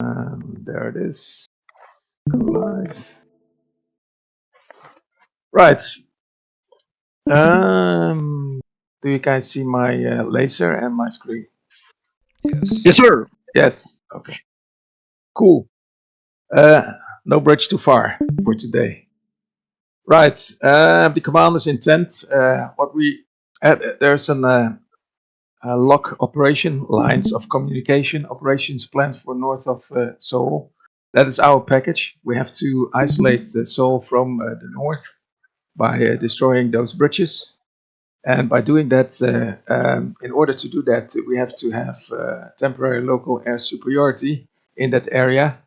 There it is. Go live. Right. Do you guys see my laser and my screen? Yes. Yes, sir. Yes. Okay. Cool. No bridge too far for today. Right. The commander's intent. What we there's an lock operation lines of communication operations planned for north of Seoul. That is our package. We have to isolate Seoul from the north by destroying those bridges. And by doing that, in order to do that, we have to have temporary local air superiority in that area.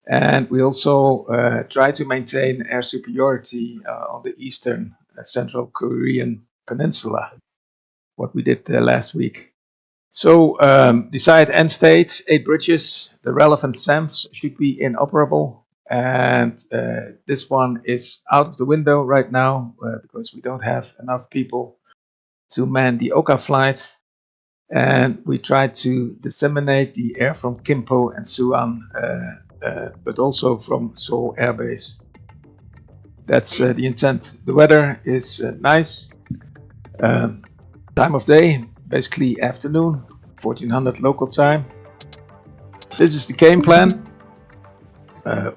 And we also try to maintain air superiority on the eastern central Korean peninsula, what we did last week. So, desired end state, 8 bridges, the relevant SAMs should be inoperable. And this one is out of the window right now because we don't have enough people to man the Oka flight, and we tried to disseminate the air from Kimpo and Suan, but also from Seoul Air Base. That's the intent. The weather is nice. Time of day, basically afternoon, 1400 local time. This is the game plan.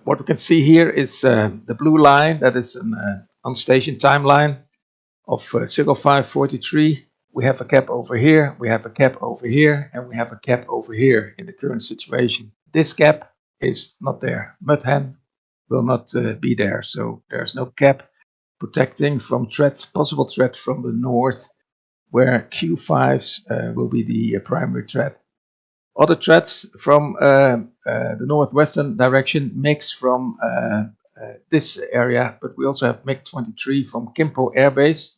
What we can see here is the blue line, that is an on-station timeline of Seoul 543. We have a cap over here, we have a cap over here, and we have a cap over here in the current situation. This cap is not there. Mudhen will not be there, so there's no cap protecting from threats, possible threat from the north, where Q5s will be the primary threat. Other threats from the northwestern direction mix from this area, but we also have MiG-23 from Kimpo Air Base,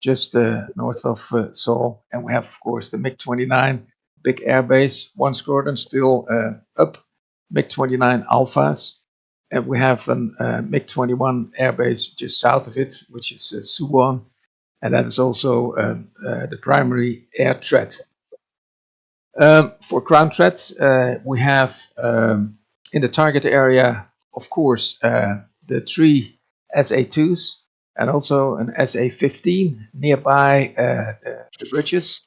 just north of Seoul, and we have, of course, the MiG-29 big airbase, one squadron still up, MiG-29 Alphas, and we have an MiG-21 airbase just south of it, which is Suwon, and that is also the primary air threat. For ground threats, we have in the target area, of course, the 3 SA-2s, and also an SA-15 nearby the bridges.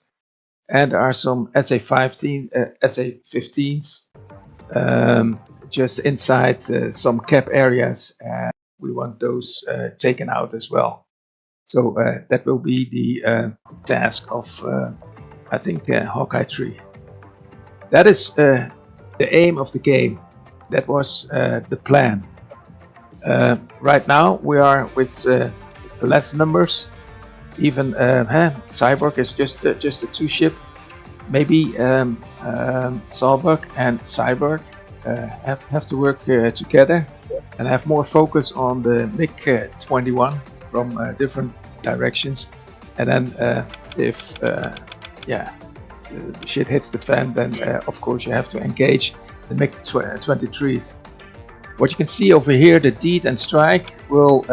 And there are some SA-15s just inside some cap areas, and we want those taken out as well. So that will be the task of, I think, Hawkeye 3. That is the aim of the game. That was the plan. Right now we are with less numbers. Even Cyborg is just a 2-ship. Maybe Salbuk and Cyborg have to work together and have more focus on the MiG-21 from different directions. And then if shit hits the fan, then of course you have to engage the MiG-23s. What you can see over here, the Deed and Strike will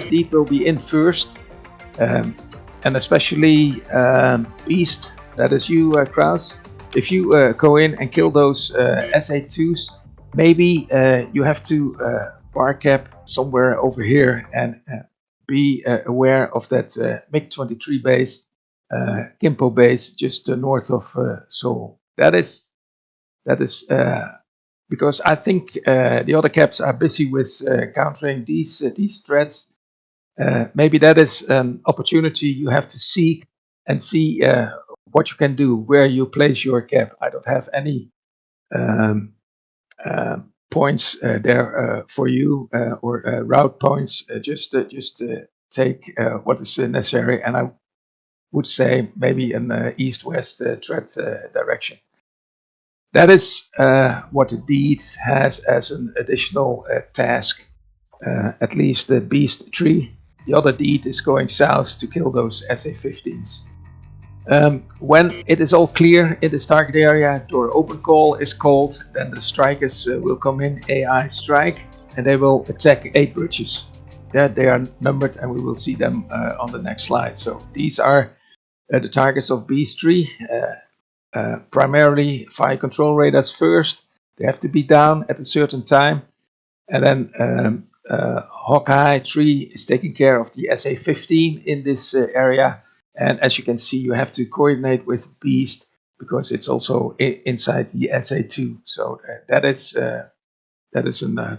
Deed will be in first, and especially Beast, that is you, Kraus. If you go in and kill those SA-2s, maybe you have to bar cap somewhere over here and be aware of that MiG-23 base, Kimpo base, just north of Seoul. That is because I think the other caps are busy with countering these threats. Maybe that is an opportunity you have to seek and see what you can do, where you place your cap. I don't have any points there for you or route points. Just take what is necessary, and I would say maybe an east-west threat direction. That is what the Deed has as an additional task, at least the Beast 3. The other Deed is going south to kill those SA-15s. When it is all clear in this target area, door open call is called, then the strikers will come in, AI strike, and they will attack 8 bridges. They are numbered, and we will see them on the next slide. So these are the targets of Beast 3. Primarily fire control radars first, They have to be down at a certain time. And then Hawkeye 3 is taking care of the SA-15 in this area. And as you can see, you have to coordinate with Beast because it's also inside the SA-2. So that is a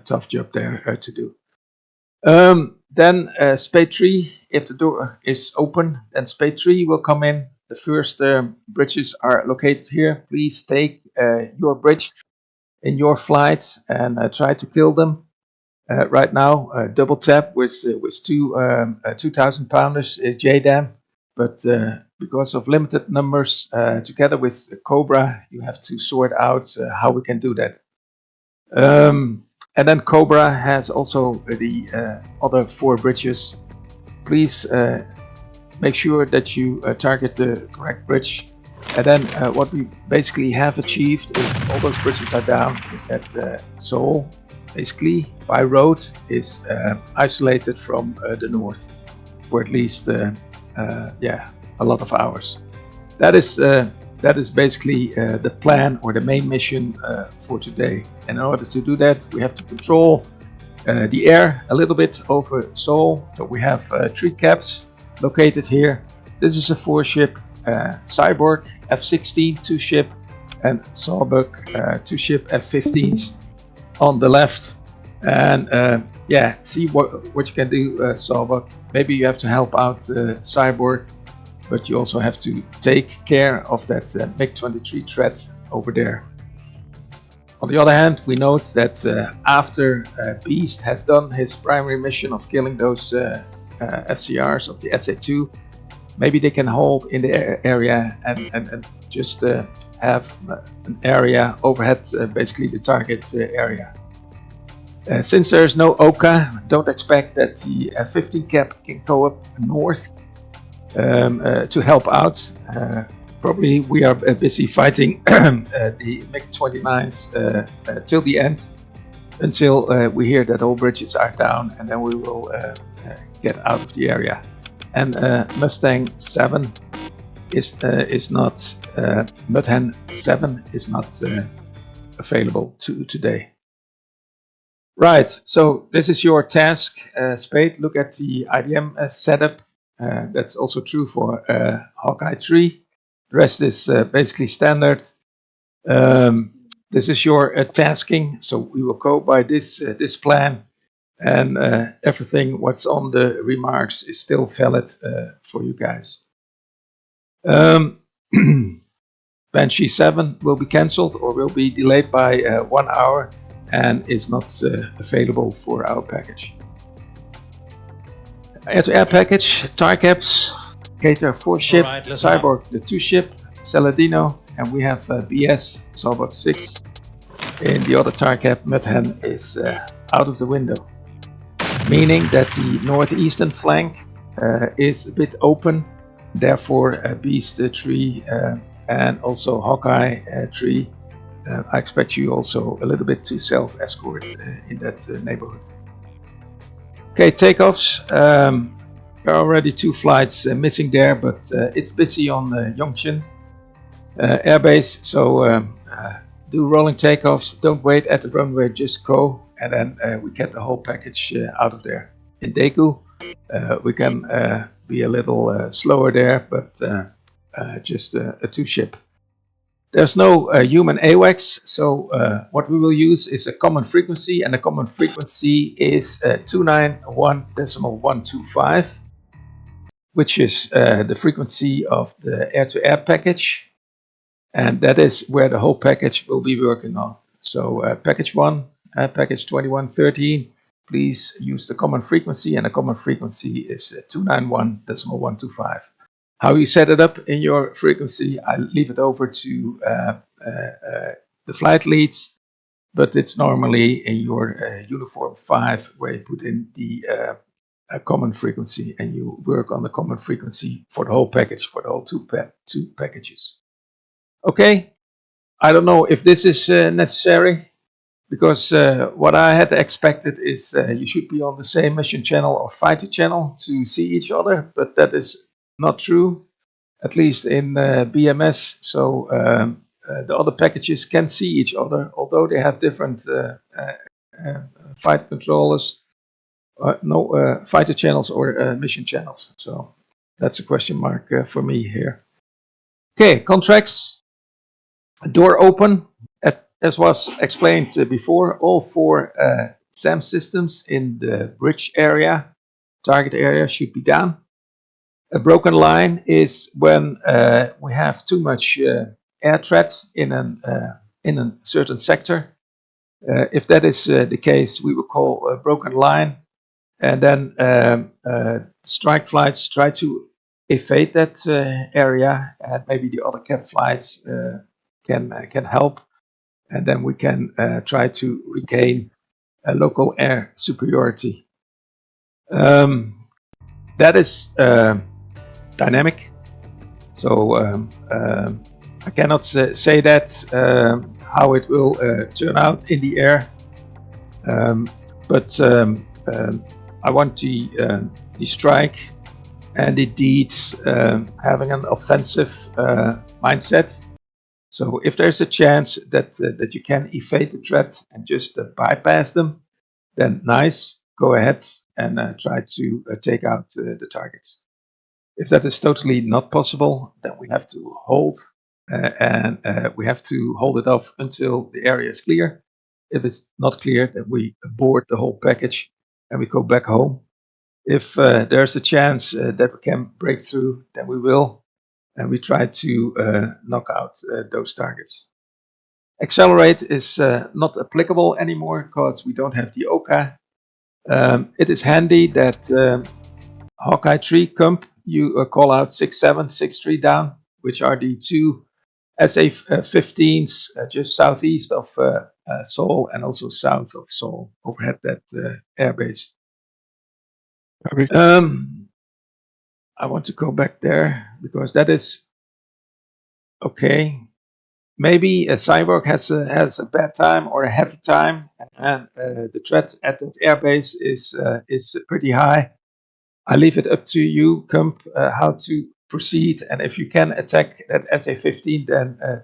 tough job there to do. Then Spade 3, if the door is open, then Spade 3 will come in. The first bridges are located here. Please take your bridge in your flight and try to kill them. Right now, double tap with two 2,000 pounders JDAM, but because of limited numbers, together with Cobra, you have to sort out how we can do that. And then Cobra has also the other 4 bridges. Please make sure that you target the correct bridge. And then what we basically have achieved, if all those bridges are down, is that Seoul, basically by road, is isolated from the north for at least a lot of hours. That is basically the plan or the main mission for today. And in order to do that, we have to control the air a little bit over Seoul. So we have 3 caps located here. This is a 4-ship Cyborg F-16 2-ship and Sawbuck 2-ship F-15s on the left. And see what you can do, Sawbuck. Maybe you have to help out Cyborg, but you also have to take care of that MiG-23 threat over there. On the other hand, we note that after Beast has done his primary mission of killing those FCRs of the SA-2, maybe they can hold in the area and just have an area overhead, basically the target area. Since there is no Oka, don't expect that the 15 cap can go up north to help out. Probably we are busy fighting the MiG-29s till the end, until we hear that all bridges are down, and then we will get out of the area. And Mustang 7 is not, Mudhen 7 is not available today. Right, so this is your task, Spade. Look at the IDM setup. That's also true for Hawkeye 3. The rest is basically standard. This is your tasking, so we will go by this plan, and everything what's on the remarks is still valid for you guys. Banshee 7 will be cancelled or will be delayed by 1 hour and is not available for our package. Air-to-air package, Tarcaps, Cater 4-ship, right, Cyborg the 2-ship, Saladino, and we have BS, Sawbuck 6. In the other Tarcap, Mudhen is out of the window, meaning that the northeastern flank is a bit open. Therefore, Beast 3 and also Hawkeye 3, I expect you also a little bit to self-escort in that neighborhood. Okay, takeoffs. There are already 2 flights missing there, but it's busy on Yongchin airbase. So do rolling takeoffs. Don't wait at the runway, just go, and then we get the whole package out of there. In Daegu, we can be a little slower there, but just a 2-ship. There's no human AWACS, so what we will use is a common frequency, and the common frequency is 291.125, which is the frequency of the air-to-air package, and that is where the whole package will be working on. So package 1, package 2113, please use the common frequency, and the common frequency is 291.125. How you set it up in your frequency, I leave it over to the flight leads, but it's normally in your uniform 5 where you put in the common frequency and you work on the common frequency for the whole package, for the whole two packages. Okay, I don't know if this is necessary, because what I had expected is you should be on the same mission channel or fighter channel to see each other, but that is not true, at least in BMS. So the other packages can see each other, although they have different fighter controllers, no fighter channels or mission channels. So that's a question mark for me here. Okay, contracts. Door open. As was explained before, all 4 SAM systems in the bridge area, target area, should be down. A broken line is when we have too much air threat in a certain sector. If that is the case, we will call a broken line, and then strike flights try to evade that area, and maybe the other cap flights can help, and then we can try to regain a local air superiority. That is dynamic, so I cannot say that how it will turn out in the air, but I want the strike and indeed having an offensive mindset. So if there's a chance that you can evade the threat and just bypass them, then nice, go ahead and try to take out the targets. If that is totally not possible, then we have to hold and we have to hold it off until the area is clear. If it's not clear, then we abort the whole package and we go back home. If there's a chance that we can break through, then we will, and we try to knock out those targets. Accelerate is not applicable anymore because we don't have the OCA. It is handy that Hawkeye 3 comp, you call out 67, 63 down, which are the 2 SA-15s just southeast of Seoul and also south of Seoul, overhead that airbase. I want to go back there because that is okay. Maybe a cyborg has a bad time or a heavy time, and the threat at that airbase is pretty high. I leave it up to you, Comp, how to proceed, and if you can attack that SA-15,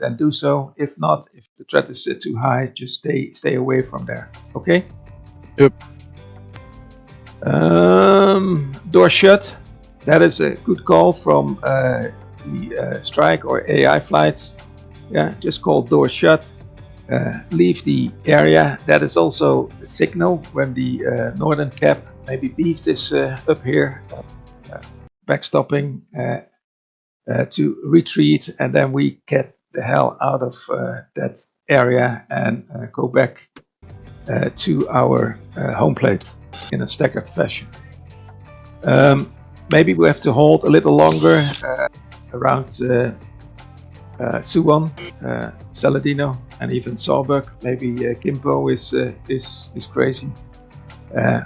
then do so. If not, if the threat is too high, just stay away from there. Okay. Yep. Door shut. That is a good call from the strike or AI flights. Yeah, just call door shut. Leave the area. That is also a signal when the northern cap, maybe Beast, is up here, backstopping to retreat, and then we get the hell out of that area and go back to our home plate in a staggered fashion. Maybe we have to hold a little longer around Suwon, Saladino, and even Sawbuck. Maybe Kimpo is crazy.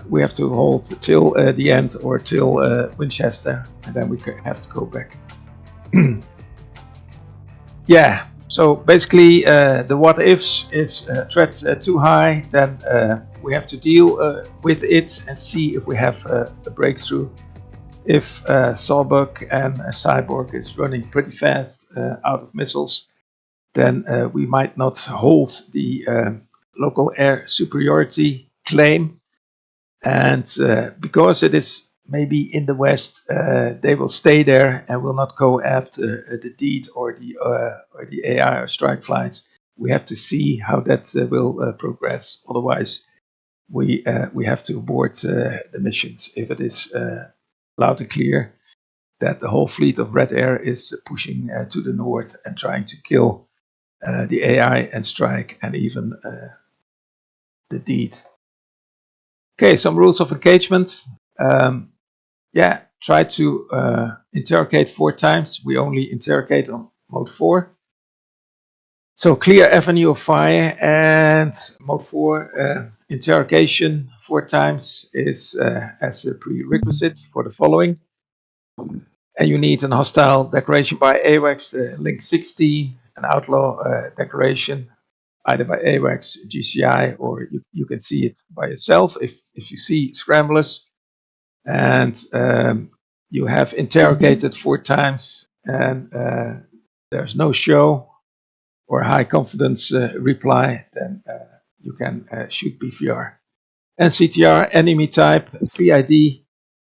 We have to hold till the end or till Winchester, and then we have to go back. Yeah, so basically the what ifs is threats too high, then we have to deal with it and see if we have a breakthrough. If Sawbuck and Cyborg is running pretty fast out of missiles, then we might not hold the local air superiority claim. And because it is maybe in the west, they will stay there and will not go after the DEET or the AI or strike flights. We have to see how that will progress. Otherwise, we have to abort the missions if it is loud and clear that the whole fleet of Red Air is pushing to the north and trying to kill the AI and strike and even the DEET. Okay, some rules of engagement. Yeah, try to interrogate 4 times. We only interrogate on mode 4. So clear avenue of fire, and mode 4 interrogation 4 times is as a prerequisite for the following. And you need an hostile declaration by AWACS link 16, an outlaw declaration either by AWACS, GCI, or you can see it by yourself if you see scramblers. And you have interrogated 4 times and there's no show. or high confidence reply, then you can shoot BVR. And CTR, enemy type, VID,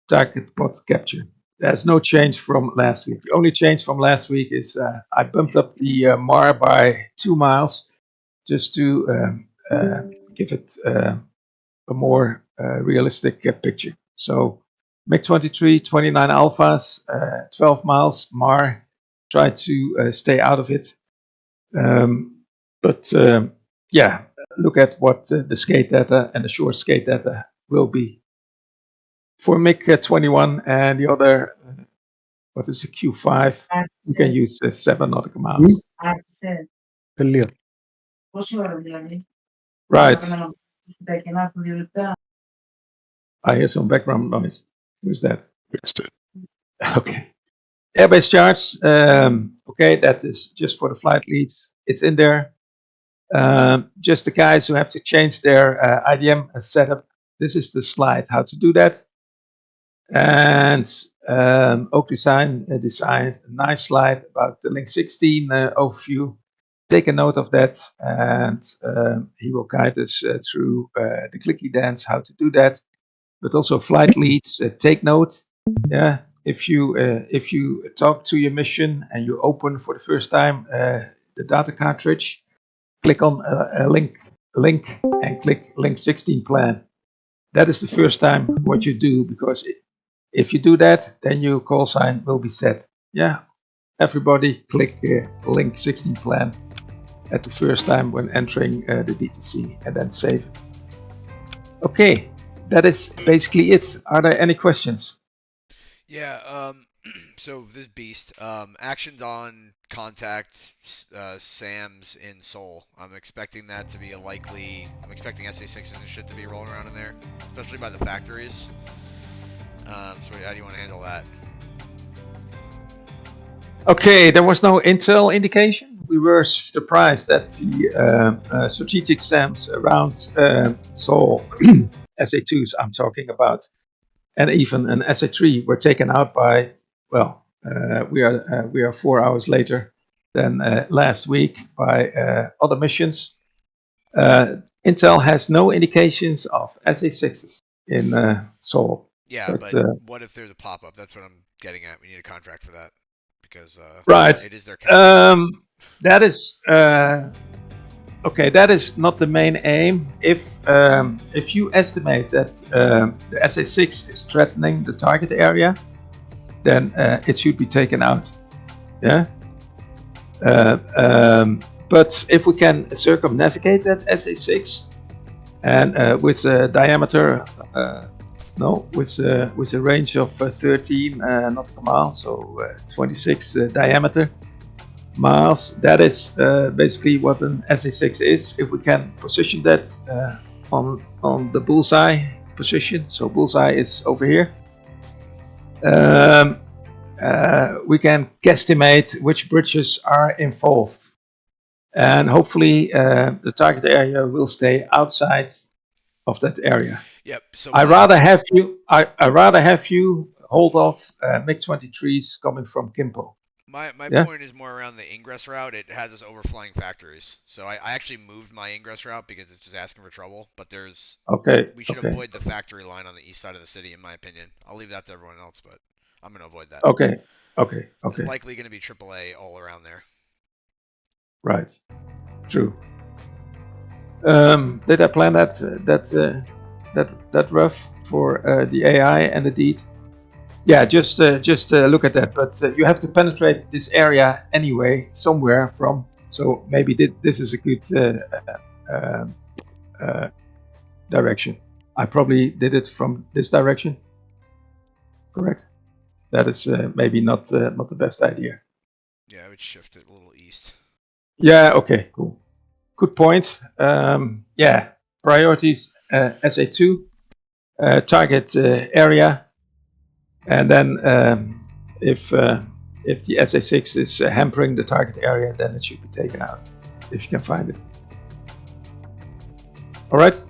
target bot capture. There's no change from last week. The only change from last week is I bumped up the MAR by 2 miles just to give it a more realistic picture. So MiG-23, 29 alphas, 12 miles MAR. Try to stay out of it. Yeah, look at what the skate data and the short skate data will be. For MiG-21 and the other, what is a Q5, you can use 7 nautical miles. Right. I hear some background noise. Who's that? Okay. Airbase charts. Okay, that is just for the flight leads. It's in there. Just the guys who have to change their IDM setup. This is the slide how to do that. And Oak Design designed a nice slide about the Link 16 overview. Take a note of that, and he will guide us through the clicky dance, how to do that. But also flight leads. Take note. Yeah, if you talk to your mission and you open for the first time the data cartridge, click on a link and click Link 16 plan. That is the first time what you do, because if you do that, then your call sign will be set. Yeah, everybody click Link 16 plan at the first time when entering the DTC, and then save it. Okay, that is basically it. Are there any questions? Yeah, so this beast, actions on contact SAMs in Seoul. I'm expecting that to be I'm expecting SA6s and shit to be rolling around in there, especially by the factories. So how do you want to handle that? Okay, there was no intel indication. We were surprised that the strategic SAMs around Seoul, SA2s I'm talking about, and even an SA3 were taken out by, well, we are 4 hours later than last week by other missions. Intel has no indications of SA6s in Seoul. Yeah, but what if there's a pop-up? That's what I'm getting at. We need a contract for that, because right. It is their that is okay. That is not the main aim. If you estimate that the SA6 is threatening the target area, then it should be taken out. Yeah. But if we can circumnavigate that SA6 and with a diameter, with a range of 13 nautical miles, so 26 diameter miles. That is basically what an SA6 is. If we can position that on the bullseye position, so bullseye is over here. We can guesstimate which bridges are involved, and hopefully the target area will stay outside of that area. Yep. So I rather have you hold off MiG-23s coming from Kimpo. My point is more around the ingress route. It has us overflying factories, so I actually moved my ingress route because it's just asking for trouble. But we should avoid the factory line on the east side of the city, in my opinion. I'll leave that to everyone else, but I'm gonna avoid that. Okay. It's likely gonna be AAA all around there. Right. True. Did I plan that rough for the AI and the deed? Yeah, just look at that. But you have to penetrate this area anyway, somewhere from. So maybe this is a good direction. I probably did it from this direction. Correct. That is maybe not the best idea. Yeah, I would shift it a little east. Yeah. Okay. Cool. Good point. Yeah. Priorities: SA2, target area. And then if the SA6 is hampering the target area, then it should be taken out, if you can find it. All right.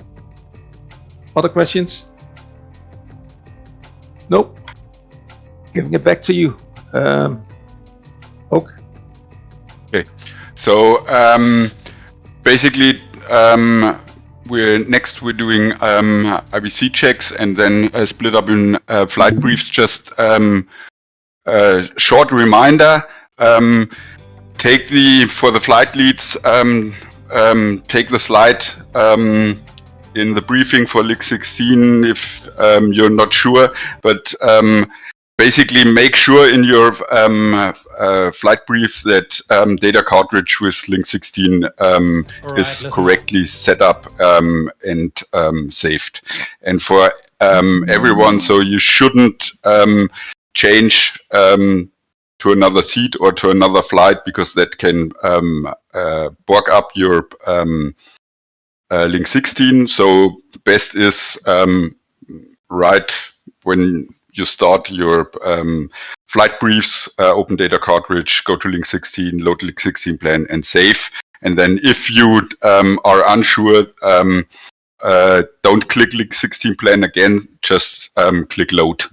Other questions? Nope. Giving it back to you, Oak. Okay. So basically, we're doing IBC checks and then split up in flight briefs. Just a short reminder. For the flight leads, take the slide in the briefing for LIG 16 if you're not sure, but basically make sure in your flight brief that data cartridge with link 16 is correctly set up and saved. And for everyone, so you shouldn't change to another seat or to another flight, because that can bog up your link 16. So the best is right when you start your flight briefs, open data cartridge, go to link 16, load link 16 plan, and save. And then if you are unsure, don't click link 16 plan again, just click load.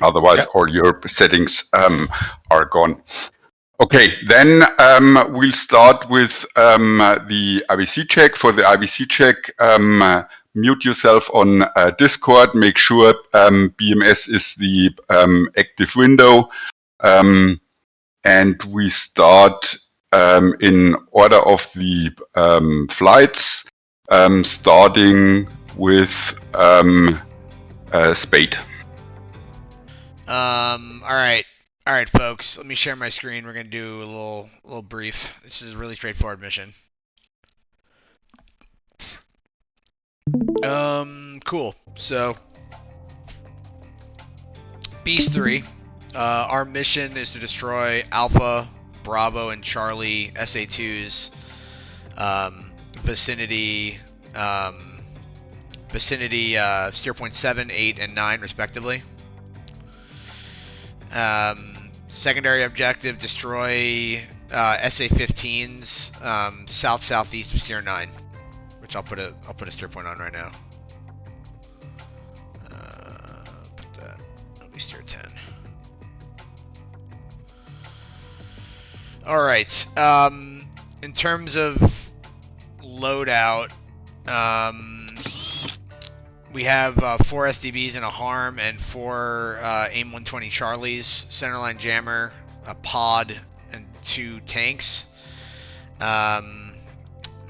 Otherwise, all your settings are gone. Okay, then we'll start with the IBC check. For the IBC check, mute yourself on Discord. Make sure BMS is the active window. And we start in order of the flights, starting with Spade. All right, folks. Let me share my screen. We're gonna do a little brief. This is a really straightforward mission. Cool. So, Beast 3. Our mission is to destroy Alpha, Bravo, and Charlie SA2's vicinity 0.7, 8, and 9, respectively. Secondary objective: destroy SA-15s southeast of steer 9, which I'll put a steer point on right now. Put that. Let me steer 10. All right. In terms of loadout, we have 4 SDBs and a harm and 4 AIM-120 Charlies, centerline jammer, a pod, and 2 tanks. I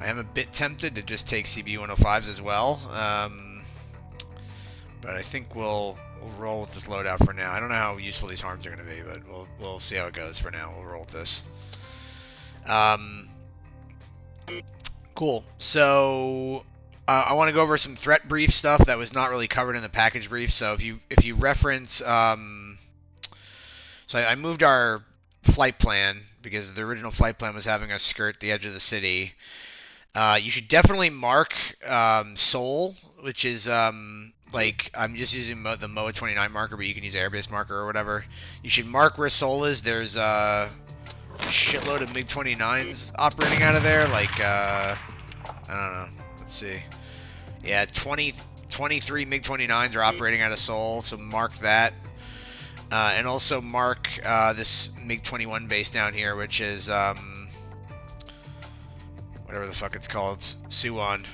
am a bit tempted to just take CB-105s as well, but I think we'll roll with this loadout for now. I don't know how useful these harms are going to be, but we'll see how it goes for now. We'll roll with this. Cool. So I want to go over some threat brief stuff that was not really covered in the package brief. So if you reference, so I moved our flight plan because the original flight plan was having us skirt the edge of the city. You should definitely mark Seoul, which is like, I'm just using the MiG-29 marker, but you can use airbase marker or whatever. You should mark where Seoul is. There's a shitload of MiG-29s operating out of there. Like, I don't know. Let's see. Yeah, 23 MiG-29s are operating out of Seoul, so mark that. And also mark this MiG-21 base down here, which is whatever the fuck it's called, Suwon.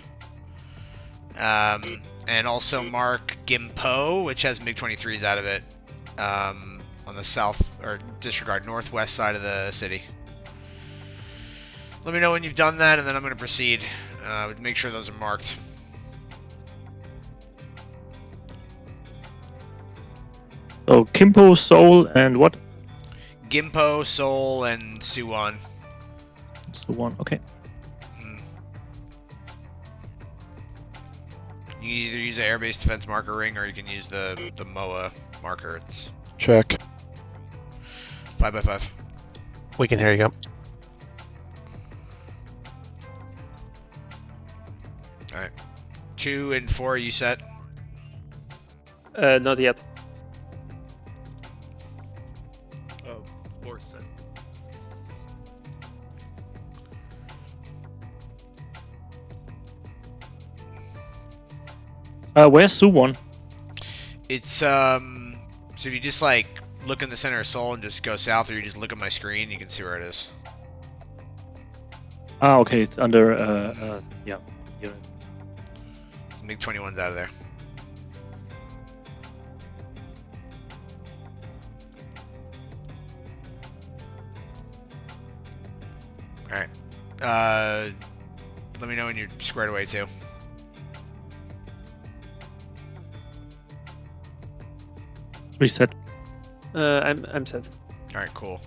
And also mark Gimpo, which has MiG-23s out of it, on the south, or disregard, northwest side of the city. Let me know when you've done that, and then I'm going to proceed. Make sure those are marked. So Gimpo, Seoul, and what? Gimpo, Seoul, and Suwon. Suwon, okay. You can either use the airbase defense marker ring, or you can use the MOA marker. It's check. 5x5. We can hear you. Alright. 2 and 4, are you set? Not yet. Oh, 4 set. Where's Suwon? It's so if you just like look in the center of Seoul and just go south, or you just look at my screen, you can see where it is. Ah, okay, it's under yeah. Unit. The MiG-21's out of there. All right. Let me know when you're squared away too. Reset. I'm set. All right, cool.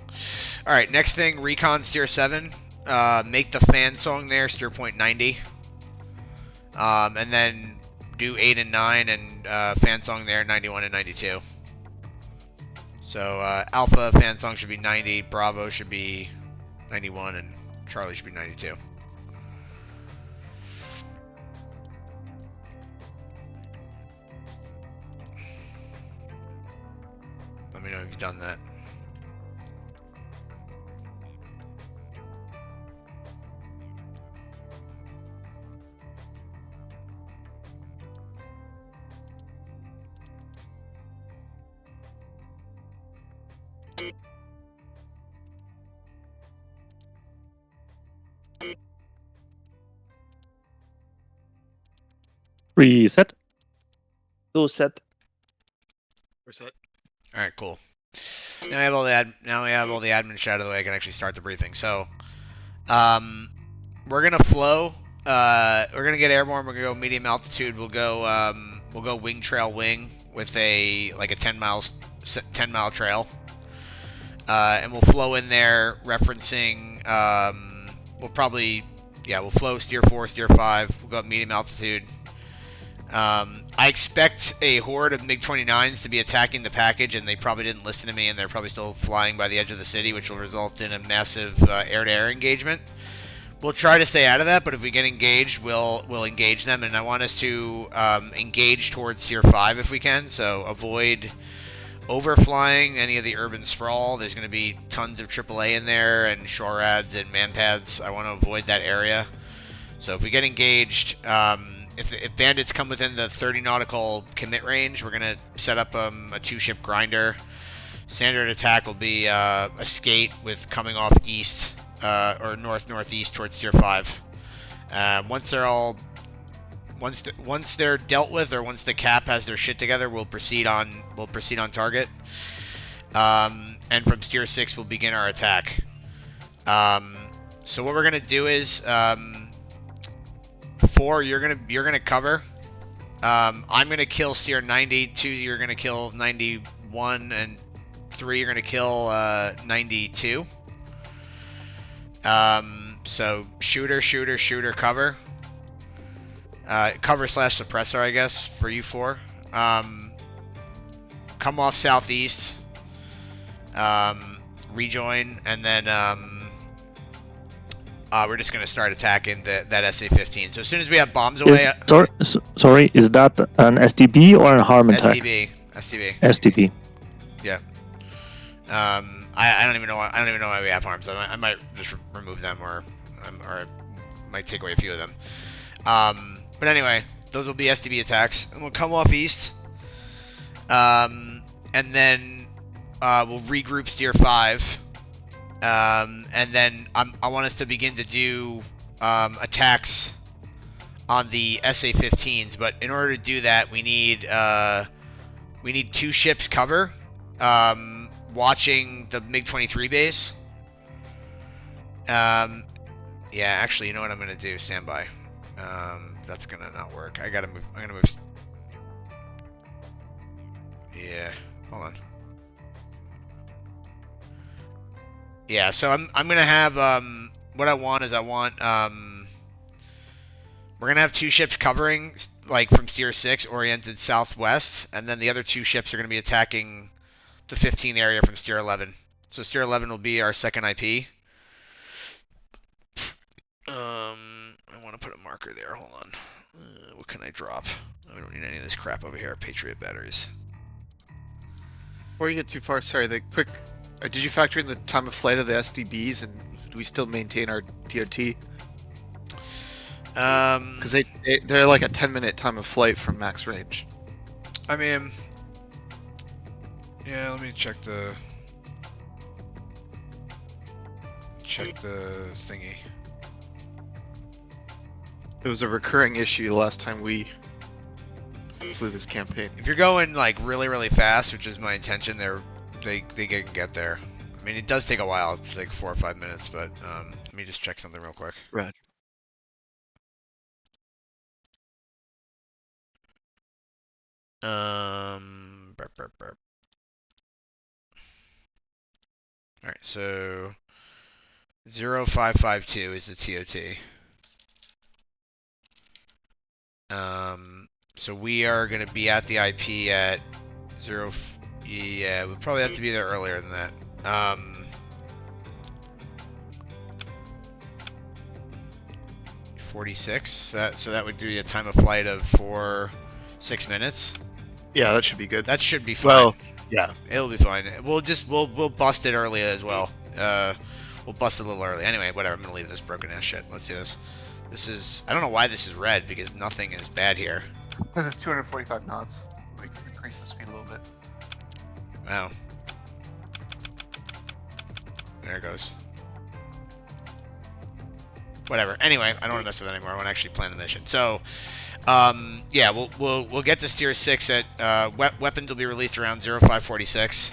All right, next thing, recon steer 7. Make the fan song there, steer point 90. And then do 8 and 9 and fan song there, 91 and 92. So Alpha fan song should be 90, Bravo should be 91, and Charlie should be 92. Let me know if you've done that. Reset. Go set. We're set. All right, cool. Now we have all the admin shit out of the way. I can actually start the briefing. So, we're gonna flow. We're gonna get airborne. We're gonna go medium altitude. We'll go wing trail wing with a 10 mile trail. And we'll flow in there referencing. We'll flow steer 4, steer 5. We'll go up medium altitude. I expect a horde of MiG-29s to be attacking the package, and they probably didn't listen to me, and they're probably still flying by the edge of the city, which will result in a massive air-to-air engagement. We'll try to stay out of that, but if we get engaged, we'll engage them, and I want us to engage towards Tier 5 if we can, so avoid overflying any of the urban sprawl. There's going to be tons of AAA in there, and SHORADs and manpads. I want to avoid that area. So if we get engaged... If bandits come within the 30 nautical commit range, we're going to set up a 2-ship grinder. Standard attack will be a skate with coming off east or north-northeast towards Tier 5. Once they're dealt with, or once the cap has their shit together, we'll proceed on target. And from Tier 6, we'll begin our attack. So what we're going to do is... 4, you're gonna cover. I'm gonna kill steer 90. 2, you're gonna kill 91, and 3, you're gonna kill 92. So shooter, cover. Cover / suppressor, I guess, for you 4. Come off southeast. Rejoin, and then we're just going to start attacking that SA-15. So as soon as we have bombs away... Sorry, is that an SDB or a harm attack? SDB. Yeah. I don't even know why we have harms. I might just remove them, or I might take away a few of them. But anyway, those will be SDB attacks, and we'll come off east. And then we'll regroup steer 5. And then I want us to begin to do attacks on the SA-15s, but in order to do that, we need 2 ships cover, watching the MiG-23 base. Yeah, actually, you know what I'm gonna do? Stand by. That's gonna not work. I'm gonna move. Yeah, hold on. Yeah, so I'm gonna have what I want we're gonna have 2 ships covering from steer 6 oriented southwest, and then the other 2 ships are gonna be attacking the 15 area from steer 11. So steer 11 will be our second IP. I want to put a marker there. Hold on. What can I drop? I don't need any of this crap over here. Patriot batteries. Before you get too far, sorry, the quick... did you factor in the time of flight of the SDBs, and do we still maintain our TOT? Because they're like a 10-minute time of flight from max range. I mean, yeah. Let me check the thingy. It was a recurring issue the last time we flew this campaign. If you're going like really fast, which is my intention, they can get there. I mean, it does take a while. It's like 4 or 5 minutes, but let me just check something real quick. Right. Burp. All right, so 0552 is the TOT. So we are gonna be at the IP at 0. Yeah, we'll probably have to be there earlier than that. 46. So that would do a time of flight of 6 minutes. Yeah, that should be good. That should be fine. Well, yeah. It'll be fine. We'll bust it early as well. We'll bust it a little early. Anyway, whatever. I'm gonna leave this broken ass shit. Let's see this. This is. I don't know why this is red because nothing is bad here. It's 245 knots. Like increase the speed a little bit. Wow. There it goes. Whatever. Anyway, I don't want to mess with it anymore. I want to actually plan the mission. So, yeah, we'll get to Steer 6 at weapons will be released around 0546.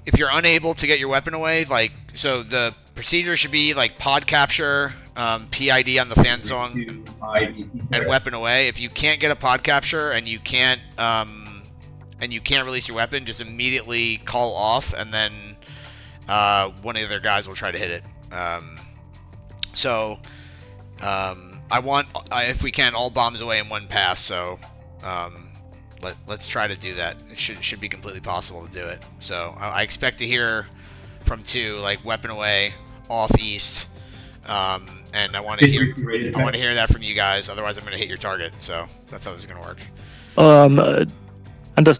If you're unable to get your weapon away, like, so the procedure should be like pod capture, PID on the fan song, and weapon away. If you can't get a pod capture and you can't release your weapon, just immediately call off, and then one of their guys will try to hit it. I want, if we can, all bombs away in one pass. So let's try to do that. It should be completely possible to do it. So I expect to hear from 2, like weapon away, off east, and I want to hear that from you guys. Otherwise, I'm going to hit your target. So that's how this is going to work.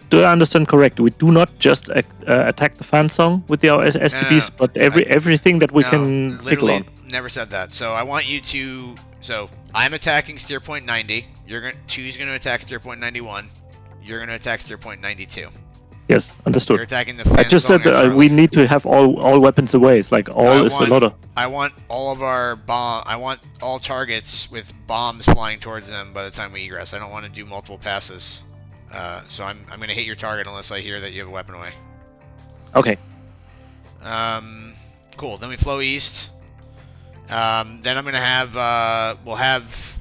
Do I understand correctly? We do not just attack the fan song with our STBs, but everything that we can pick along. Never said that. So I want you to. So I'm attacking steer point 90. Two's going to attack steer point 91. You're going to attack steer point 92. Yes, understood. You're attacking the fan I just song said we need to have all weapons away. It's like all is a lot of. I want all of our bomb. I want all targets with bombs flying towards them by the time we egress. I don't want to do multiple passes. So I'm gonna hit your target unless I hear that you have a weapon away. Okay. Cool. Then we flow east. Then I'm gonna have we'll have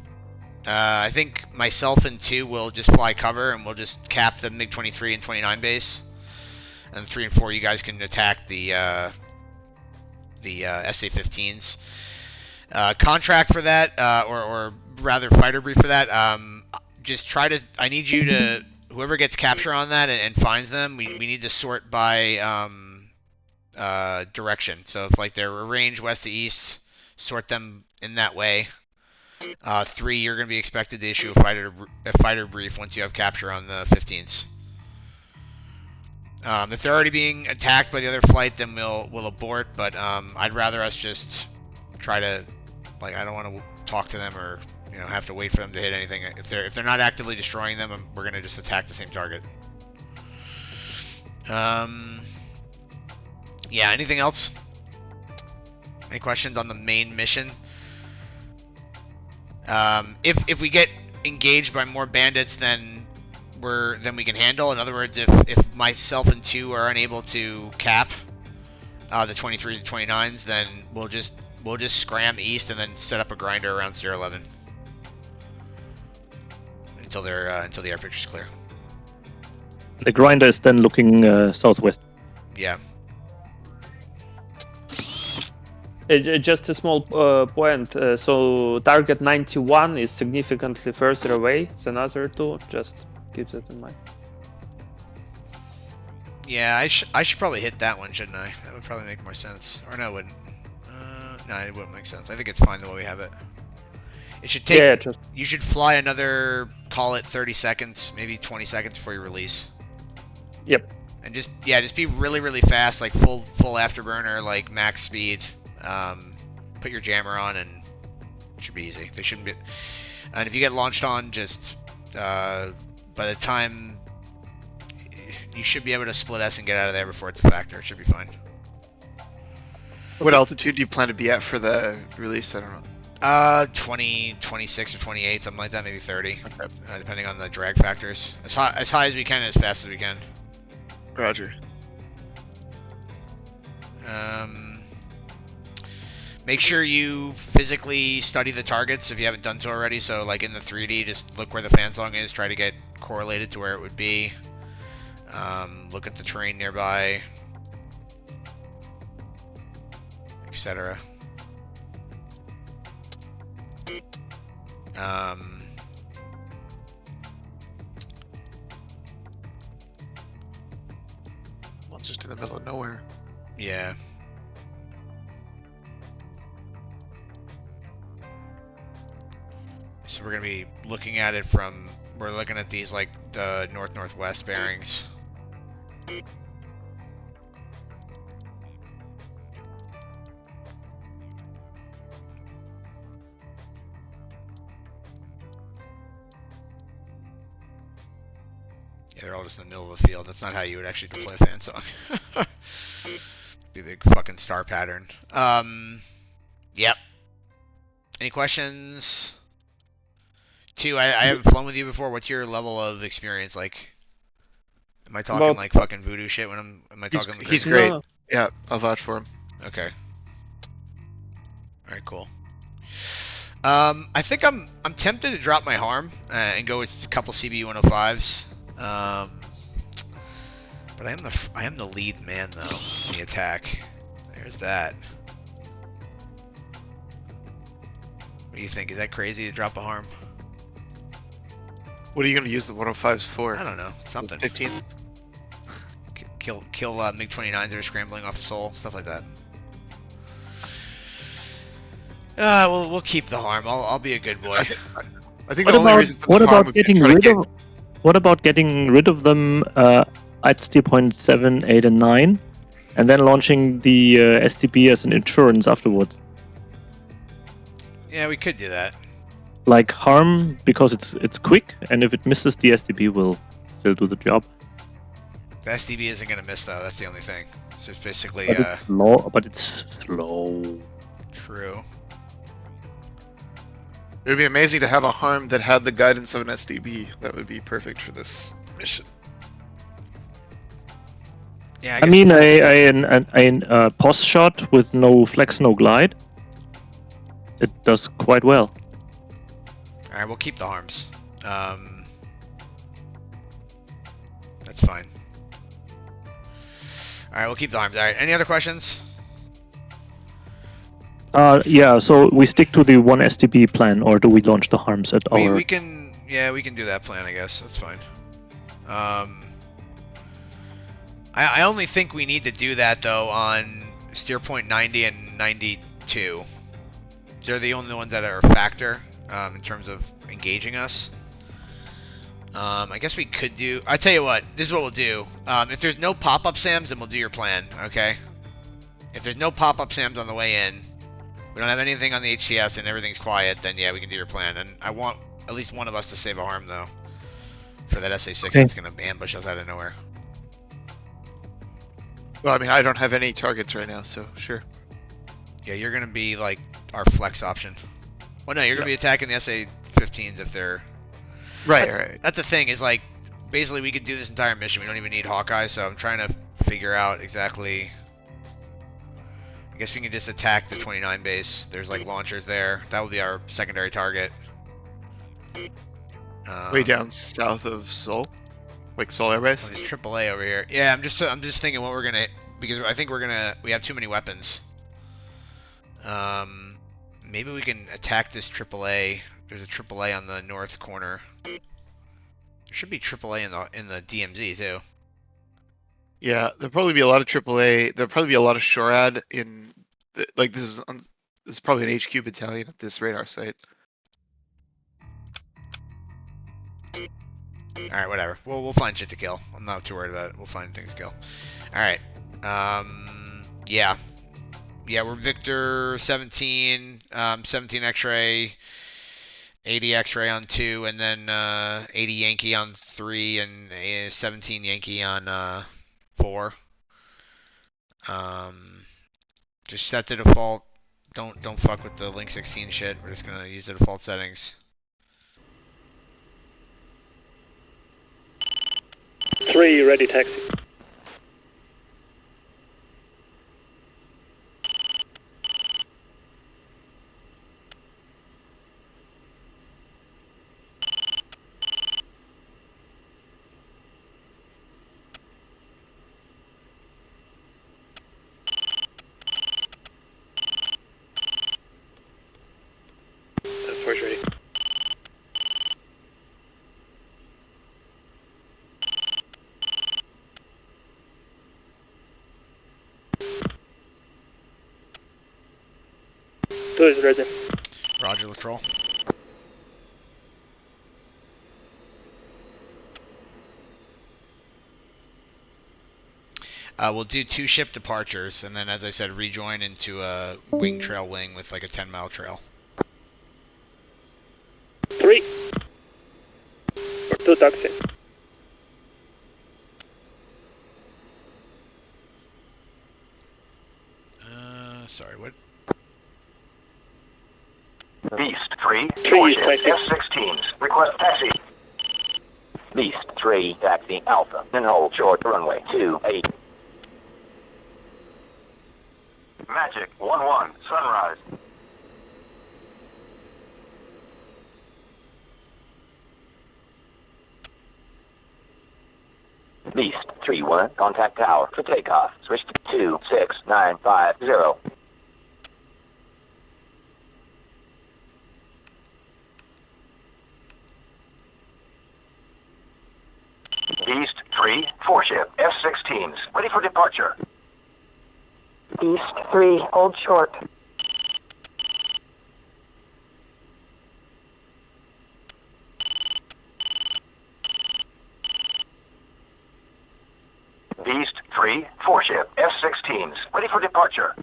I think myself and 2 will just fly cover and we'll just cap the MiG-23 and 29 base. And 3 and 4 you guys can attack the SA-15s. Contract for that, or rather fighter brief for that. Just try to. I need you to. Whoever gets capture on that and finds them, we need to sort by direction. So if like they're arranged west to east, sort them in that way. 3, you're going to be expected to issue a fighter brief once you have capture on the 15s. If they're already being attacked by the other flight, then we'll abort. But I'd rather us just try to, like, I don't want to talk to them or have to wait for them to hit anything. If they're not actively destroying them, we're gonna just attack the same target. Yeah. Anything else? Any questions on the main mission? If we get engaged by more bandits than we can handle. In other words, if myself and 2 are unable to cap the 23s and 29s, then we'll just scram east and then set up a grinder around 011 until the air picture's clear. The grinder is then looking southwest. Yeah. Just a small point. So target 91 is significantly further away than other 2. Just keep that in mind. Yeah, I should probably hit that one, shouldn't I? That would probably make more sense. Or no, it wouldn't. No, it wouldn't make sense. I think it's fine the way we have it. It should take. Yeah, you should fly another, call it 30 seconds, maybe 20 seconds before you release. Yep. And just be really fast, like full afterburner, like max speed. Put your jammer on, and it should be easy. They shouldn't be. And if you get launched on, just by the time you should be able to split S and get out of there before it's a factor. It should be fine. What altitude do you plan to be at for the release? I don't know. 20, 26 or 28, something like that, maybe 30, Okay. depending on the drag factors. As high as we can, and as fast as we can. Roger. Make sure you physically study the targets if you haven't done so already. So, like in the 3D, just look where the fan song is. Try to get correlated to where it would be. Look at the terrain nearby, etc. Well, just in the middle of nowhere. Yeah. So we're gonna be looking at it from. We're looking at these like north-northwest bearings. Yeah, they're all just in the middle of the field. That's not how you would actually deploy a fan song. Be a big fucking star pattern. Yep. Any questions? 2, I haven't flown with you before. What's your level of experience like? Am I talking like fucking voodoo shit when am I talking? He's great. Yeah, I'll vouch for him. Okay. Alright, cool. I think I'm tempted to drop my harm and go with a couple CB 105s. But I am the lead man though in the attack. There's that. What do you think? Is that crazy to drop a harm? What are you going to use the 105s for? I don't know. Something. 15. Kill MiG-29s that are scrambling off of Seoul, stuff like that. We'll keep the harm. I'll be a good boy. I think the only reason for the harm would be to try to get... What about getting rid of them at steer point 7, 8, and 9, and then launching the STB as an insurance afterwards? Yeah, we could do that. Like harm because it's quick, and if it misses, the STB will still do the job. The STB isn't gonna miss though. That's the only thing. So it's basically But it's slow. True. It would be amazing to have a harm that had the guidance of an SDB. That would be perfect for this mission. Yeah, I mean, a pos shot with no flex, no glide. It does quite well. All right, we'll keep the harms. That's fine. All right, we'll keep the harms. All right, any other questions? Yeah, so we stick to the one STB plan, or do we launch the harms at our... We can do that plan, I guess. That's fine. I only think we need to do that, though, on steer point 90 and 92. They're the only ones that are a factor in terms of engaging us. I guess we could do... I tell you what, this is what we'll do. If there's no pop-up SAMs, then we'll do your plan, okay? If there's no pop-up SAMs on the way in, we don't have anything on the HCS and everything's quiet, then yeah, we can do your plan. And I want at least one of us to save a harm, though, for that SA-6 that's going to ambush us out of nowhere. Well, I mean, I don't have any targets right now, so sure. Yeah, you're going to be, like, our flex option. Well, no, you're going to be attacking the SA-15s if they're... Right. That's the thing, is, like, basically we could do this entire mission. We don't even need Hawkeye, so I'm trying to figure out exactly... I guess we can just attack the 29 base. There's like launchers there. That would be our secondary target. Way down south of Seoul, like Seoul Air Base. Oh, there's AAA over here. Yeah, I'm just thinking what we're gonna, because I think we have too many weapons. Maybe we can attack this AAA. There's a AAA on the north corner. There should be AAA in the DMZ too. Yeah, there'll probably be a lot of AAA. There'll probably be a lot of SHORAD in, like this is probably an HQ battalion at this radar site. All right, whatever. We'll find shit to kill. I'm not too worried about it. We'll find things to kill. All right. Yeah, we're Victor 17, 17 X-ray, 80 X-ray on 2, and then 80 Yankee on 3, and 17 Yankee on 4. Just set the default. Don't fuck with the Link 16 shit. We're just gonna use the default settings. 3, ready taxi. Force ready. Two is ready. Roger, let's roll. We'll do 2 ship departures, and then, as I said, rejoin into a wing trail wing with like a 10-mile trail. 3. Or 2 taxi. Sorry, what? Beast 3, 3 4-ship taxi. F-16s. Request taxi. Beast 3, taxi Alpha. And hold short runway 28. Magic 1-1, sunrise. Beast 3-1, contact tower for takeoff. Switch to 26950. Beast 3, 4-ship F-16s. Ready for departure. Beast 3, hold short. Beast 3, 4-ship F-16s. Ready for departure.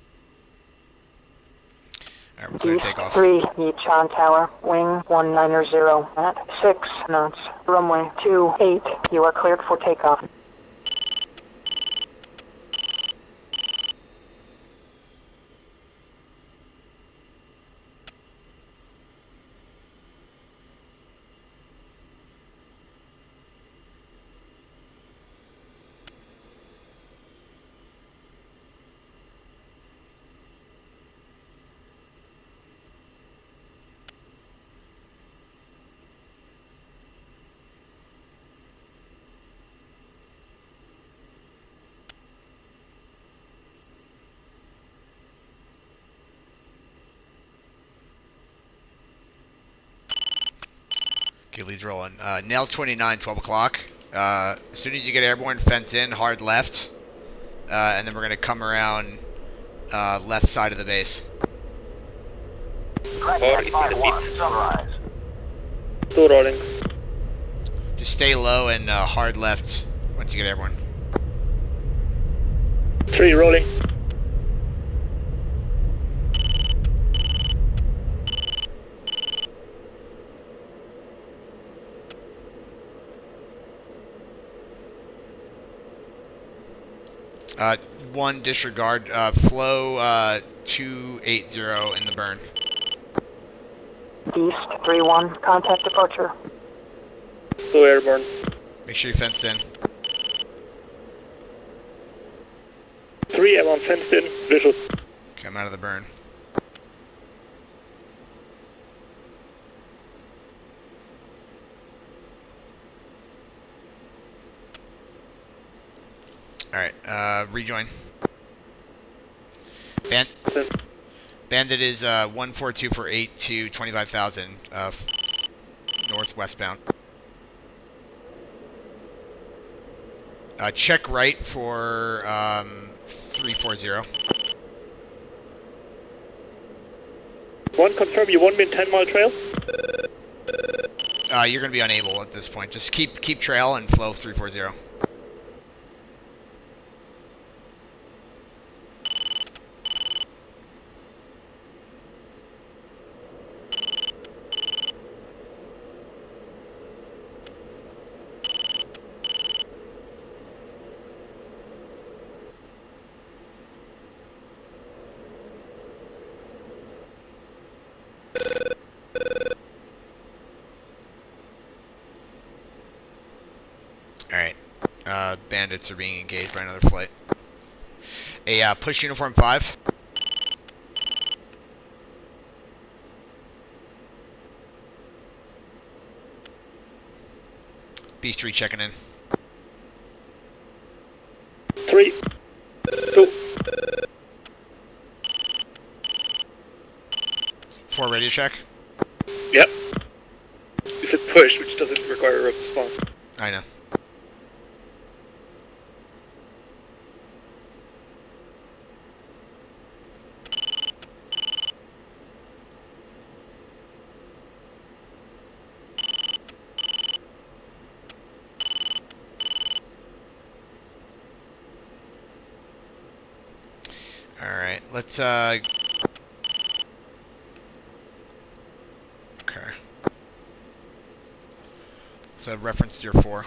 Alright, we're clear to Beast take off. 3, Yichan Tower, wing 190 at 6 knots, runway 28. You are cleared for takeoff. Okay, leads rolling. Nails 29, 12 o'clock. As soon as you get airborne, fence in, hard left. And then we're going to come around left side of the base. Crackback 5-1, sunrise. 2 rolling. Just stay low and hard left once you get airborne. 3 rolling. One disregard. Flow 280 in the burn. Beast 3-1, contact departure. 2 airborne. Make sure you fenced in. 3, I'm on fenced in. Visual. Okay, I'm out of the burn. Alright, rejoin. Bandit is 142 for 8 to 25,000 northwestbound. Check right for 340. 1, confirm you want me in 10-mile trail? You're gonna be unable at this point. Just keep trail and flow 340. Alright. Bandits are being engaged by another flight. Push uniform 5. Beast 3 checking in. 3, 2. 4 radio check. Yep. You said push, which doesn't require a response. I know. Alright, let's okay. So reference tier 4.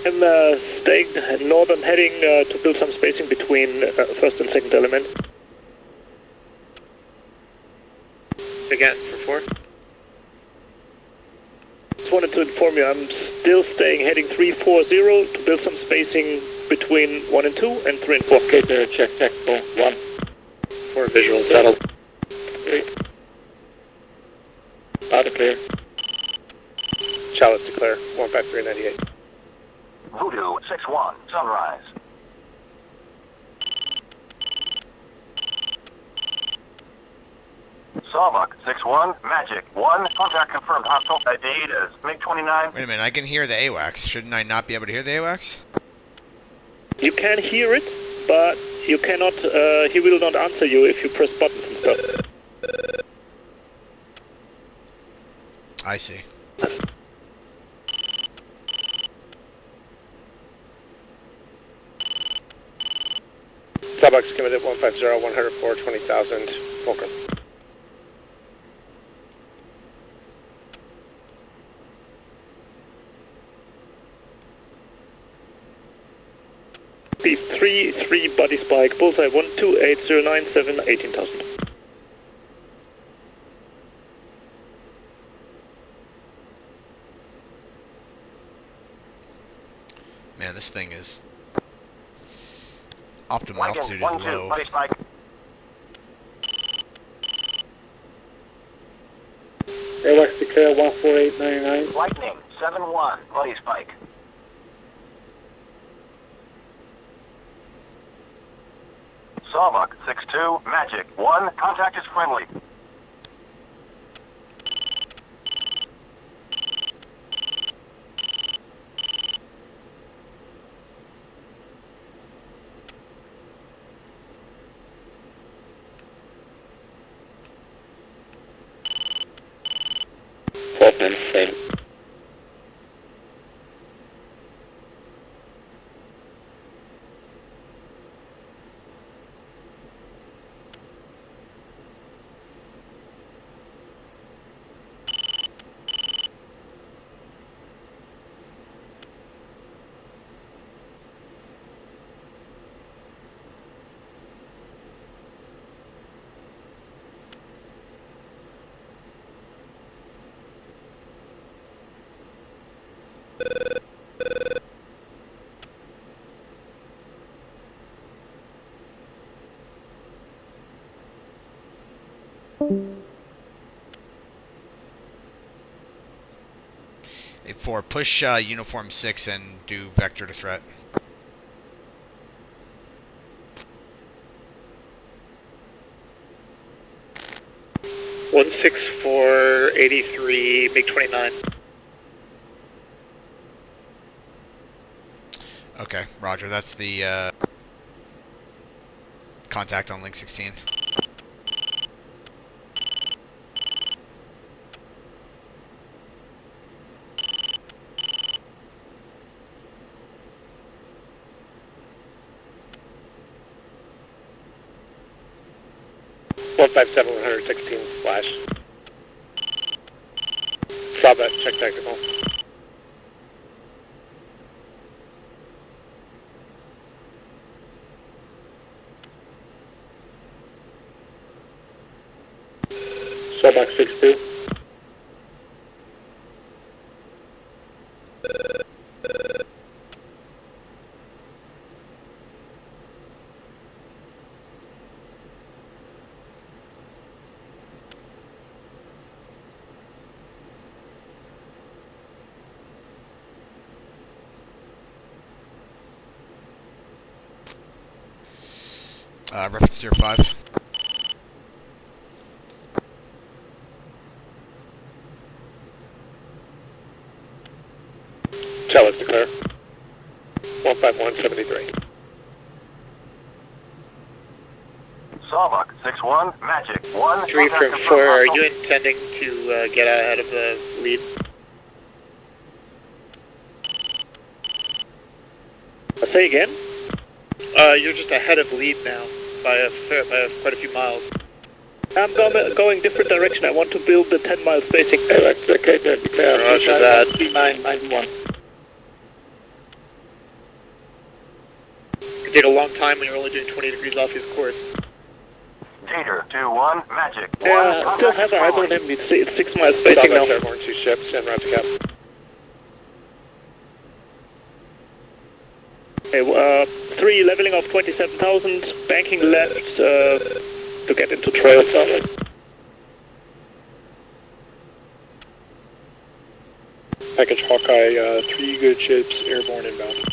I'm staying north. I'm heading to build some spacing between first and second element. Again, for 4. Just wanted to inform you, I'm still staying heading 340 to build some spacing between 1 and 2 and 3 and 4. Okay, there, check, 1. 4 visual settled. 3. Out of clear. Charlotte declare, 15398. Voodoo 6-1, sunrise. Sawbuck 6-1, Magic 1, contact confirmed hostile. ID is MiG-29. Wait a minute, I can hear the AWACS. Shouldn't I not be able to hear the AWACS? You can hear it, but you cannot, he will not answer you if you press buttons and stuff. I see. Starbucks committed 150, 104, 20,000, Falcon. Beast 3 body spike, bullseye 12809 18,000. Man, this thing is... Optimal Lincoln altitude is 1-2, low. buddy spike. AWACS declare 14899. Lightning 7-1, buddy spike. Sawbuck 6-2, Magic 1, contact is friendly. Same. For push uniform 6 and do vector to threat. One 6483 MiG-29. Okay, roger. That's the contact on link 16. One 116 flash. Sawbuck, check technical. Starbuck 62. Reference tier 5. Challenge declare. 15173. Sawbuck 61, Magic 1. 3 from 4, are you intending to get ahead of the lead? I'll say again? You're just ahead of lead now by quite a few miles. I'm going different direction. I want to build the 10-mile spacing. That's okay, then declare. Roger that. 3991. It take a long time when you're only doing 20 degrees off his course. Gator 21, Magic 1. Yeah, still have our eyes on him. It's 6 miles spacing now. Airborne 2 ships and route to cap. Okay, 3 leveling off 27,000, banking left to get into trail. Package Hawkeye, 3 good ships airborne inbound.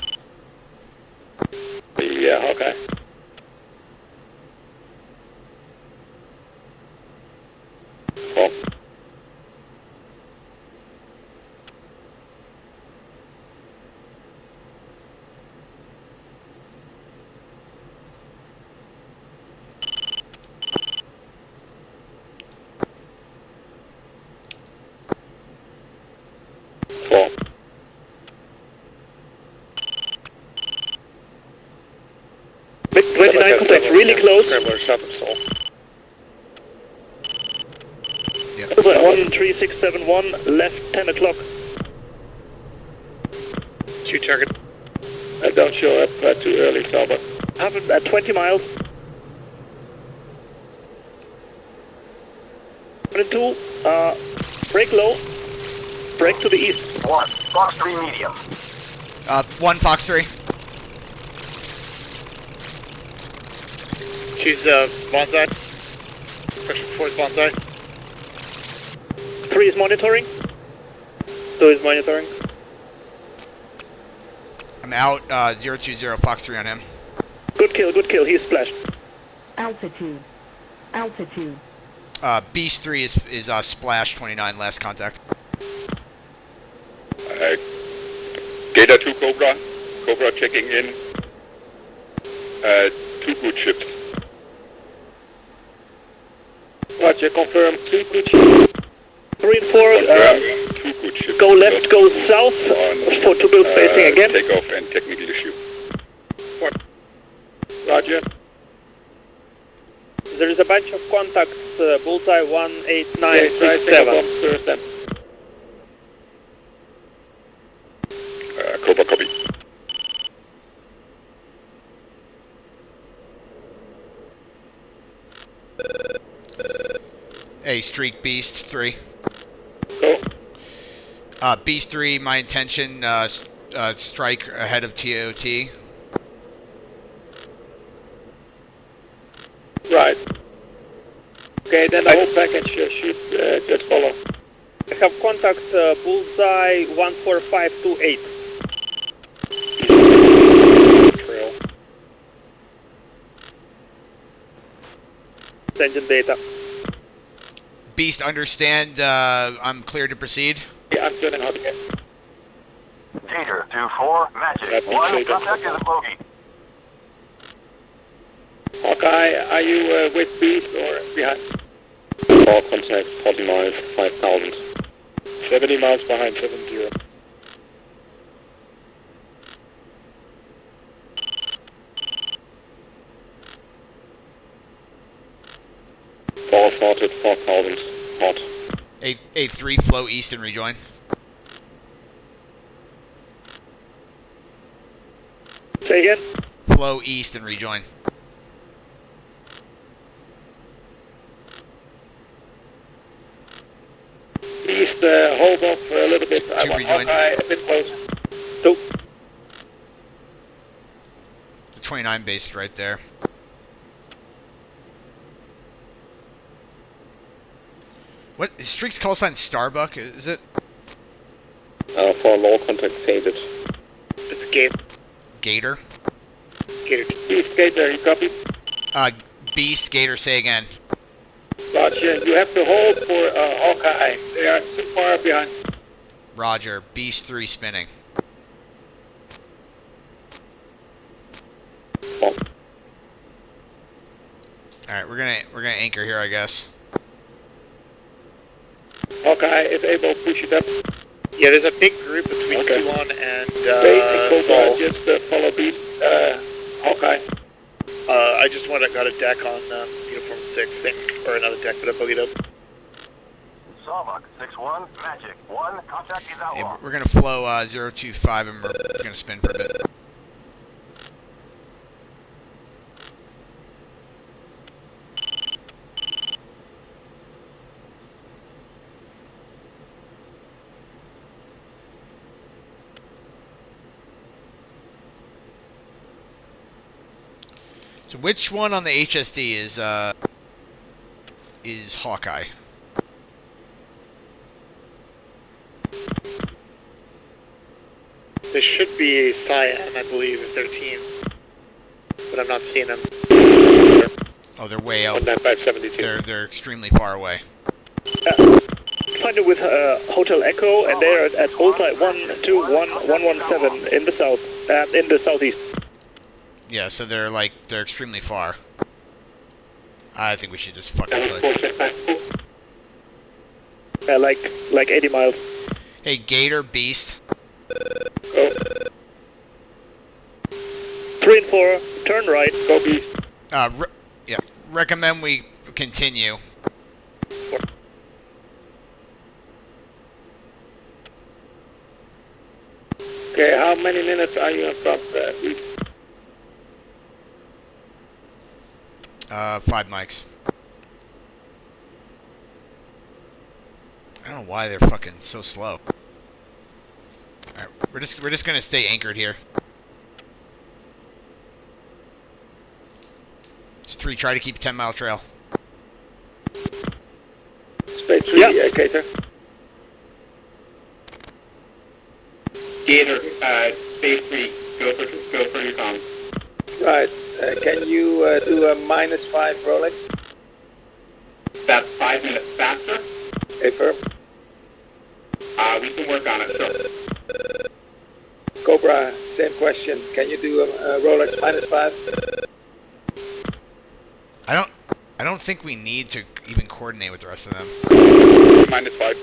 Yeah, Hawkeye. Well. MiG-29 contact really close. Scrambler south of Seoul. 13671, left 10 o'clock. 2 target. Don't show up too early, Salva. Have it at 20 miles. 1 and 2, break low, break to the east. 1, Fox 3 medium. 1 Fox 3. Choose bonsai. Pressure 4 is bonsai. 3 is monitoring. 2 is monitoring. I'm out, 020 Fox 3 on him. Good kill, he's splashed. Altitude. Altitude. Beast 3 is splash 29, last contact. Gator 2 Cobra. Cobra checking in. 2 good ships. Roger, confirm 2 good ships. 3 and 4, 2 good ships. go left, go south, for to build spacing again. Takeoff and technical issue. Roger. There is a bunch of contacts, bullseye 18967. Cobra copy. Hey, Streak Beast 3. Go. Beast 3, my intention, strike ahead of TOT. Right. Okay, then the whole package should just follow. I have contact bullseye 14528. Trail. Sending data. Beast, understand, I'm clear to proceed. Yeah, I'm turning out again. Gator 24, Magic 1. Contact is a bogey. Hawkeye, are you with Beast or behind? All contact 40 miles, 5,000. 70 miles behind 70. All sorted, 4,000. Hot. A3, flow east and rejoin. Say again? Flow east and rejoin. hold off for a little bit. I want rejoin. Hawkeye a bit closer. Two. The 29 based right there. What is Streak's call sign? Starbuck, is it? For low contact faded. It's Gator. Gator? Gator. Beast Gator, you copy? Beast, Gator, say again. Roger, you have to hold for Hawkeye. They are too far behind. Roger, Beast 3 spinning. Oh. Alright, we're gonna anchor here, I guess. Hawkeye is able to push it up. Yeah, there's a big group between T1 and Cobra, just follow Beast, Hawkeye. I just got a deck on Uniform 6 thing, or another deck that I boogied up. Sawbuck, 6-1, Magic, 1, contact is outlaw. Hey, we're gonna flow 025 and we're gonna spin for a bit. So which one on the HSD is Hawkeye? There should be a Cyan, I believe, in 13. But I'm not seeing them. Oh, they're way out. 19572. They're extremely far away. Find it with Hotel Echo, and they're at bullseye 121117 in the south, in the southeast. Yeah, so they're extremely far. I think we should just fucking push. Like 80 miles. Hey, Gator, Beast. Go. 3 and 4, turn right, go Beast. Yeah, recommend we continue. Okay, how many minutes are you on top, Beast? 5 mics. I don't know why they're fucking so slow. Alright, we're just gonna stay anchored here. It's 3, try to keep a 10-mile trail. Space 3, Gator. Gator, Space 3, go for your comms. Right, can you do a -5 Rolex? That's 5 minutes faster. Okay, firm. We can work on it, so. Cobra, same question. Can you do a Rolex -5? I don't think we need to even coordinate with the rest of them. -5.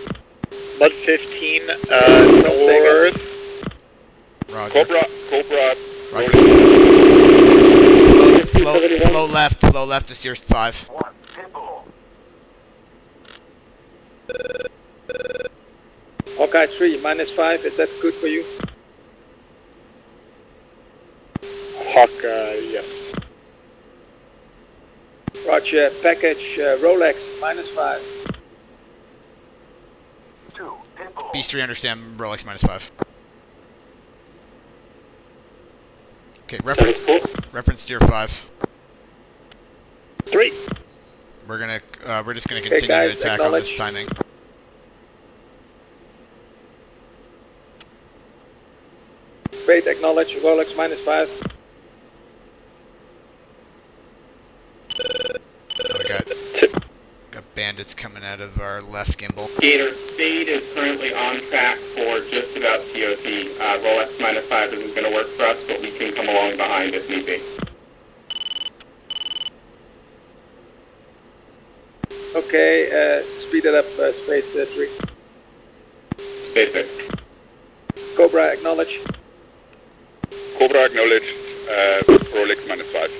Mud 15, north. Roger. Cobra. Roger. Flow left to steer 5. 1, pitbull. Hawkeye 3, -5, is that good for you? Hawkeye, yes. Roger, package Rolex, -5. 2, pitbull. Beast 3, understand, Rolex -5. Okay, reference steer 5. 3. We're just gonna continue guys, to attack on this acknowledge. timing. Great, acknowledge, Rolex -5. Oh, we got bandits coming out of our left gimbal. Gator, Fade is currently on track for just about COC. Rolex -5 isn't going to work for us, but we can come along behind if need be. Okay, speed it up, Space 3. Space 6. Cobra, acknowledge. Cobra acknowledged, Rolex -5.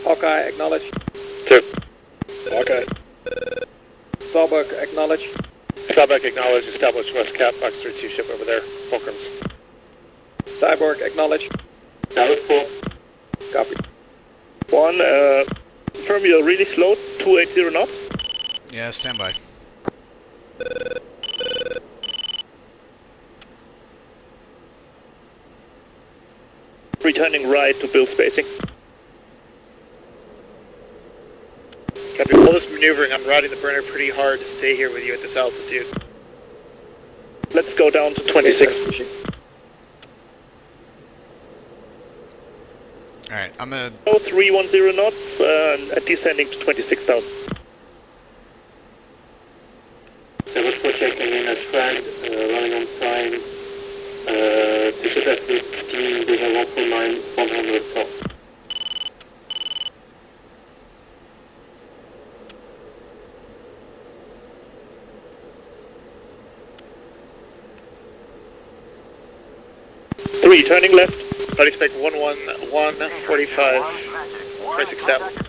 Hawkeye, acknowledge. 2. Hawkeye. Sawbuck, acknowledge. Starbuck acknowledged, established West Cap, Fox 32 ship over there, Fulcrums. Cyborg, acknowledge. That was cool. Copy. 1, confirm you're really slow, 280 knots. Yeah, stand by. Returning right to build spacing. Copy. All this maneuvering, I'm riding the burner pretty hard to stay here with you at this altitude. Let's go down to 26. Alright, I'm gonna... 0310 knots, descending to 26,000. 74 checking in as flagged, running on time. This is at 15, we have 1.9, 100 top. Three, turning left. I'd expect 11145. 26,000.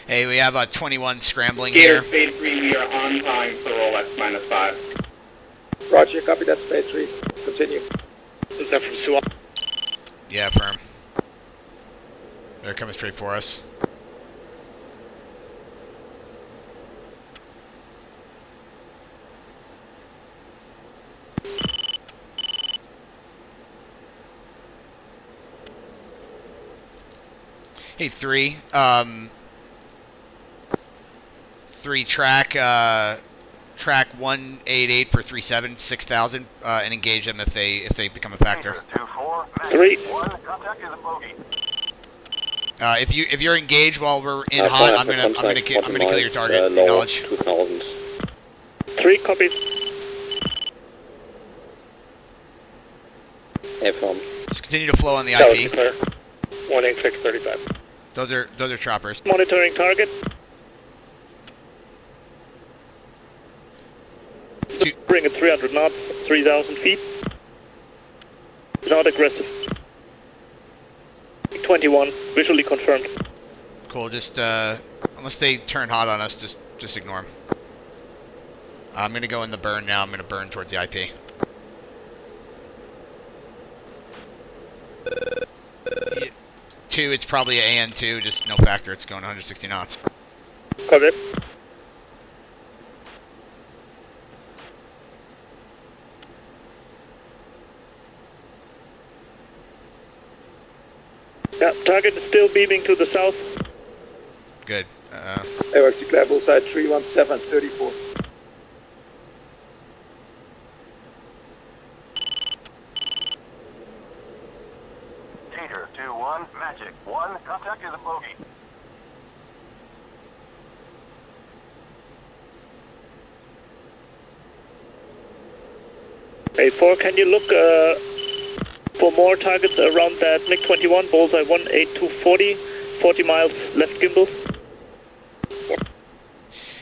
Hey, we have a 21 scrambling Gator here. Spade 3, we are on time for roll X-5. Roger, copy that, Spade 3. Continue. Is that from Seoul? Yeah, firm. They're coming straight for us. Hey, 3. 3 track 188 for 37, 6,000, and engage them if they become a factor. 3. If you're engaged while we're in hot, I'm gonna kill your target. Acknowledge. 3 copies. Just continue to flow on the IP. 18635. Those are choppers. Monitoring target. Bring it 300 knots, 3,000 feet. Not aggressive. 21, visually confirmed. Cool. Just unless they turn hot on us, just ignore them. I'm gonna go in the burn now. I'm gonna burn towards the IP. Yeah, 2, it's probably an AN2, just no factor. It's going 160 knots. Copy. Yeah, target is still beaming to the south. Good. AWACS declare bullseye 31734. Gator 2-1, Magic 1, contact is a bogey. A4, can you look for more targets around that MiG-21, bullseye 18240, 40 miles left gimbal?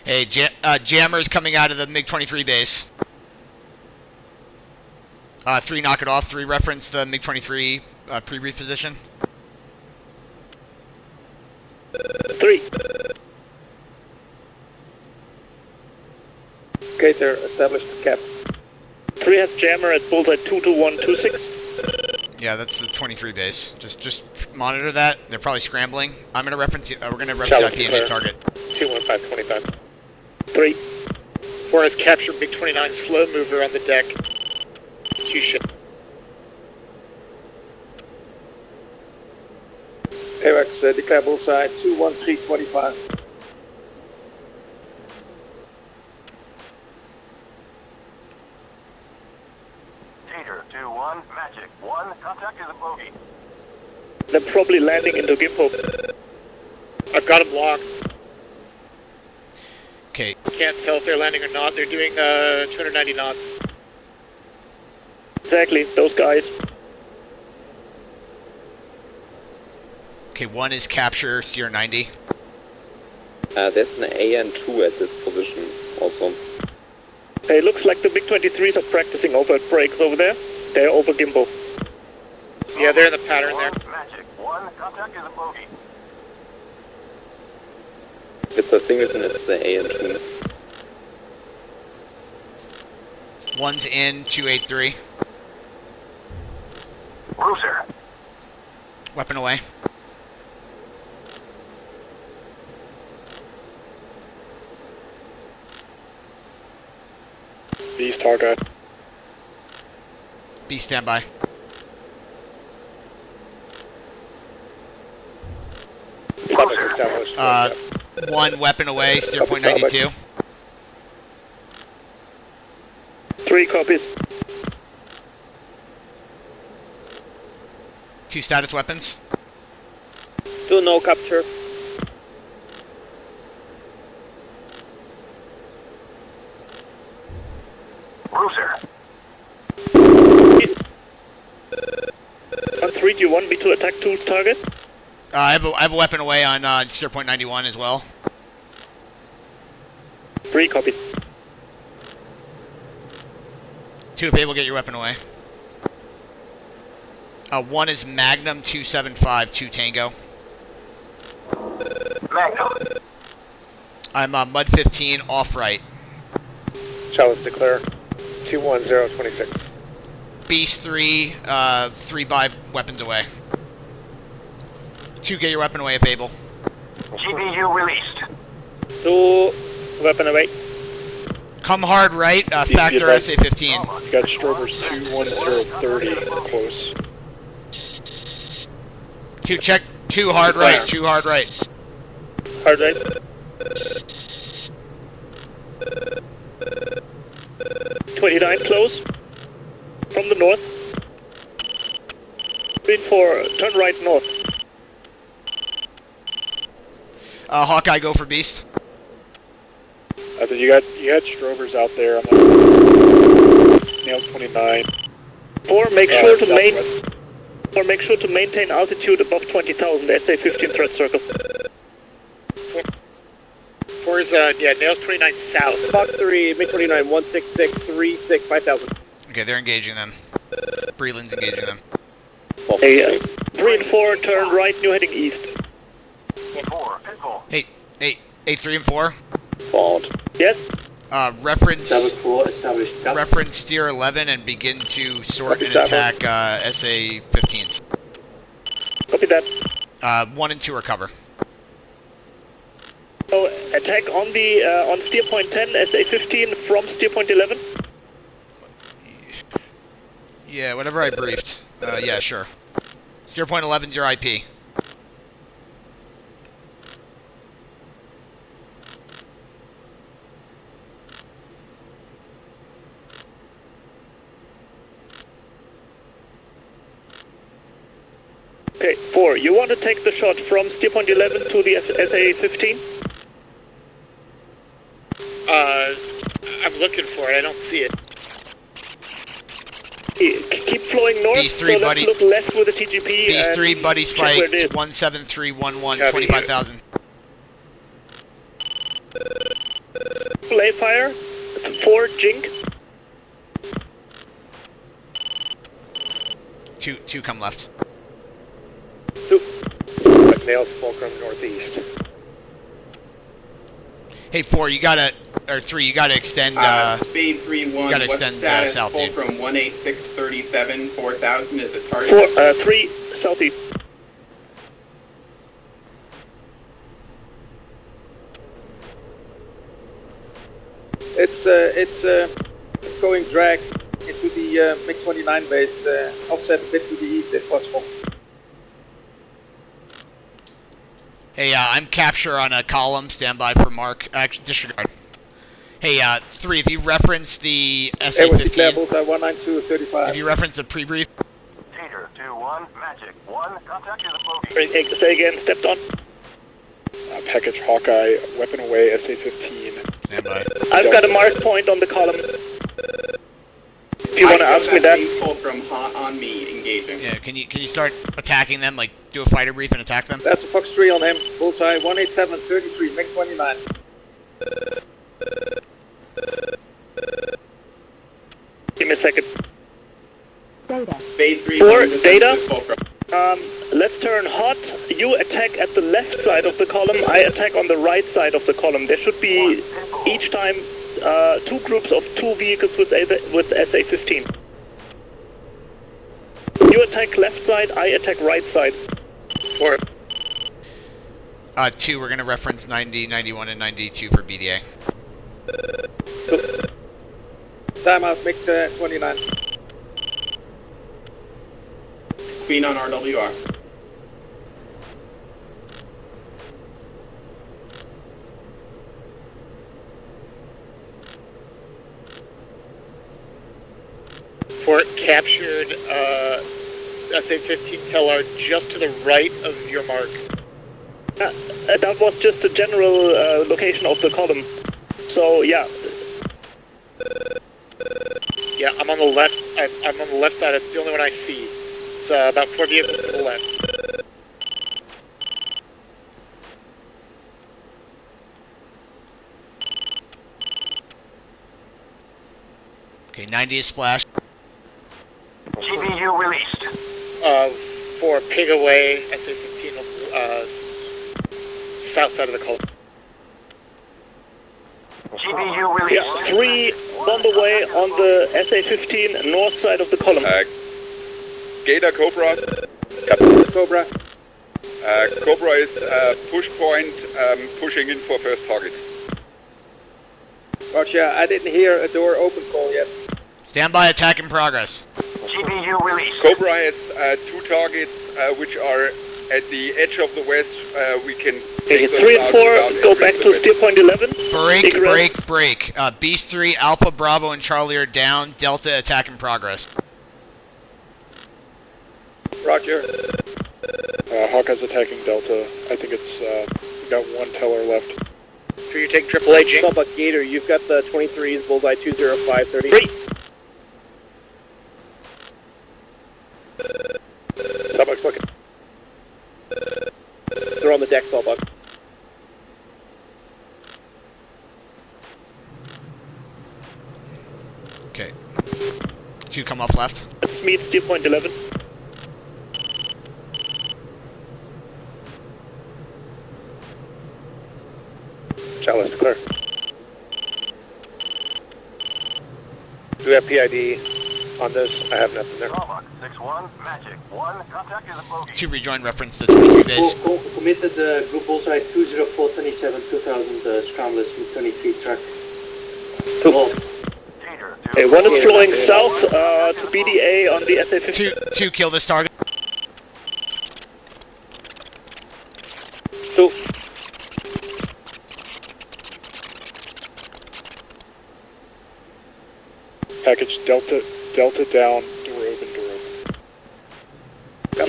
Hey, jammers coming out of the MiG-23 base. 3, knock it off. 3, reference the MiG-23 pre-brief position. 3. Gator, established the cap. 3 has jammer at bullseye 22126. Yeah, that's the 23 base. Just monitor that. They're probably scrambling. I'm gonna reference. We're gonna reference IP and hit target. 21525. 3. 4 has captured MiG-29 slow mover on the deck. 2 ship. AWACS declare bullseye 21325. Gator 2-1, Magic 1, contact is a bogey. They're probably landing into gimbal. I've got them locked. Okay. Can't tell if they're landing or not. They're doing 290 knots. Exactly, those guys. Okay, 1 is capture, steer 90. There's an AN2 at this position also. It looks like the MiG-23s are practicing over brakes over there. They're over gimbal. Yeah, they're in the pattern there. Magic 1, contact is a bogey. It's a singleton, it's the AN2. 1's in, 283. Cruiser. Weapon away. Beast, Hawkeye. Beast, standby. One weapon away, steer point 92. 3 copies. 2 status weapons. Still no capture. Cruiser. On 3, do you want me to attack Tool's target? I have a weapon away on steer point 91 as well. 3 copies. 2 if able, get your weapon away. 1 is Magnum 275, 2 Tango. Magnum. I'm Mud 15, off right. Chalice declare. 21026. Beast 3, 3 by weapons away. 2, get your weapon away if able. GPU released. 2 weapon away. Come hard right, factor SA-15. You got Strobers 21030 close. 2 check, 2 hard right, 2 hard right. Hard right. 29 close. From the north. 3 and 4, turn right north. Hawkeye, go for Beast. I thought you had Strobers out there. I'm not... Nails 29. 4, make sure to maintain altitude above 20,000. SA-15 threat circle. 4 is Nails 29 south. Fox 3, MiG-29, 166, 36, 5,000. Okay, they're engaging them. Breland's engaging them. Hey, 3 and 4, turn right, new heading east. 4, pinball. Hey, 3 and 4. Followed. Yes? Reference steer 11 and begin to sort and attack SA-15s. Copy that. 1 and 2 are cover. So attack on the on steer point 10, SA-15 from steer point 11. Yeah, whatever I briefed. Yeah, sure. Steer point 11's your IP. Okay, 4. You want to take the shot from steer point 11 to the SA-15? I'm looking for it. I don't see it. Keep flowing north. Beast 3, so buddy. Let's look left with the TGP. Beast 3, buddy, spike 17311, 25,000. Play fire. 4, Jink. 2 come left. 2. Nails Fulcrum northeast. Hey, 4, you gotta, or 3, you gotta extend, Spade 3-1, you gotta extend south, dude. Fulcrum 18637, 4000 is the target. 3, southeast. It's going drag into the MiG-29 base, offset a bit to the east if possible. Hey, I'm capture on a column, standby for mark, disregard. Hey, 3, if you reference the SA-15, levels at 192.35. if you reference the pre-brief. Peter, 2-1, Magic 1, contact is a bogey. Say again, stepped on. Package Hawkeye, weapon away, SA-15. Standby. I've got a mark point on the column. Do you want to ask me that? Fulcrum hot on me, engaging. Yeah, can you start attacking them, like do a fighter brief and attack them? That's a Fox 3 on him, bullseye, 187.33, MiG-29. Give me a second. Data. Spade 3, 4, data. Let's turn hot. You attack at the left side of the column. I attack on the right side of the column. There should be each time 2 groups of 2 vehicles with SA-15. You attack left side. I attack right side. 4. 2, we're gonna reference 90, 91, and 92 for BDA. Timeout, MiG-29. Queen on RWR. Fort captured SA-15 Tellar just to the right of your mark. That was just the general location of the column. So yeah. Yeah, I'm on the left. I'm on the left side. It's the only one I see. It's about 4 vehicles to the left. Okay, 90 is splash. GBU released. For pig away, SA-15 south side of the column. GBU released. Yeah, 3 bomb away on the SA-15 north side of the column. Gator Cobra. Cobra. Cobra is push point, pushing in for first target. Roger, I didn't hear a door open call yet. Stand by, attack in progress. GBU released. Cobra has 2 targets which are at the edge of the west. We can take those 3 and out 4, without go entering back the to west. steer point 11. Break. Beast 3, Alpha, Bravo, and Charlie are down. Delta, attack in progress. Roger. Hawkeye's attacking Delta. I think it's, we got 1 Teller left. So you take AAA, Jing. Buck Gator, you've got the 23s, bullseye 20530. 3. Starbucks looking. They're on the deck, Starbuck. Okay. 2 come off left. Meet steer point 11. Chalice, clear. Do we have PID on this? I have nothing there. 6-1, Magic. 1, contact is a bogey. 2 rejoin reference to 23 base. Committed group bullseye 20427 2000 scrambled MiG-23 truck. Hey, 1 is flowing south to BDA on the SA-15. 2 kill this target. 2. Package Delta down, door open.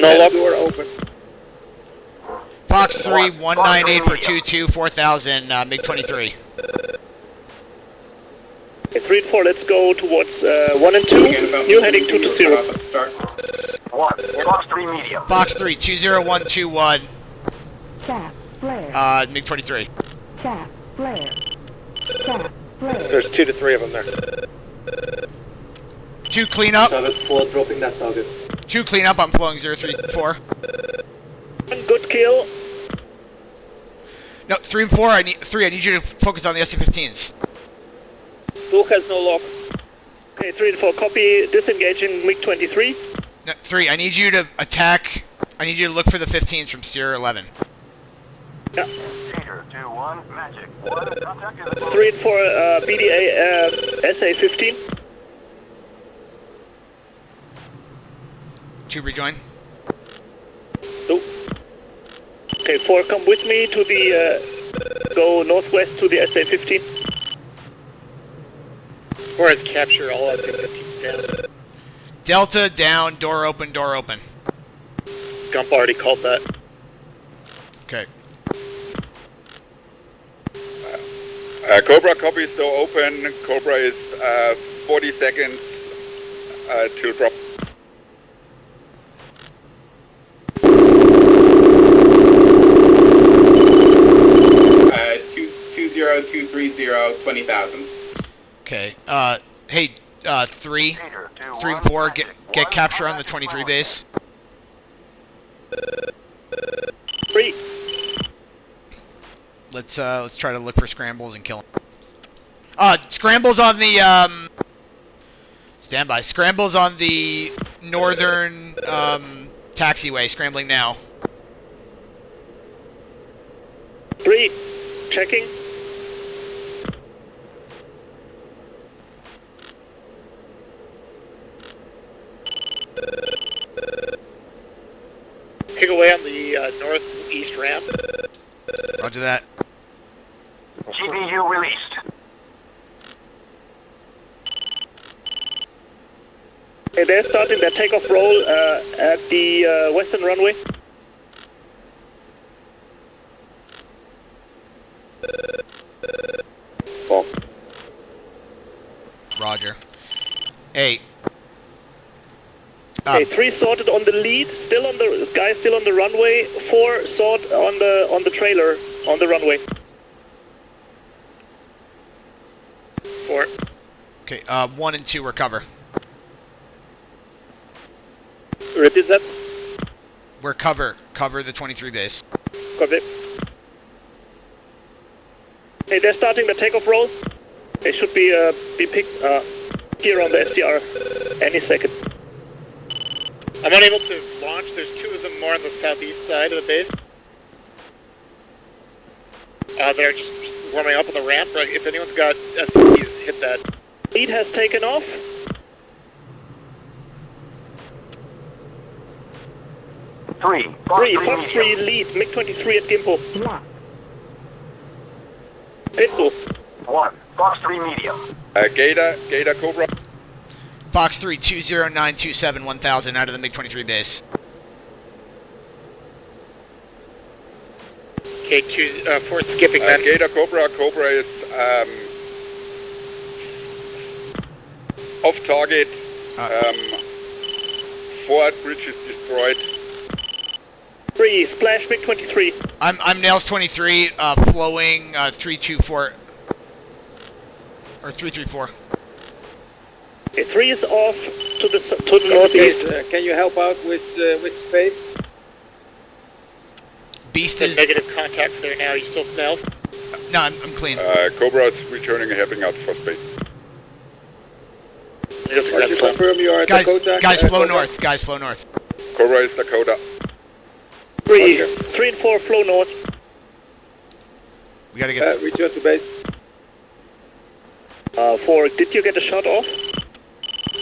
No lock. Door open. Fox 3, 198 per 22, 4000, MiG-23. Okay, 3 and 4, let's go towards 1 and 2. New heading 2 to 0. 1, Fox 3 medium. Fox 3, 20121, Chaff, flare, MiG-23. chaff, flare, chaff, flare. There's 2 to 3 of them there. 2 clean up. Target 4 dropping that target. 2 clean up, I'm flowing 034. 1 good kill. No, 3 and 4, I need you to focus on the SA-15s. 2 has no lock. Okay, 3 and 4, copy, disengaging MiG-23. No, 3, I need you to attack, I need you to look for the 15s from steer 11. Yeah. Gator 2-1, Magic. 1, contact is a bogey. 3 and 4, BDA, SA-15. 2 rejoin. 2. Okay, 4, come with me to the, go northwest to the SA-15. 4 has captured all SA-15s down. Delta down, door open, door open. Gump already called that. Okay. Cobra copy is still open. Cobra is 40 seconds to drop. Uh, 20230, 20,000. Okay, hey, 3 and 4, get capture on the 23 base. 3. Let's try to look for scrambles and kill them. Scrambles on the, standby. Scrambles on the northern, taxiway, scrambling now. 3, checking. Kick away on the northeast ramp. Roger that. GPU released. Okay, they're starting their takeoff roll at the western runway. Roger. Hey. Okay, 3 sorted on the lead, still on the guy, still on the runway. 4 sort on the trailer on the runway. 4. Okay, 1 and 2 recover. Repeat that. We're cover the 23 base. Copy. Hey, they're starting the takeoff roll. They should be picked here on the SDR any second. I'm unable to launch. There's 2 of them more on the southeast side of the base. They're just warming up on the ramp. Right? If anyone's got SDs, hit that. Lead has taken off. 3. Fox 3 lead, MiG-23 at Gimpo. Pitbull. 1. Fox 3 medium. Gator Cobra. Fox 3, 20927 1000 out of the MiG-23 base. Okay, 4 skipping then. Gator Cobra is off target. Forward bridge is destroyed. 3, splash MiG-23. I'm Nails 23, flowing 324 or 334. Okay, 3 is off to the northeast. Can you help out with space? Beast is negative contacts there now. You still stealth? No, I'm clean. Cobra is returning and helping out for space. Confirm you are Dakota. Guys, flow north. Guys, flow north. Cobra is Dakota. 3 and 4 flow north. We gotta get. Return to base. 4, did you get a shot off?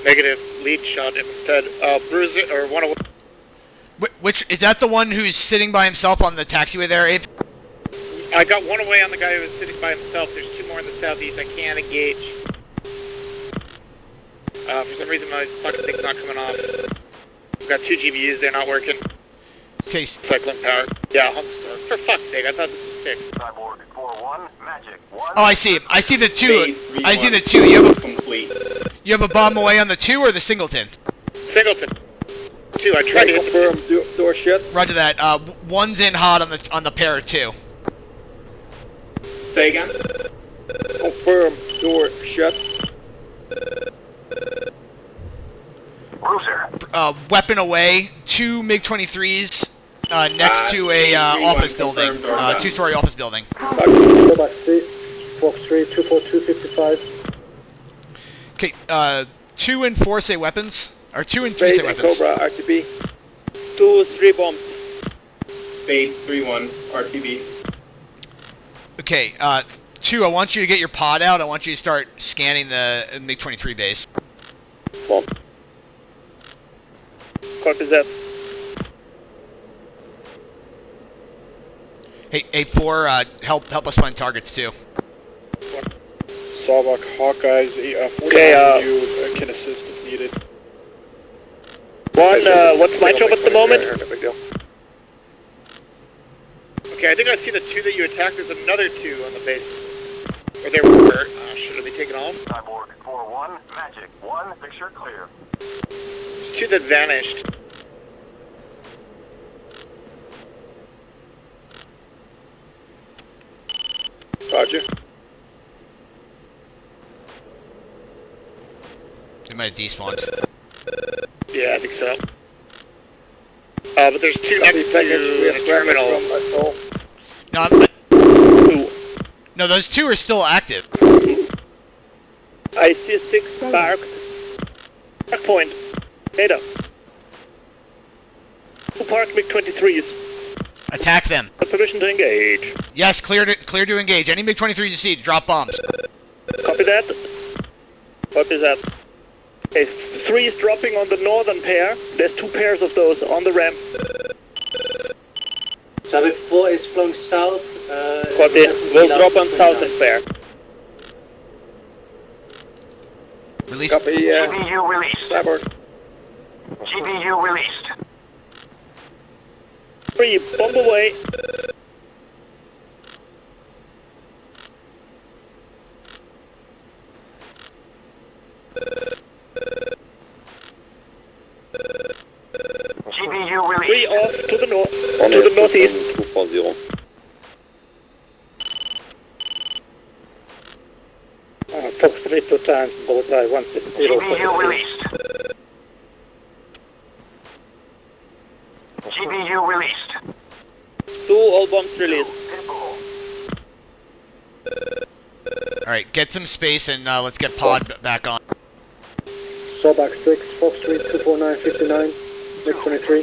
Negative lead shot instead. Bruiser or 101. Which is that the one who's sitting by himself on the taxiway there, Abe? I got 1 away on the guy who was sitting by himself. There's 2 more in the southeast. I can't engage. For some reason my fucking thing's not coming off. I've got 2 GBUs. They're not working. Okay. Cycling power. Yeah, Humstorm. For fuck's sake, I thought this was fixed. Cyborg 4-1, Magic 1. Oh, I see. I see the 2. I see the 2. You have a complete. You have a bomb away on the 2 or the singleton? Singleton. 2. I tried to confirm door shut. Roger that. 1's in hot on the pair 2. Say again. Confirm door shut. Bruiser. Weapon away. 2 MiG-23s. Next to a office building. 2-story office building. Fox 3, 24255. Okay, 2 and 4 say weapons? Or 2 and 3 say weapons? Cobra, RTB. 2, 3 bombs. Spade 3-1, RTB. Okay, 2, I want you to get your pod out. I want you to start scanning the MiG-23 base. Bomb. Copy that. Hey, 4, help us find targets too. Sawbuck, Hawkeyes, 40 can assist if needed. 1, what's my job at the moment? Okay, I think I see the 2 that you attacked. There's another 2 on the base. Or they were. Should they be taken off? Cyborg 4-1, Magic 1, picture clear. There's 2 that vanished. Roger. They might have despawned. Yeah, I think so. But there's 2 next to the terminal. No, those 2 are still active. I see 6 sparked. Park point. Data. 2 parked MiG-23s. Attack them. Permission to engage. Yes, clear to engage. Any MiG-23s you see, drop bombs. Copy that. Copy that. Okay, 3 is dropping on the northern pair. There's 2 pairs of those on the ramp. Traffic 4 is flowing south. Copy. We'll drop on south and fair. Release. Copy, GPU released. starboard. GPU released. 3, bomb away. GPU released. 3 off to the north, to the northeast. 240. Fox 3 2 times, bullseye 160. GPU released. GPU released. 2 all bombs released. Alright, get some space and let's get pod back on. Sawback 6, Fox 3, 249, 59, MiG-23.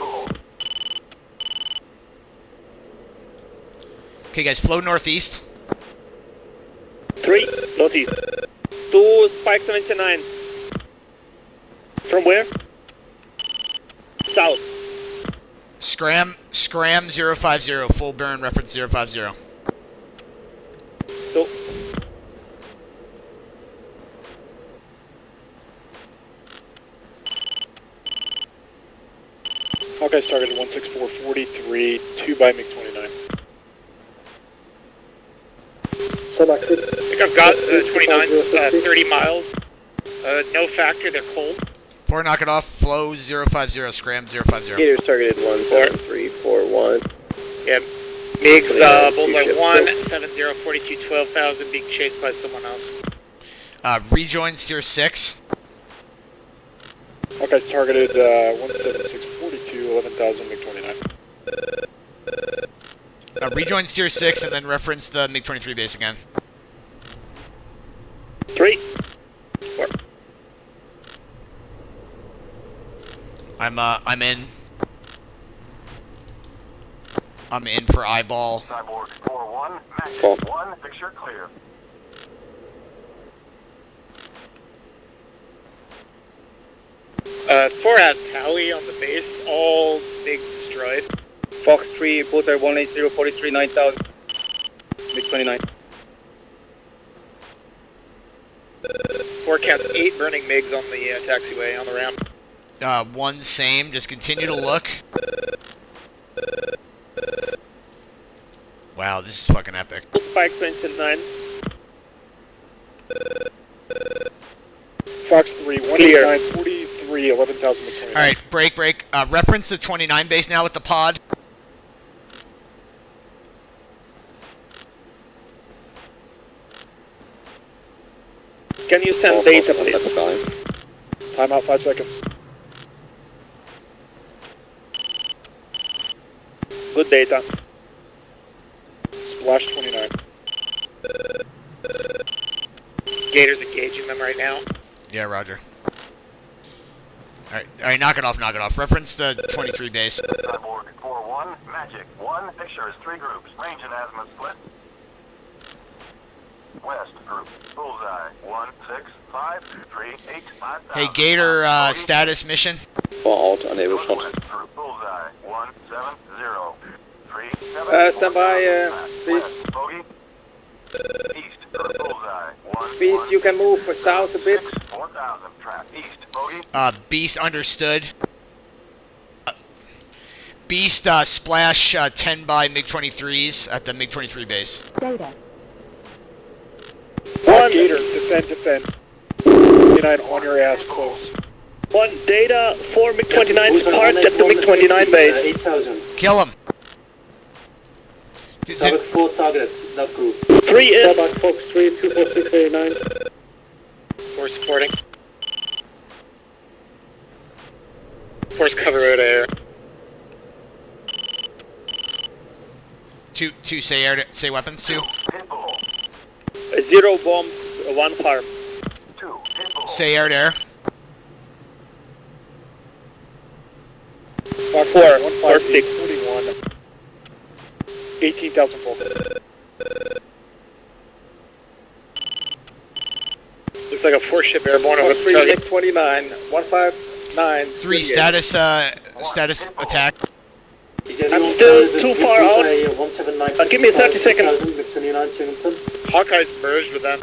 Okay guys, flow northeast. 3, northeast. 2, Spike 79. From where? South. Scram 050, full burn reference 050. So, Hawkeye's targeted 16443, 2 by MiG-29. Sawback 6. I think I've got 29, 30 miles. No factor, they're cold. 4 knock it off, flow 050, scram 050. Gators targeted 17341. Yeah, MiG's bullseye 1, 70, 42, 12,000, being chased by someone else. Rejoin steer 6. Hawkeye's targeted 17642, 11,000 MiG-29. Rejoin steer 6 and then reference the MiG-23 base again. 3, 4. I'm in. I'm in for eyeball. Cyborg 4-1, magic 1, picture clear. Four has Tally on the base, all MiG destroyed. Fox 3, bullseye 180, 43, 9000. MiG-29. 4 counts 8 burning MiGs on the taxiway, on the ramp. 1 same, just continue to look. Wow, this is fucking epic. Spike 29. Fox 3, 189, 43, 11,000 MiG-29. Alright, break. Reference the 29 base now with the pod. Can you send data, please? Timeout 5 seconds. Good data. Splash 29. Gators engaging them right now. Yeah, roger. Alright, knock it off. Reference the 23 base. Cyborg 4-1, magic 1, picture is 3 groups, range and azimuth split. West group, bullseye 1, 6, 5, 3, 8, 5. Hey, Gator, status mission. Fall out, unable shot. West group, bullseye 1, 7, 0, 3, 7. Stand by, please. West, bogey. East group, bullseye 1, Please, 1, you can move south a bit. 6, 4,000, track east, bogey. Beast understood. Beast, splash 10 by MiG-23s at the MiG-23 base. Data. 1 Gator, defend. 29 on your ass, close. 1 data, 4 MiG-29s parked at the MiG-29 base. 8,000. Kill him. Target 4 target, that group. 3 is. Sawback Fox 3, 24689. 4 supporting. 4's cover road air. 2 say weapons, 2. 0 bombs, 1 farm. 2, Say air to air. Fox 4, 1, 6. 41. 18,000 Falcon. Looks like a 4-ship airborne over Fox 3, MiG-29, 159. 3 status attack. I'm still too far out. Give me 30 seconds. Hawkeye's merged with them.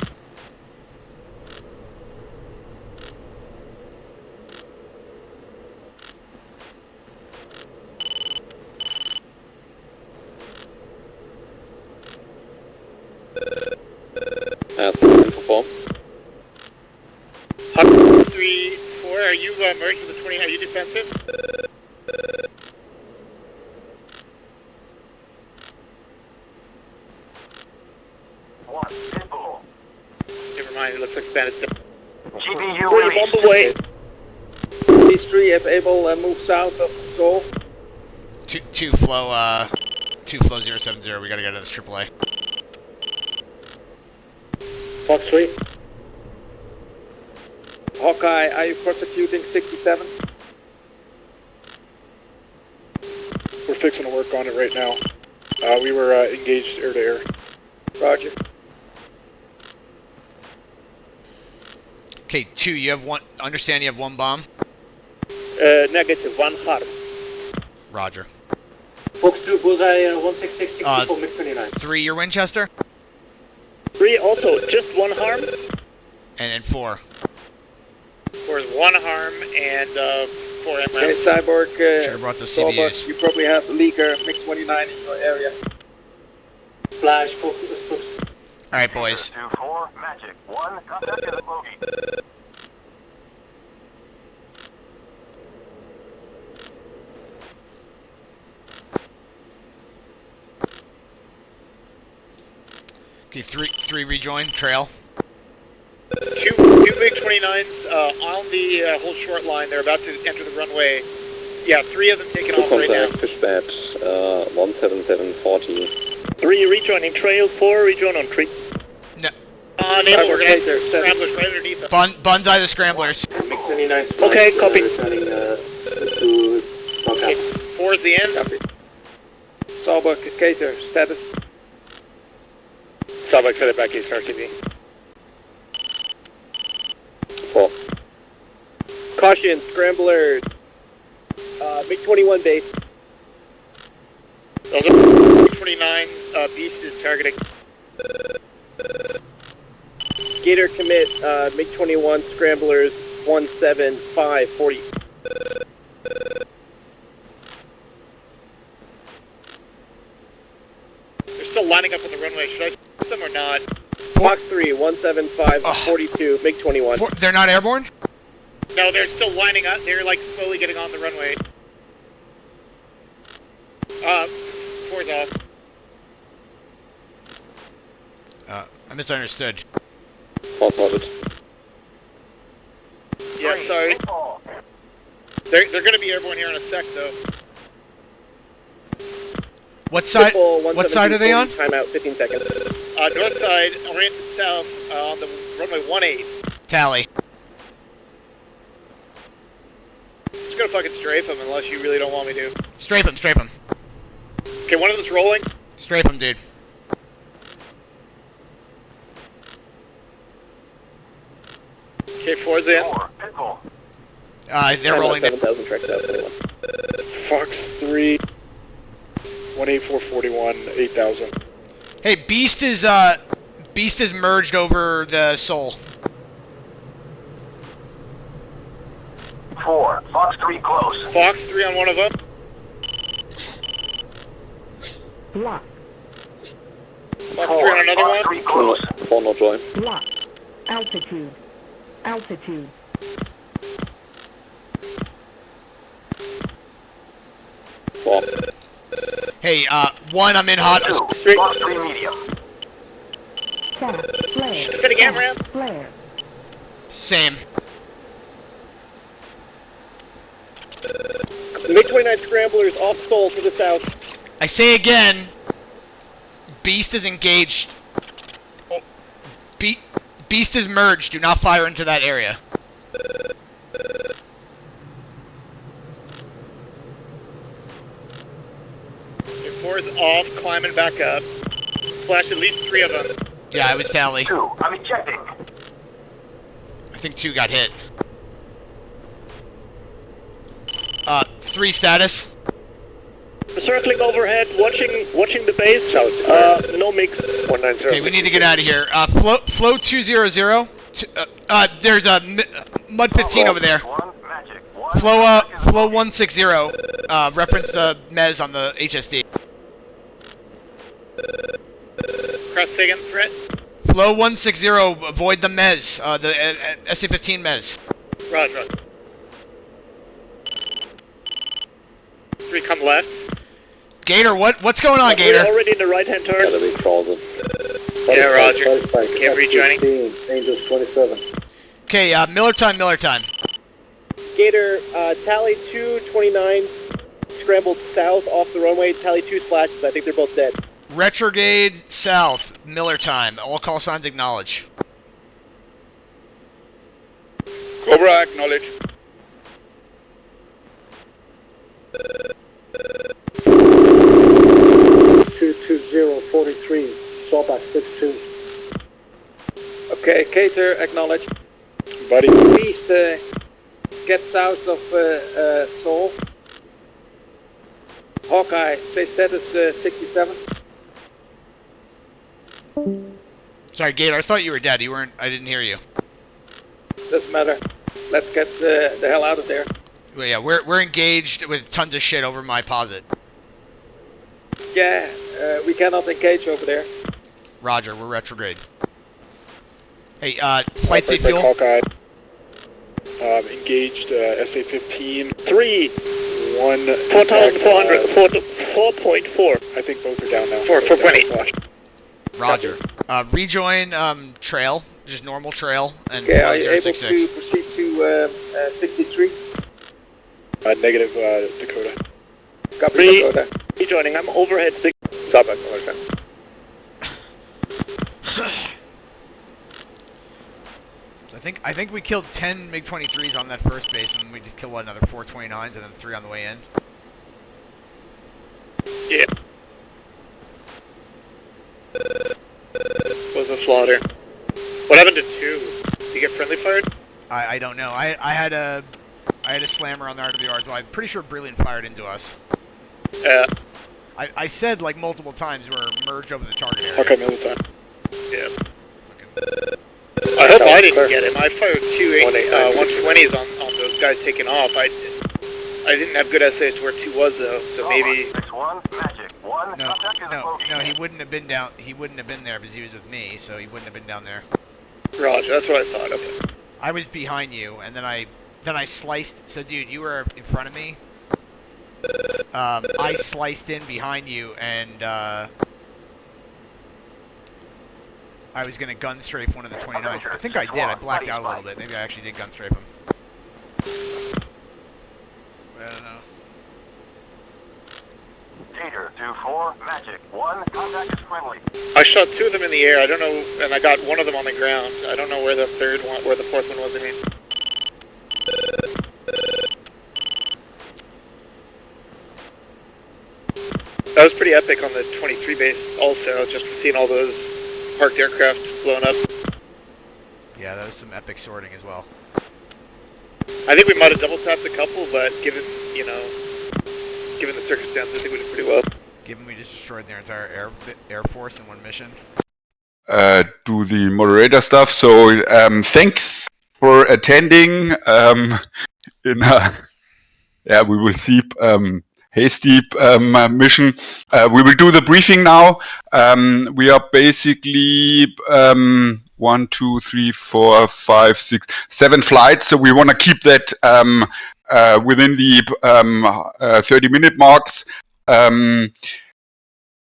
Perform. Hawkeye 3-4, are you merged with the 20? Are you defensive? Never mind, it looks like Spanish. GBU Three, released. bump away. These three, if able, move south of Seoul. Two flow 070. We gotta get to this AAA. Fox 3. Hawkeye, are you prosecuting 67? We're fixing to work on it right now. We were engaged air to air. Roger. Okay, 2. You have one. Understand? You have one bomb. Negative, one harm. Roger. Fox 2, bullseye 166 for MiG-29. 3. Your Winchester. 3 also, just one harm. And 4. 4 is one harm and 4 MRAM. Okay, Cyborg, Should have brought the Sawbuck, CBUs. you probably have a leaker MiG-29 in your area. Flash, Fox. All right, boys. 2-4, Magic. 1, contact in the bogey. Okay, 3 rejoin trail. Two MiG-29s on the whole short line. They're about to enter the runway. Yeah, 3 of them taking off right now. Fishbat, 17740. 3 rejoining trail, 4 rejoin on tree. No. Naval, we're gonna have scramblers right underneath them. Bunseye the scramblers. MiG-29. Okay, copy. Returning to Okay, 4 is the end. Copy. Sawbuck, Cater, status. Sawbuck set it back east RTB. 4. Caution, scramblers. MiG-21 base. Those are MiG-29, Beast is targeting. Gator commit, MiG-21 scramblers 17540. They're still lining up on the runway. Should I put them or not? Fox 3, 17542, MiG-21. They're not airborne? No, they're still lining up. They're like slowly getting on the runway. 4's off. I misunderstood. False ordered. Yeah, sorry. They're going to be airborne here in a sec, though. What side? What side are they on? Timeout, 15 seconds. North side, oriented south, on the runway 18. Tally. Just gonna fucking strafe them unless you really don't want me to. Strafe him, strafe him. Okay, one of them's rolling. Strafe him, dude. Okay, 4's in. They're rolling. 7,000 tracks out, 21. Fox 3, 18441, 8,000. Hey, Beast is merged over the Seoul. 4, Fox 3 close. Fox 3 on one of them. Block. Fox 3 on another Fox one. 3 close. 4 no join. Block. Altitude. Altitude. 4. Hey, 1, I'm in hot. 2, Fox 3 medium. Sap. Flare. Spinning AMRAM. Flare. Same. MiG-29 scramblers off Seoul to the south. I say again, Beast is engaged. Oh, Beast is merged. Do not fire into that area. Okay, 4's off, climbing back up. Flash at least 3 of them. Yeah, I was tally. 2, I'm ejecting. I think 2 got hit. 3 status. circling overhead, watching the base. No MiGs. 190. Okay, we need to get out of here. Flow 200. There's a Mud 15 over there. Flow 160. Reference the MES on the HSD. Cross second threat. Flow 160. Avoid the MES. The SA-15 MES. Roger. 3 come left. Gator, what's going on, Gator? We're already in the right-hand turn. Yeah, Roger. Can't rejoining. Angels 27. Okay, Miller time. Gator, tally 229, scrambled south off the runway. Tally 2 splashes. I think they're both dead. Retrograde south, Miller time. All call signs acknowledge. Cobra, acknowledge. Sawback 62. Okay, Cater, acknowledge. Buddy. Please get south of Seoul. Hawkeye, say status 67. Sorry, Gator, I thought you were dead. You weren't. I didn't hear you. Doesn't matter. Let's get the hell out of there. Well, yeah, we're engaged with tons of shit over my posit. Yeah, we cannot engage over there. Roger, we're retrograde. Hey, flight safe fuel. Hawkeye. Engaged SA-15. 3. 4,400. 4.4. I think both are down now. 420. Roger. Rejoin trail, just normal trail, and Okay, are you able 066. to proceed to 63? Negative, Dakota. Copy, Dakota. Rejoining, I'm overhead 6. Stop acknowledgement. I think we killed 10 MiG-23s on that first base, and we just killed another 4 29s, and then 3 on the way in. Yeah. Was a slaughter. What happened to 2? Did you get friendly fired? I don't know. I had a slammer on the RWR, so I'm pretty sure Brilliant fired into us. Yeah. I said like multiple times we're merged over the target area. Okay, another time. Yeah. I hope I didn't get him. I fired 2 120s on those guys taking off. I didn't have good essays to where 2 was though, so maybe. No, he wouldn't have been down. He wouldn't have been there because he was with me, so he wouldn't have been down there. Roger, that's what I thought. Okay. I was behind you, and then I sliced. So, dude, you were in front of me. I sliced in behind you, and I was gonna gun strafe one of the 29s. I think I did. I blacked out a little bit. Maybe I actually did gun strafe him. I don't know. Gator 2-4, Magic 1, contact is friendly. I shot 2 of them in the air. I don't know, and I got 1 of them on the ground. I don't know where the 4th one was. I mean. That was pretty epic on the 23 base. Also, just seeing all those parked aircraft blown up. Yeah, that was some epic sorting as well. I think we might have double tapped a couple, but given the circumstances, I think we did pretty well. Given we just destroyed their entire air force in one mission. Do the moderator stuff. So thanks for attending. We will see hasty mission. We will do the briefing now. We are basically 1, 2, 3, 4, 5, 6, 7 flights. So we want to keep that within the 30-minute marks.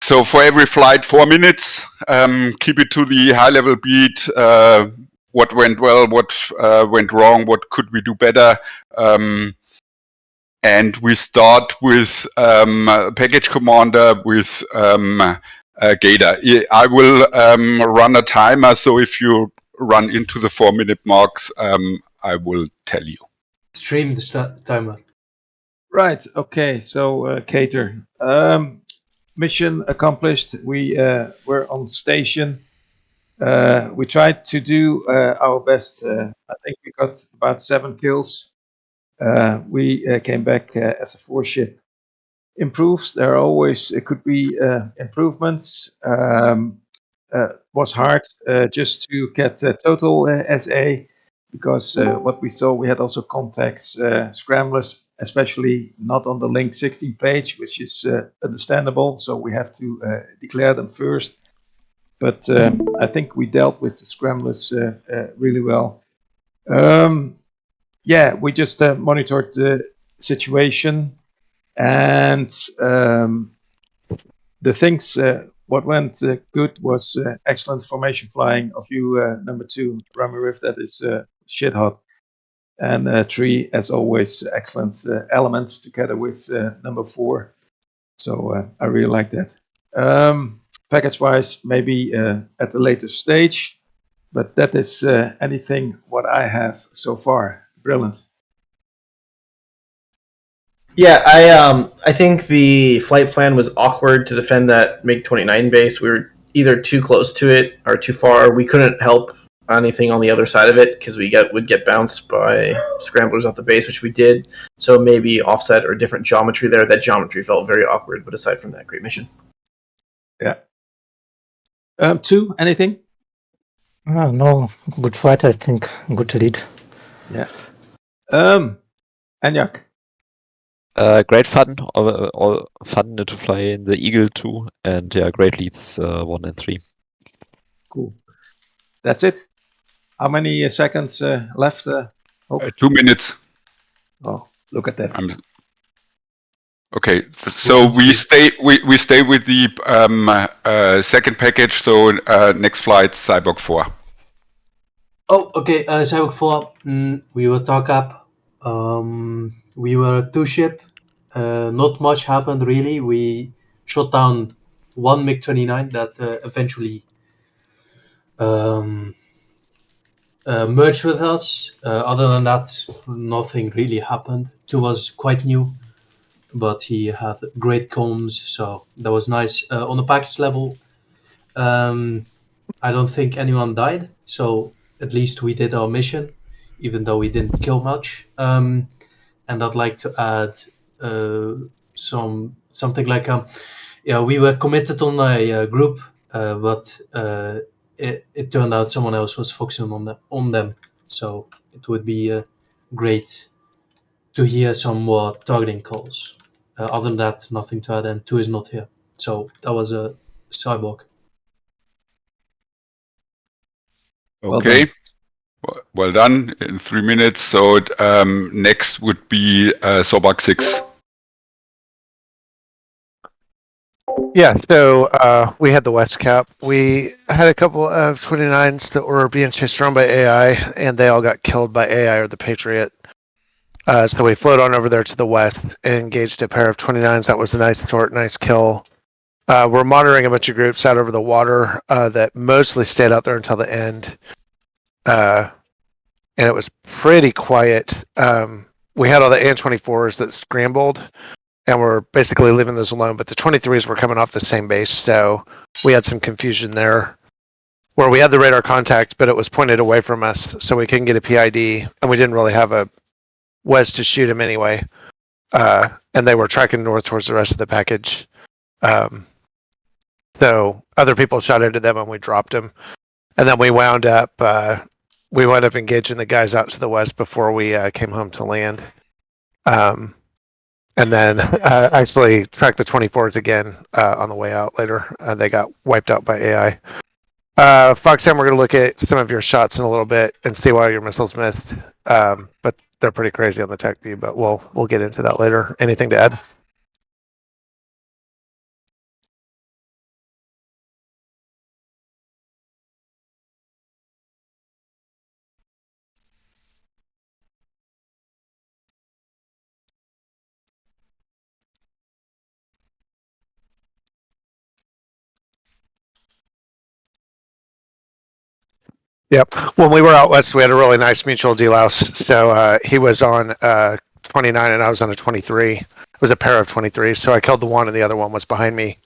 So for every flight, 4 minutes. Keep it to the high-level beat. What went well, what went wrong, what could we do better. And we start with package commander with Gator. I will run a timer, so if you run into the 4-minute marks, I will tell you. Stream the timer. Right, okay, so Cater. Mission accomplished. We were on station. We tried to do our best. I think we got about 7 kills. We came back as a 4 ship. improves. There are always, it could be improvements. Was hard just to get total SA, because what we saw, we had also contacts, scramblers, especially not on the link 16 page, which is understandable. So we have to declare them first. But I think we dealt with the scramblers really well. Yeah, we just monitored the situation, and the things what went good was excellent formation flying of you, number 2, Ramirez. That is shit hot. And 3, as always, excellent elements together with number 4. So I really like that. Package-wise, maybe at a later stage, but that is anything what I have so far. Brilliant. Yeah, I think the flight plan was awkward to defend that MiG-29 base. We were either too close to it or too far. We couldn't help anything on the other side of it because we would get bounced by scramblers off the base, which we did. So maybe offset or different geometry there. That geometry felt very awkward, but aside from that, great mission. Yeah. 2, anything? No, good fight, I think. Good lead. Yeah. Anyak. Great fun, all fun to fly in the Eagle 2, and yeah, great leads 1 and 3. Cool. That's it. How many seconds left? 2 minutes. Oh, look at that. Okay, so we stay with the second package. So next flight, Cyborg 4. Oh, okay. Cyborg 4. We were talk up. We were 2 ship. Not much happened really. We shot down 1 MiG-29 that eventually merged with us. Other than that, nothing really happened. 2 was quite new, but he had great comms, so that was nice. On the package level, I don't think anyone died, so at least we did our mission, even though we didn't kill much. And I'd like to add something like we were committed on a group, but it turned out someone else was focusing on them. So it would be great to hear some more targeting calls. Other than that, nothing to add, and 2 is not here. So that was a Cyborg. Okay. Well done in 3 minutes. So next would be Sobak 6. Yeah, so we had the West Cap. We had a couple of 29s that were being chased around by AI, and they all got killed by AI or the Patriot. So we float on over there to the west and engaged a pair of 29s. That was a nice short, nice kill. We're monitoring a bunch of groups out over the water that mostly stayed out there until the end. And it was pretty quiet. We had all the AN-24s that scrambled, and we're basically leaving those alone, but the 23s were coming off the same base, so we had some confusion there where we had the radar contact, but it was pointed away from us, so we couldn't get a PID, and we didn't really have a Wes to shoot him anyway. And they were tracking north towards the rest of the package. So other people shot into them and we dropped them. And then we wound up engaging the guys out to the west before we came home to land. And then actually tracked the 24s again on the way out later. They got wiped out by AI. Foxham, we're going to look at some of your shots in a little bit and see why your missiles missed. But they're pretty crazy on the tech view, but we'll get into that later. Anything to add? Yep. When we were out west, we had a really nice mutual delouse. So he was on 29 and I was on a 23. It was a pair of 23s. So I killed the one and the other one was behind me.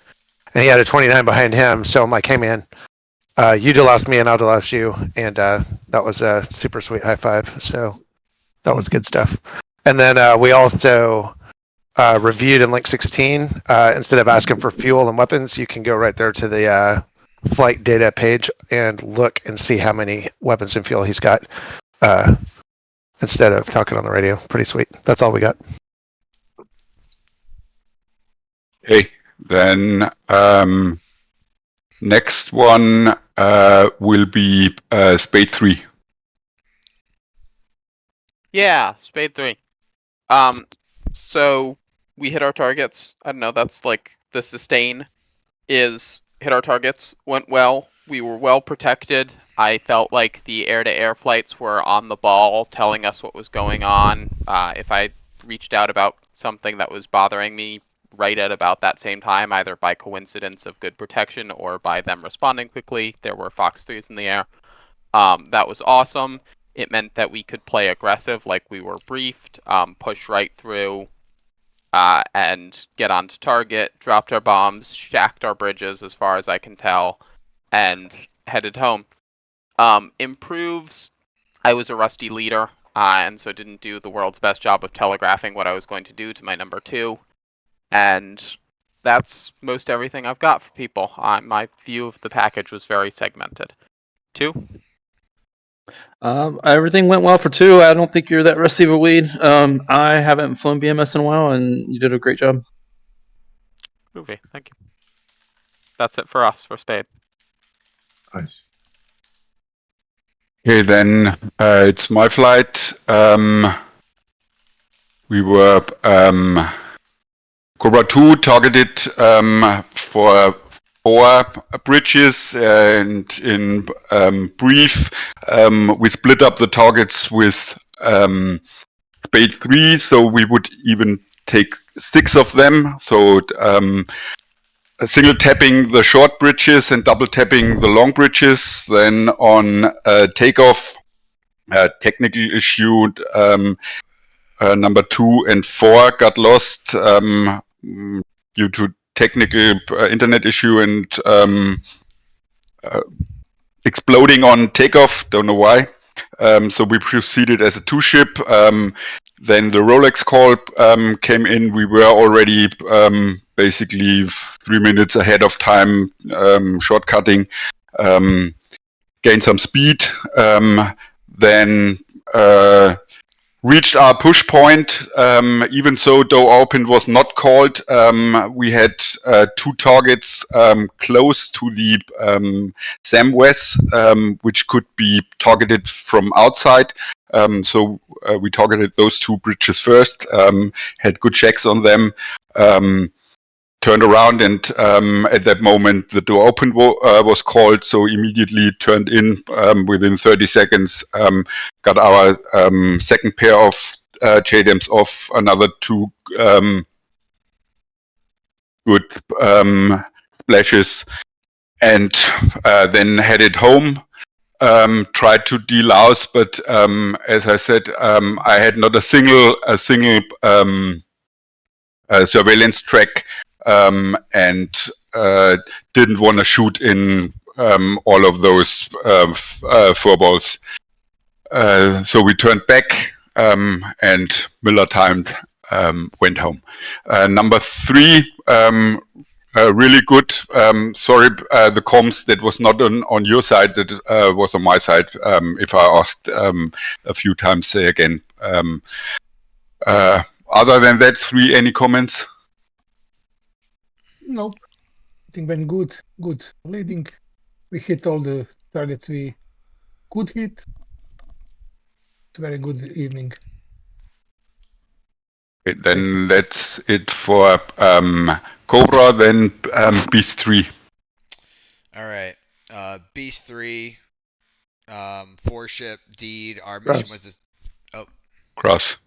And he had a 29 behind him. So I'm like, hey, man, you deloused me and I'll delouse you. And that was a super sweet high five. So that was good stuff. And then we also reviewed in Link 16. Instead of asking for fuel and weapons, you can go right there to the flight data page and look and see how many weapons and fuel he's got instead of talking on the radio. Pretty sweet. That's all we got. Okay, then next one will be Spade 3. Yeah, Spade 3. So we hit our targets. I don't know, that's like the sustain is hit our targets, went well. We were well protected. I felt like the air-to-air flights were on the ball, telling us what was going on. If I reached out about something that was bothering me right at about that same time, either by coincidence of good protection or by them responding quickly, there were Fox 3s in the air. That was awesome. It meant that we could play aggressive like we were briefed, push right through, and get onto target, dropped our bombs, shacked our bridges as far as I can tell, and headed home. Improves, I was a rusty leader, and so didn't do the world's best job of telegraphing what I was going to do to my number 2. And that's most everything I've got for people. My view of the package was very segmented. 2? Everything went well for 2. I don't think you're that rusty of a weed. I haven't flown BMS in a while, and you did a great job. Groovy, thank you. That's it for us, for Spade. Nice. Okay, then it's my flight. We were Cobra 2 targeted for 4 bridges, and in brief, we split up the targets with Spade 3, so we would even take 6 of them. So single tapping the short bridges and double tapping the long bridges. Then on takeoff, technical issue, number 2 and 4 got lost due to technical internet issue and exploding on takeoff. Don't know why. So we proceeded as a 2-ship. Then the Rolex call came in. We were already basically 3 minutes ahead of time, shortcutting, gained some speed. Then reached our push point, even though open was not called. We had 2 targets close to the SAM-WES, which could be targeted from outside. So we targeted those 2 bridges first, had good checks on them, turned around, and at that moment the door open was called, so immediately turned in within 30 seconds, got our second pair of JDAMs off, another 2 good splashes, and then headed home. Tried to delouse, but as I said, I had not a single surveillance track, and didn't want to shoot in all of those 4 balls. So we turned back, and Miller timed, went home. Number 3, really good. Sorry, the comms that was not on your side, that was on my side. If I asked a few times, say again. Other than that, 3, any comments? Nope. I think went good. Good leading. We hit all the targets we could hit. It's a very good evening. Okay, then that's it for Cobra, then Beast 3. Alright. Beast 3, 4-ship deed. Our mission was Cross.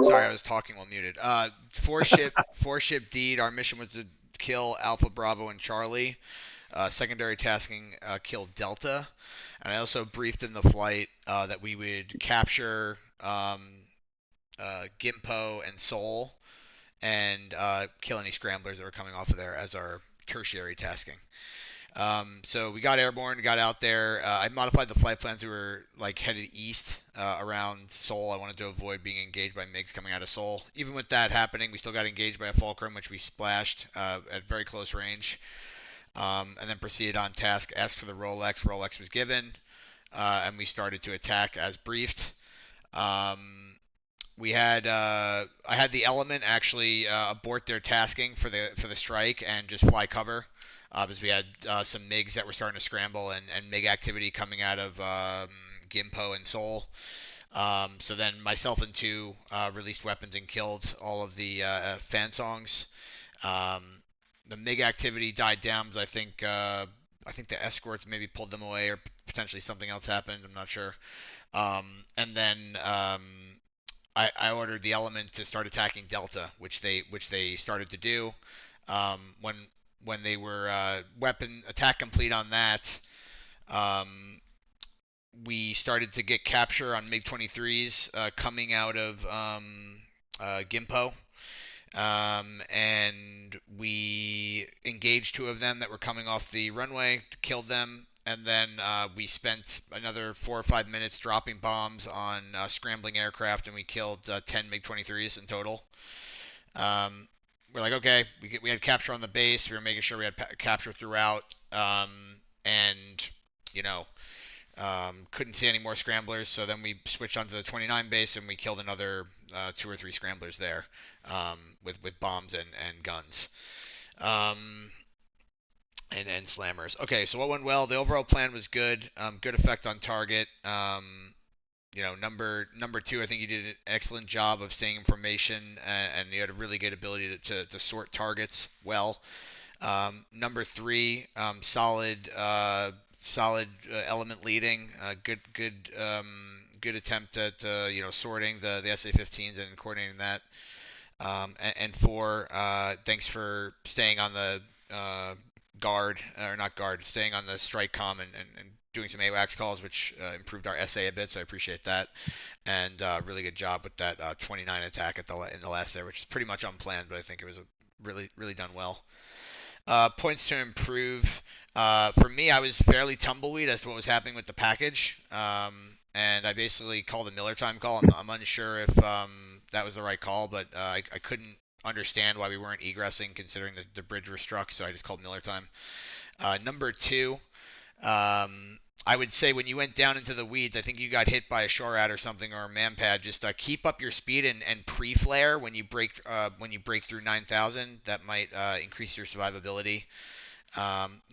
Sorry, I was talking while muted. 4-ship deed. Our mission was to kill Alpha, Bravo, and Charlie. Secondary tasking, kill Delta. And I also briefed in the flight that we would capture Gimpo and Seoul, and kill any scramblers that were coming off of there as our tertiary tasking. So we got airborne, got out there. I modified the flight plans. We were like headed east around Seoul. I wanted to avoid being engaged by MiGs coming out of Seoul. Even with that happening, we still got engaged by a Falcon, which we splashed at very close range. And then proceeded on task, asked for the Rolex. Rolex was given, and we started to attack as briefed. We had I had the element actually abort their tasking for the strike and just fly cover. Because we had some MiGs that were starting to scramble and MiG activity coming out of Gimpo and Seoul. So then myself and two released weapons and killed all of the Fansongs. The MiG activity died down because I think the escorts maybe pulled them away or potentially something else happened. I'm not sure. And then I ordered the element to start attacking Delta, which they started to do. When they were weapon attack complete on that, we started to get capture on MiG-23s coming out of Gimpo. And we engaged two of them that were coming off the runway, killed them, and then we spent another 4 or 5 minutes dropping bombs on scrambling aircraft, and we killed 10 MiG-23s in total. We're like, okay, we had capture on the base. We were making sure we had capture throughout, and couldn't see any more scramblers. So then we switched onto the 29 base, and we killed another 2 or 3 scramblers there with bombs and guns. And slammers. Okay, so what went well? The overall plan was good. Good effect on target. Number 2, I think you did an excellent job of staying in formation, and you had a really good ability to sort targets well. Number 3, solid element leading. Good attempt at sorting the SA-15s and coordinating that. And 4, thanks for staying on the staying on the strike comm and doing some AWACS calls, which improved our SA a bit, so I appreciate that. And really good job with that 29 attack in the last there, which is pretty much unplanned, but I think it was really done well. Points to improve. For me, I was fairly tumbleweed as to what was happening with the package, and I basically called a Miller time call. I'm unsure if that was the right call, but I couldn't understand why we weren't egressing considering the bridge was struck, so I just called Miller time. Number 2, I would say when you went down into the weeds, I think you got hit by a SHORAD or something or a manpad. Just keep up your speed and pre-flare when you break through 9,000. That might increase your survivability.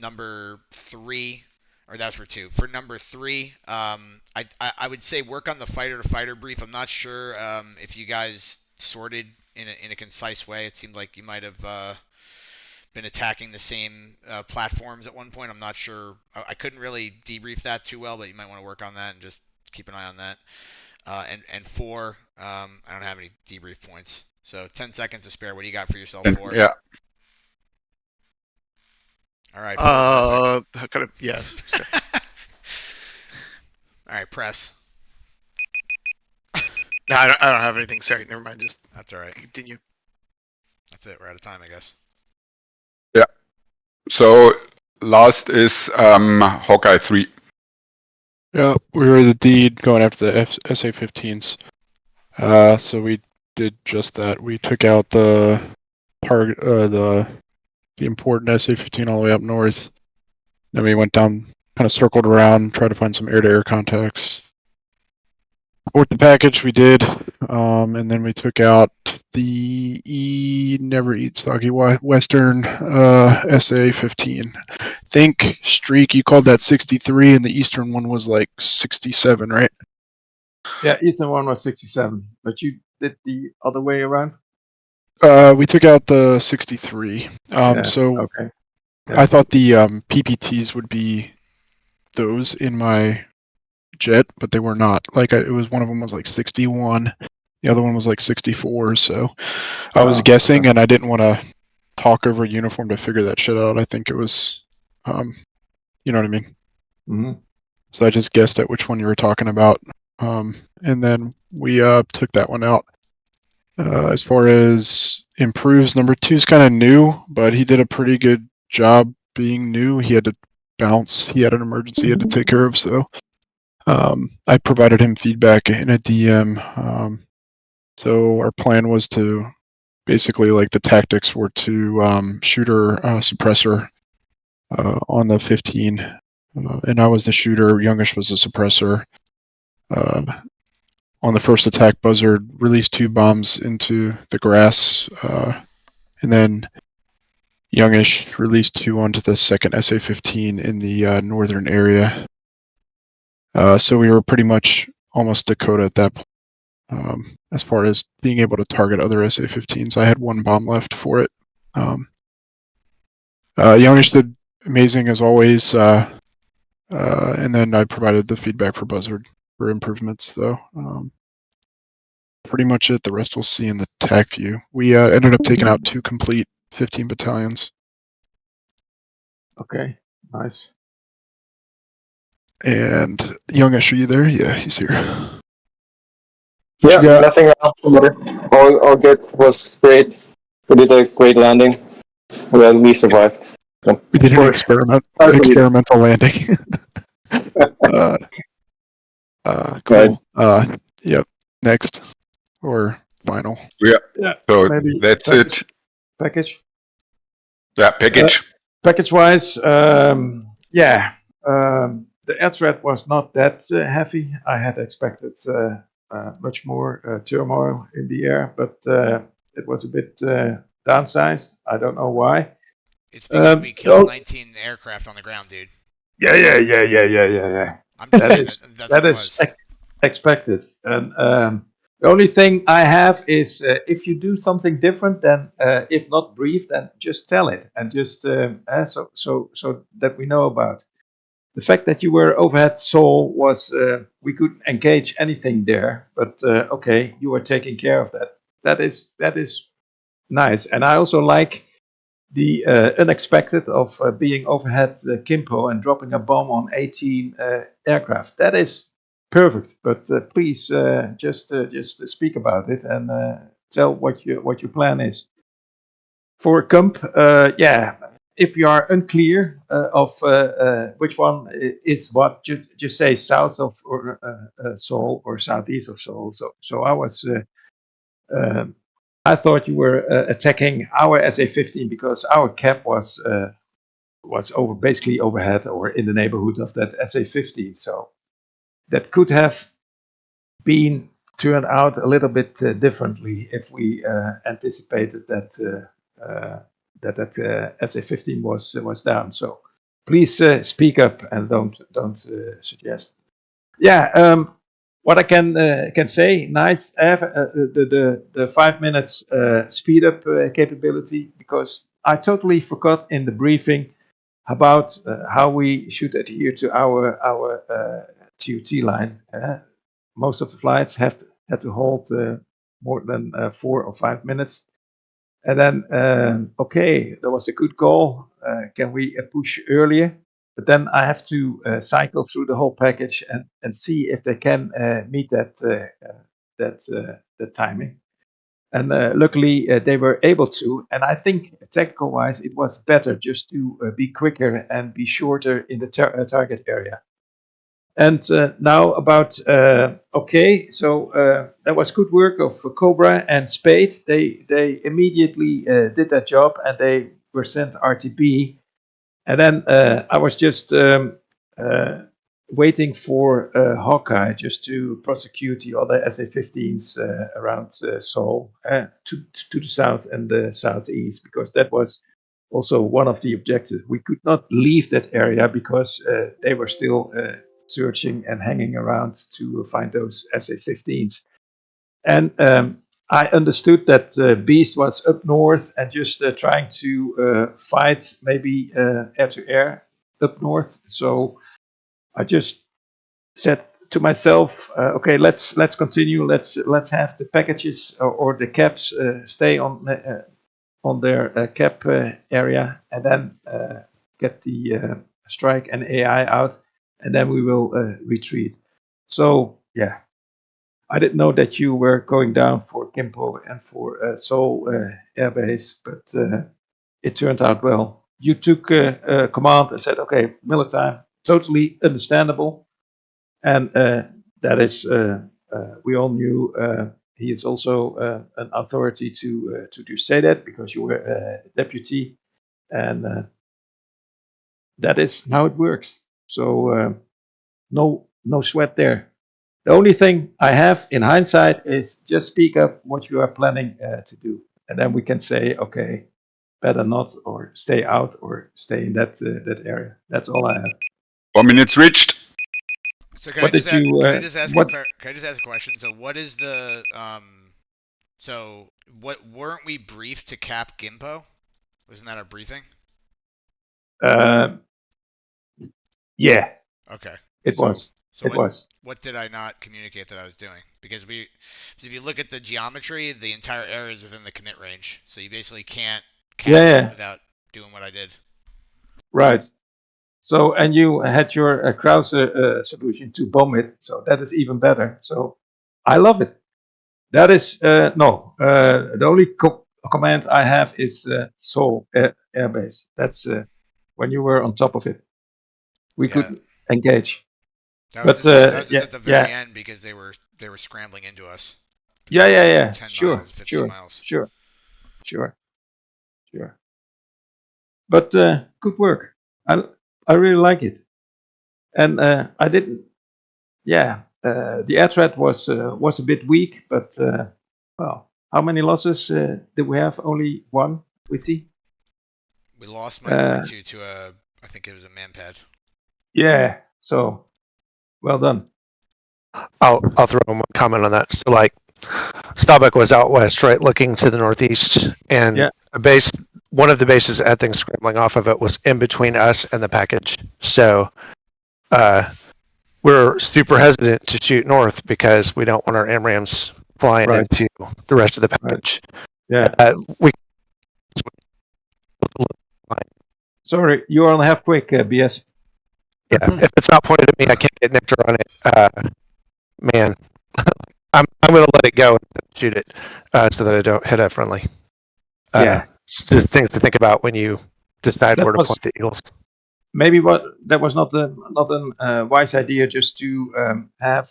Number 3, or that's for 2. For number 3, I would say work on the fighter-to-fighter brief. I'm not sure if you guys sorted in a concise way. It seemed like you might have been attacking the same platforms at one point. I'm not sure. I couldn't really debrief that too well, but you might want to work on that and just keep an eye on that. And 4, I don't have any debrief points. So 10 seconds to spare. What do you got for yourself, 4? Yeah. All right. Yes. All right, press. No, I don't have anything. Sorry, never mind. Just that's all right. Continue. That's it. We're out of time, I guess. Yeah. So last is Hawkeye 3. Yeah, we were the deed going after the SA-15s. So we did just that. We took out the important SA-15 all the way up north. Then we went down, kind of circled around, tried to find some air-to-air contacts. With the package, we did, and then we took out the Never Eat Soggy Western SA-15. Think Streak, you called that 63, and the Eastern one was like 67, right? Yeah, Eastern one was 67, but you did the other way around? We took out the 63. So okay. I thought the PPTs would be those in my jet, but they were not. Like it was, one of them was like 61, the other one was like 64. So I was guessing, and I didn't want to talk over uniform to figure that shit out. I think it was, you know what I mean? Mm-hmm. So I just guessed at which one you were talking about, and then we took that one out. As far as improves, number 2 is kind of new, but he did a pretty good job being new, he had to bounce. He had an emergency he had to take care of, so I provided him feedback in a DM. So our plan was to basically, like, the tactics were to shooter suppressor on the 15, and I was the shooter. Youngish was the suppressor. On the first attack, Buzzard released 2 bombs into the grass, and then Youngish released 2 onto the second SA-15 in the northern area. So we were pretty much almost Dakota at that point. As far as being able to target other SA-15s, I had 1 bomb left for it. Youngish did amazing as always, and then I provided the feedback for Buzzard for improvements. So pretty much it. The rest we'll see in the TAC view. We ended up taking out 2 complete 15 battalions. Okay, nice. And Youngish, are you there? Yeah, he's here. Yeah, nothing else. All good. Was great. We did a great landing. Well, we survived. So, we did an experimental landing. Cool. Right. Yep. Next or final. Yeah. So maybe that's package. it. Package. Yeah, package. Package-wise, the air threat was not that heavy. I had expected much more turmoil in the air, but it was a bit downsized. I don't know why. It's because we killed 19 aircraft on the ground, dude. Yeah. I'm just saying Is that's that what it is was. expected. And the only thing I have is if you do something different, then if not brief, then just tell it and just so that we know about. The fact that you were overhead Seoul was we couldn't engage anything there, but okay, you were taking care of that. That is nice, and I also like the unexpected of being overhead Kimpo and dropping a bomb on 18 aircraft. That is perfect, but please just speak about it and tell what your plan is. For Kump, if you are unclear of which one is what, just say south of or, Seoul or southeast of Seoul. So I was. I thought you were attacking our SA-15 because our cap was basically overhead or in the neighborhood of that SA-15. So that could have been turned out a little bit differently if we anticipated that SA-15 was down. So please speak up and don't suggest. Yeah. What I can say, nice. I have the 5 minutes speed up capability because I totally forgot in the briefing about how we should adhere to our TOT line. Most of the flights had to hold more than 4 or 5 minutes, and then okay, that was a good goal. Can we push earlier? But then I have to cycle through the whole package and see if they can meet that timing. And luckily they were able to. And I think technical wise, it was better just to be quicker and be shorter in the target area. And now about okay, so that was good work of Cobra and Spade. They immediately did that job and they were sent RTB. And then I was just waiting for Hawkeye just to prosecute the other SA-15s around Seoul to the south and the southeast, because that was also one of the objectives. We could not leave that area because they were still searching and hanging around to find those SA-15s. And I understood that Beast was up north and just trying to fight maybe air to air up north. So I just said to myself, okay, let's continue. Let's have the packages or the caps stay on their cap area, and then get the strike and AI out, and then we will retreat. So yeah. I didn't know that you were going down for Kimpo and for Seoul Airbase, but it turned out well. you took command and said, okay, Militime, totally understandable. And that is, we all knew he is also an authority to say that because you were a deputy. And that is how it works. So no sweat there. The only thing I have in hindsight is just speak up what you are planning to do. And then we can say, okay, better not, or stay out, or stay in that area. That's all I have. 4 minutes reached. So can What I just did you? can I just ask What? can I just ask a question? So what is the So what weren't we briefed to cap Gimpo? Wasn't that our briefing? Yeah. Okay. It was. So It was. What did I not communicate that I was doing? Because if you look at the geometry, the entire area is within the commit range. So you basically can't cap it without doing what I did. Right. So, and you had your Krause solution to bomb it. So that is even better. So I love it. That is, no, the only command I have is Seoul Air Base. That's when you were on top of it. We could engage. That was at the very end because they were scrambling into us. Yeah. 10 Sure, miles, 15 miles. Sure. But good work. I really like it. And I didn't. Yeah, the air threat was a bit weak, but well, how many losses did we have? Only one. We see. We lost MiG-22 to I think it was a manpad. Yeah. So, well done. I'll throw one comment on that. So like, Staubach was out west, right, looking to the northeast, and a base. One of the bases that had things scrambling off of it was in between us and the package. So, we're super hesitant to shoot north because we don't want our AMRAAMs flying into the rest of the package. Yeah. We. Sorry, you're on half quick, BS. Yeah, if it's not pointed at me, I can't get nectar on it. Man, I'm gonna let it go and shoot it so that I don't hit a friendly. Just things to think about when you decide where to point the eagles. Maybe that was not a wise idea just to have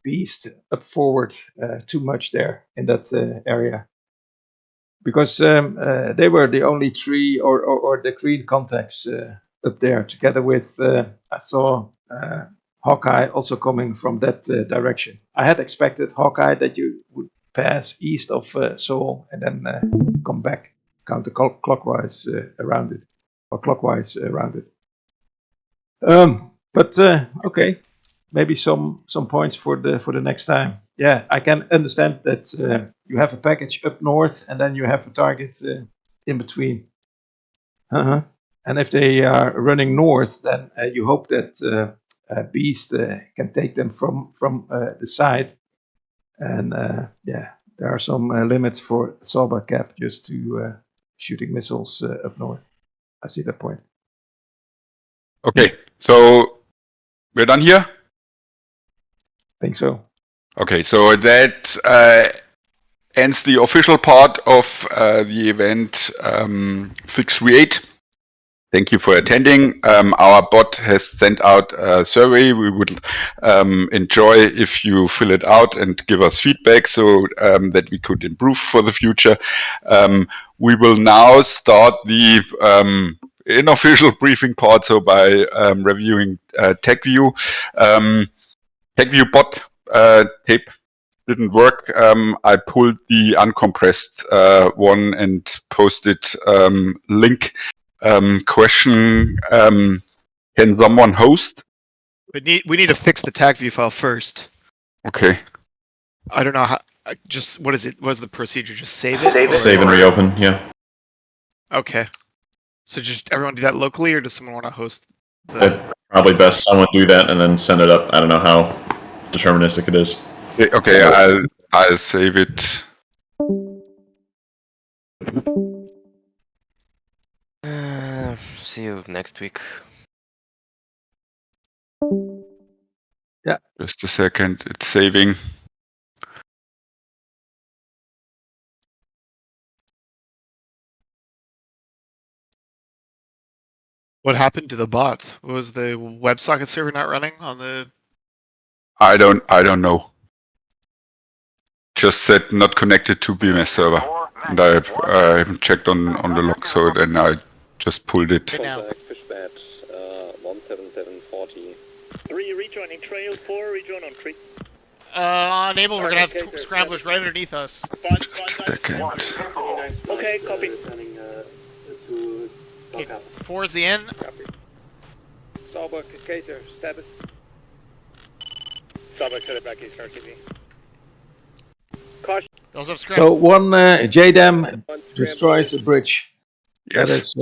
Beast up forward too much there in that area. Because they were the only three or the green contacts up there, together with I saw Hawkeye also coming from that direction. I had expected Hawkeye that you would pass east of Seoul and then come back counterclockwise around it, or clockwise around it. But okay, maybe some points for the next time. Yeah, I can understand that you have a package up north and then you have a target in between. And if they are running north, then you hope that Beast can take them from the side. And yeah, there are some limits for Salba Cap just to shooting missiles up north. I see that point. Okay, so we're done here? Think so. Okay, so that ends the official part of the event 638. Thank you for attending. Our bot has sent out a survey. We would enjoy if you fill it out and give us feedback so that we could improve for the future. We will now start the unofficial briefing part, so by reviewing TechView. TechView bot tape didn't work. I pulled the uncompressed one and posted link. Question, can someone host? We need to fix the TACView file first. Okay. I don't know how. Just what is it? What's the procedure? Just save it. Save and reopen. Yeah. Okay. So just everyone do that locally, or does someone want to host? Probably best someone do that and then send it up. I don't know how deterministic it is. Okay, I'll save it. See you next week. Yeah. Just a second, it's saving. What happened to the bot? Was the WebSocket server not running on the? I don't know. Just said not connected to BMS server, and I haven't checked on the log, so then I just pulled it. Fishbat, 17740. 3 rejoining trail, 4 rejoin on tree. On Able, we're gonna have scramblers right underneath us. Just a second. Okay, copy. Okay, 4 is the end. Starbuck, Cater, stab it. Starbuck, set it back east, RTV. Caution. We also have So scrambled. one JDAM destroys a bridge. Yes. That is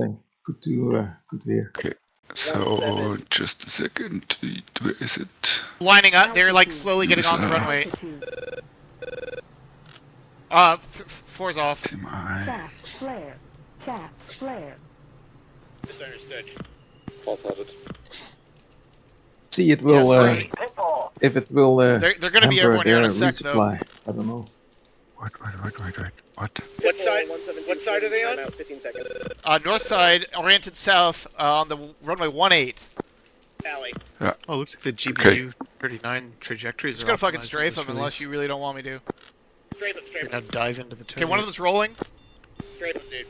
good to hear. Okay. So just a second. Where is it? Lining up, they're like slowly getting on the runway. 4's off. Shaft, flare. Shaft, flare. Misunderstood. False-hearted. See, it will. Yeah, If it will. They're gonna be hamper everyone here in a their sec, resupply. I don't know. What? What side are they on? 15 seconds. North side, oriented south, on the runway 18. Alley. Yeah. Oh, looks like the GPU 39 trajectories. Just gonna fucking strafe them unless you really don't want me to. Strafe them, strafe Now them. dive into the turret. Okay, one of them's rolling. Strafe them, dude.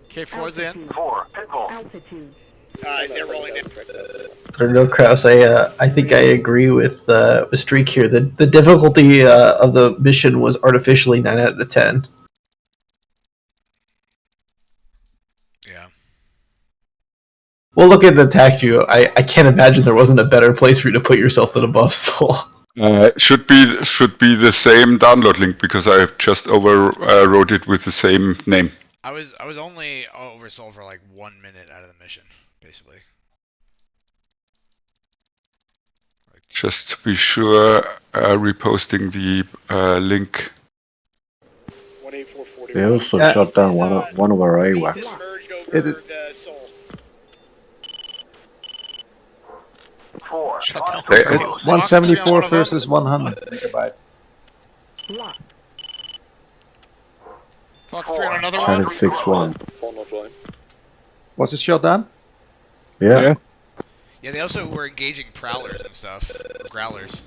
Okay, 4's in. 4, pitbull. Altitude. They're rolling in. I don't know, Kraus. I think I agree with Streak here. The difficulty of the mission was artificially 9 out of 10. Yeah. Well, look at the attack view. I can't imagine there wasn't a better place for you to put yourself than above Seoul. Should be the same download link because I just overwrote it with the same name. I was only over Seoul for like 1 minute out of the mission, basically. Just to be sure, reposting the link. 18440. They also shot down one of our AWACS. Merged over Seoul. 4. It's 174 versus 100 megabyte. Lock. Fox 3 on another one. Channel 6-1. Phone offline. Was it shot down? Yeah. Yeah, they also were engaging prowlers and stuff, growlers.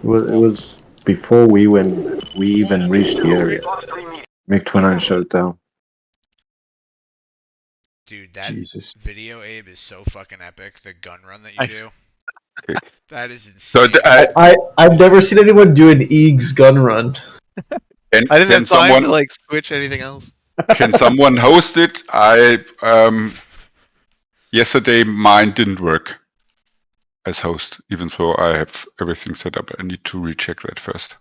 It was before we even reached the area. MiG-29 shut it down. Dude, that Jesus. video, Abe, is so fucking epic. The gun run that you do. That is So insane. I've never seen anyone do an EAGS gun run. I didn't have time to like switch anything else. Can someone host it? Yesterday mine didn't work as host, even though I have everything set up. I need to recheck that first.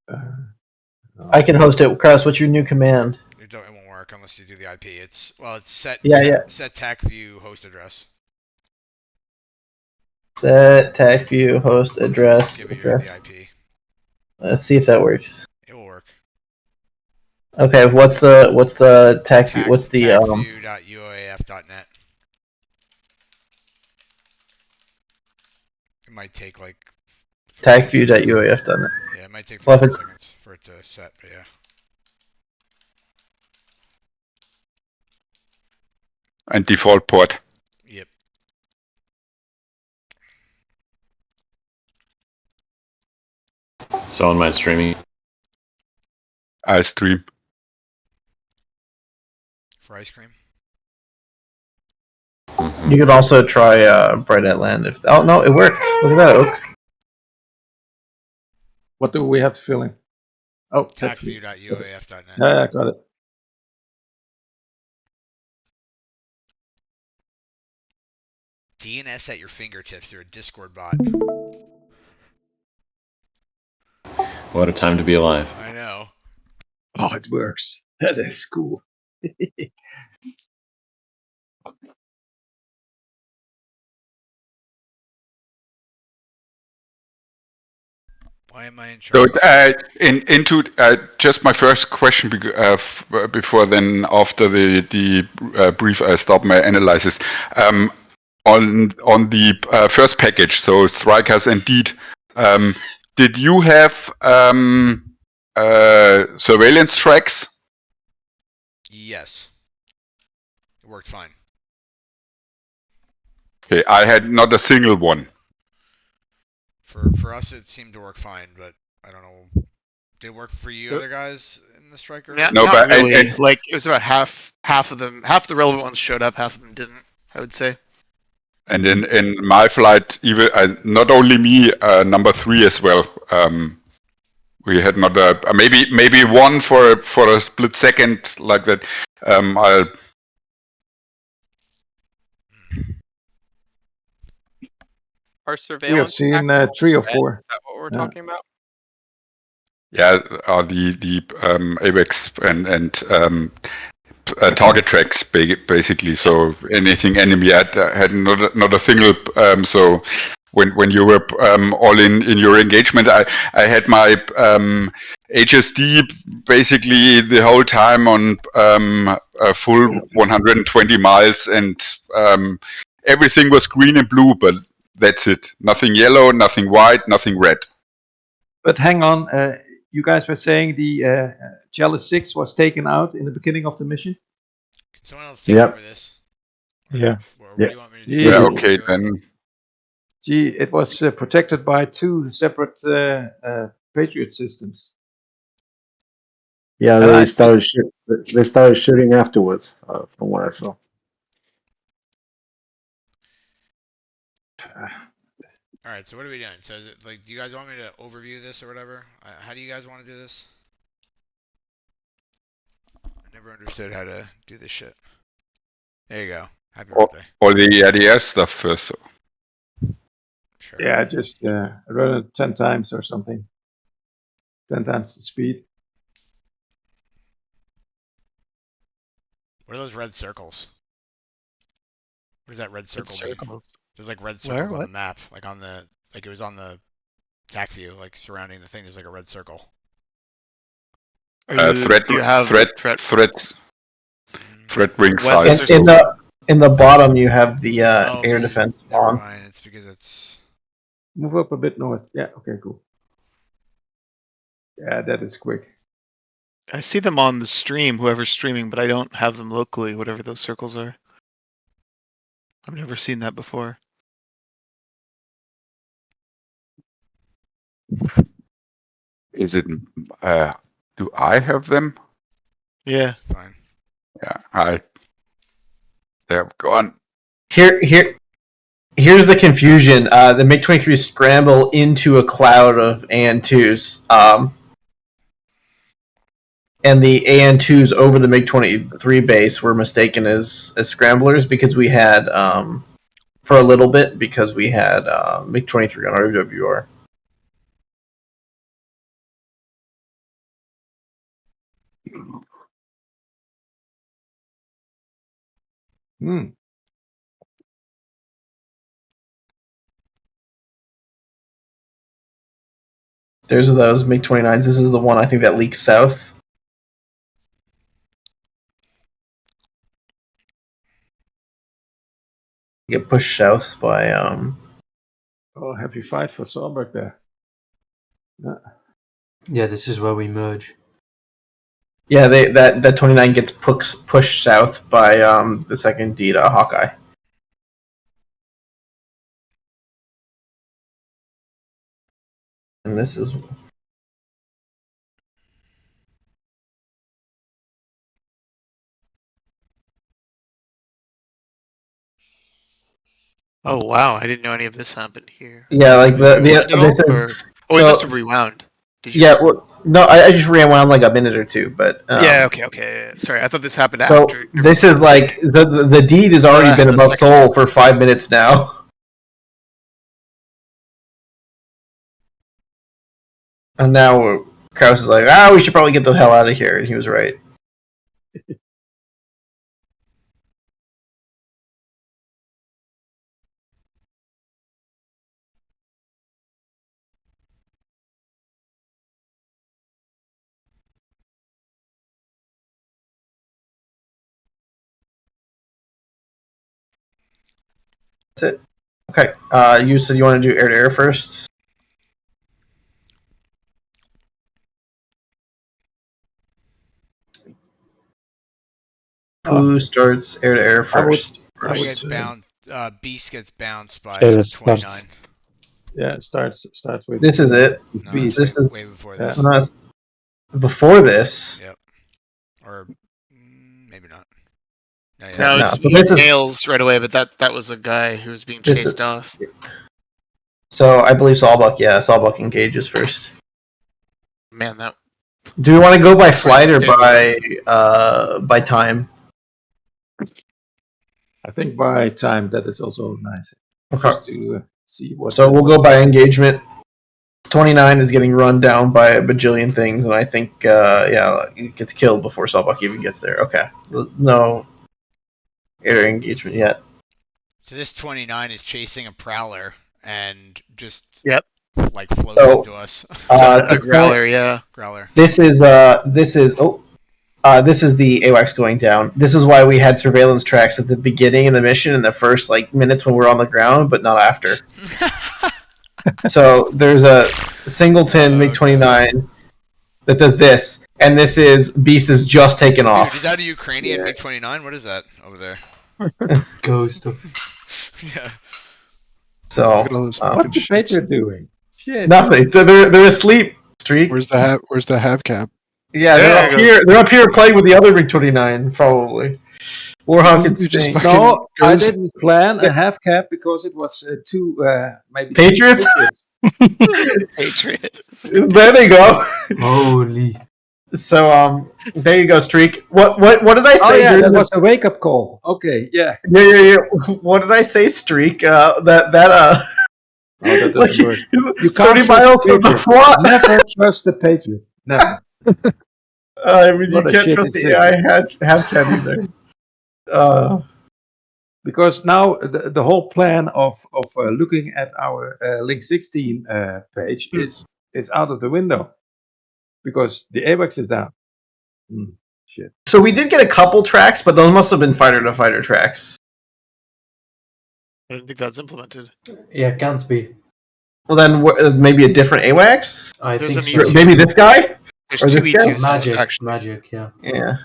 I can host it. Kraus, what's your new command? It won't work unless you do the IP. It's set. Yeah. Set TAC view host address. Set TAC view host address. Give you the IP. Let's see if that works. It will work. Okay, what's the TAC view? What's the TACview.uaf.net. It might take like TACview.uaf.net. Yeah, it might take Well, 30 if it's- seconds for it to set, but yeah. And default port. Yep. Someone mind streaming. I stream. For ice cream. You could also try Bright Atland if. Oh no, it worked. Look at that, Oak. What do we have to fill in? Oh, TACview.uaf.net. Yeah, I got it. DNS at your fingertips through a Discord bot. What a time to be alive. I know. Oh, it works. That is cool. Why am I in So charge? Just my first question before then after the brief I stop my analysis on the first package. So Strike has indeed did you have surveillance tracks? Yes. It worked fine. Okay, I had not a single one. For us, it seemed to work fine, but I don't know. Did it work for you other guys in the striker? Not, No, not but really. Like it was about half of them. Half the relevant ones showed up, half of them didn't. I would say. and in my flight, even not only me, number 3 as well. We had not a maybe one for a split second like that. Our We have surveillance. seen tactics 3 or red, 4. Is that what we're Yeah. talking about? Yeah, the AWACS and target tracks basically. So anything enemy had not a single. So when you were all in your engagement, I had my HSD basically the whole time on a full 120 miles, and everything was green and blue, but that's it. Nothing yellow, nothing white, nothing red. But hang on, you guys were saying the Chalice 6 was taken out in the beginning of the mission? Can someone else take Yep. over this? Yeah. What Yeah. do you want me to do? Yeah, okay then. Gee, it was protected by 2 separate Patriot systems. Yeah, And I they started shooting afterwards, from what I saw. All right, so what are we doing? So is it, like, do you guys want me to overview this or whatever? How do you guys want to do this? I never understood how to do this shit. There you go. Happy birthday. All the ADR stuff first. Sure. Yeah, just run it 10 times or something. 10 times the speed. What are those red circles? What does that red circle mean? circles. There's like red Where? circles on What? the map, like on the it was on the TAC view, like surrounding the thing. There's like a red circle. Threat Do you have threat ring Wes, size. In the bottom, you have the Oh, air defense never on. mind. It's because it's Move up a bit north. Yeah, okay, cool. Yeah, that is quick. I see them on the stream, whoever's streaming, but I don't have them locally, whatever those circles are. I've never seen that before. Is it? Do I have them? Yeah. fine. Yeah, they're gone. Here's the confusion. The MiG-23 scramble into a cloud of AN2s. And the AN2s over the MiG-23 base were mistaken as scramblers because we had, for a little bit, because we had MiG-23 on RWR. Hmm. There's those MiG-29s. This is the one I think that leaks south. Get pushed south by Oh, heavy fight for Solberg there. Yeah, this is where we merge. Yeah, that 29 gets pushed south by the second D to Hawkeye. And this is Oh wow, I didn't know any of this happened here. yeah, like Did you rewind it all, this is or- oh, we must have rewound. Did you? Yeah, well, no, I just rewound like a minute or two, but Yeah. Okay. Sorry, I thought this happened So after. this is like the deed has already been above Seoul for 5 minutes now. And now Kraus is like, we should probably get the hell out of here, and he was right. That's it. Okay, you said you want to do air to air first? Who starts air to air first? Beast gets bounced by Okay, let's 29. start. Yeah, starts with. This is it. with No, Beast. This is way before Yeah. this. no, it's before this. Yep. Or maybe not. No, yeah. No, No, it's so this is- nails right away, but that was a guy who was being This chased is- off. So I believe Sawbuck. Yeah, Sawbuck engages first. Man, that Do we want to go by flight or by time? I think by time that is also nice. Okay. Just to see what. So we'll go by engagement. 29 is getting run down by a bajillion things, and I think it gets killed before Sawbuck even gets there. Okay, no air engagement yet. So this 29 is chasing a prowler and just like floating So, to us. a growler, yeah. Growler. This is the AWACS going down. This is why we had surveillance tracks at the beginning of the mission in the first minutes when we're on the ground, but not after. So there's a singleton MiG-29 that does this, and this is Beast is just taken off. Dude, is that a Ukrainian MiG-29? What is that over there? Ghost of. Yeah. So what's the Patriot doing? Shit. nothing. They're asleep. Streak. Where's the hab? Yeah, they're up here. They're up here playing with the other MiG-29, probably. Warhawk and Sting. No, I didn't plan a half cap because it was two maybe Patriots? Patriots. There they go. Holy. So there you go, Streak. What did I say? Oh yeah, during that the- was a wake up call. Okay, yeah. Yeah. What did I say, Streak? Oh, that doesn't work. You can't 30 trust miles the from the Patriot. front. Never trust the Patriot. Never. I mean, you What a can't shitty trust the system. AI have cam either. Because now the whole plan of looking at our link 16 page is out of the window because the AWACS is down. Shit. So we did get a couple tracks, but those must have been fighter-to-fighter tracks. I don't think that's implemented. Yeah, can't be. Well, then maybe a different AWACS? I There's think an so. E2. Maybe this guy? There's Or two this guy? E2s. Magic, yeah. Yeah.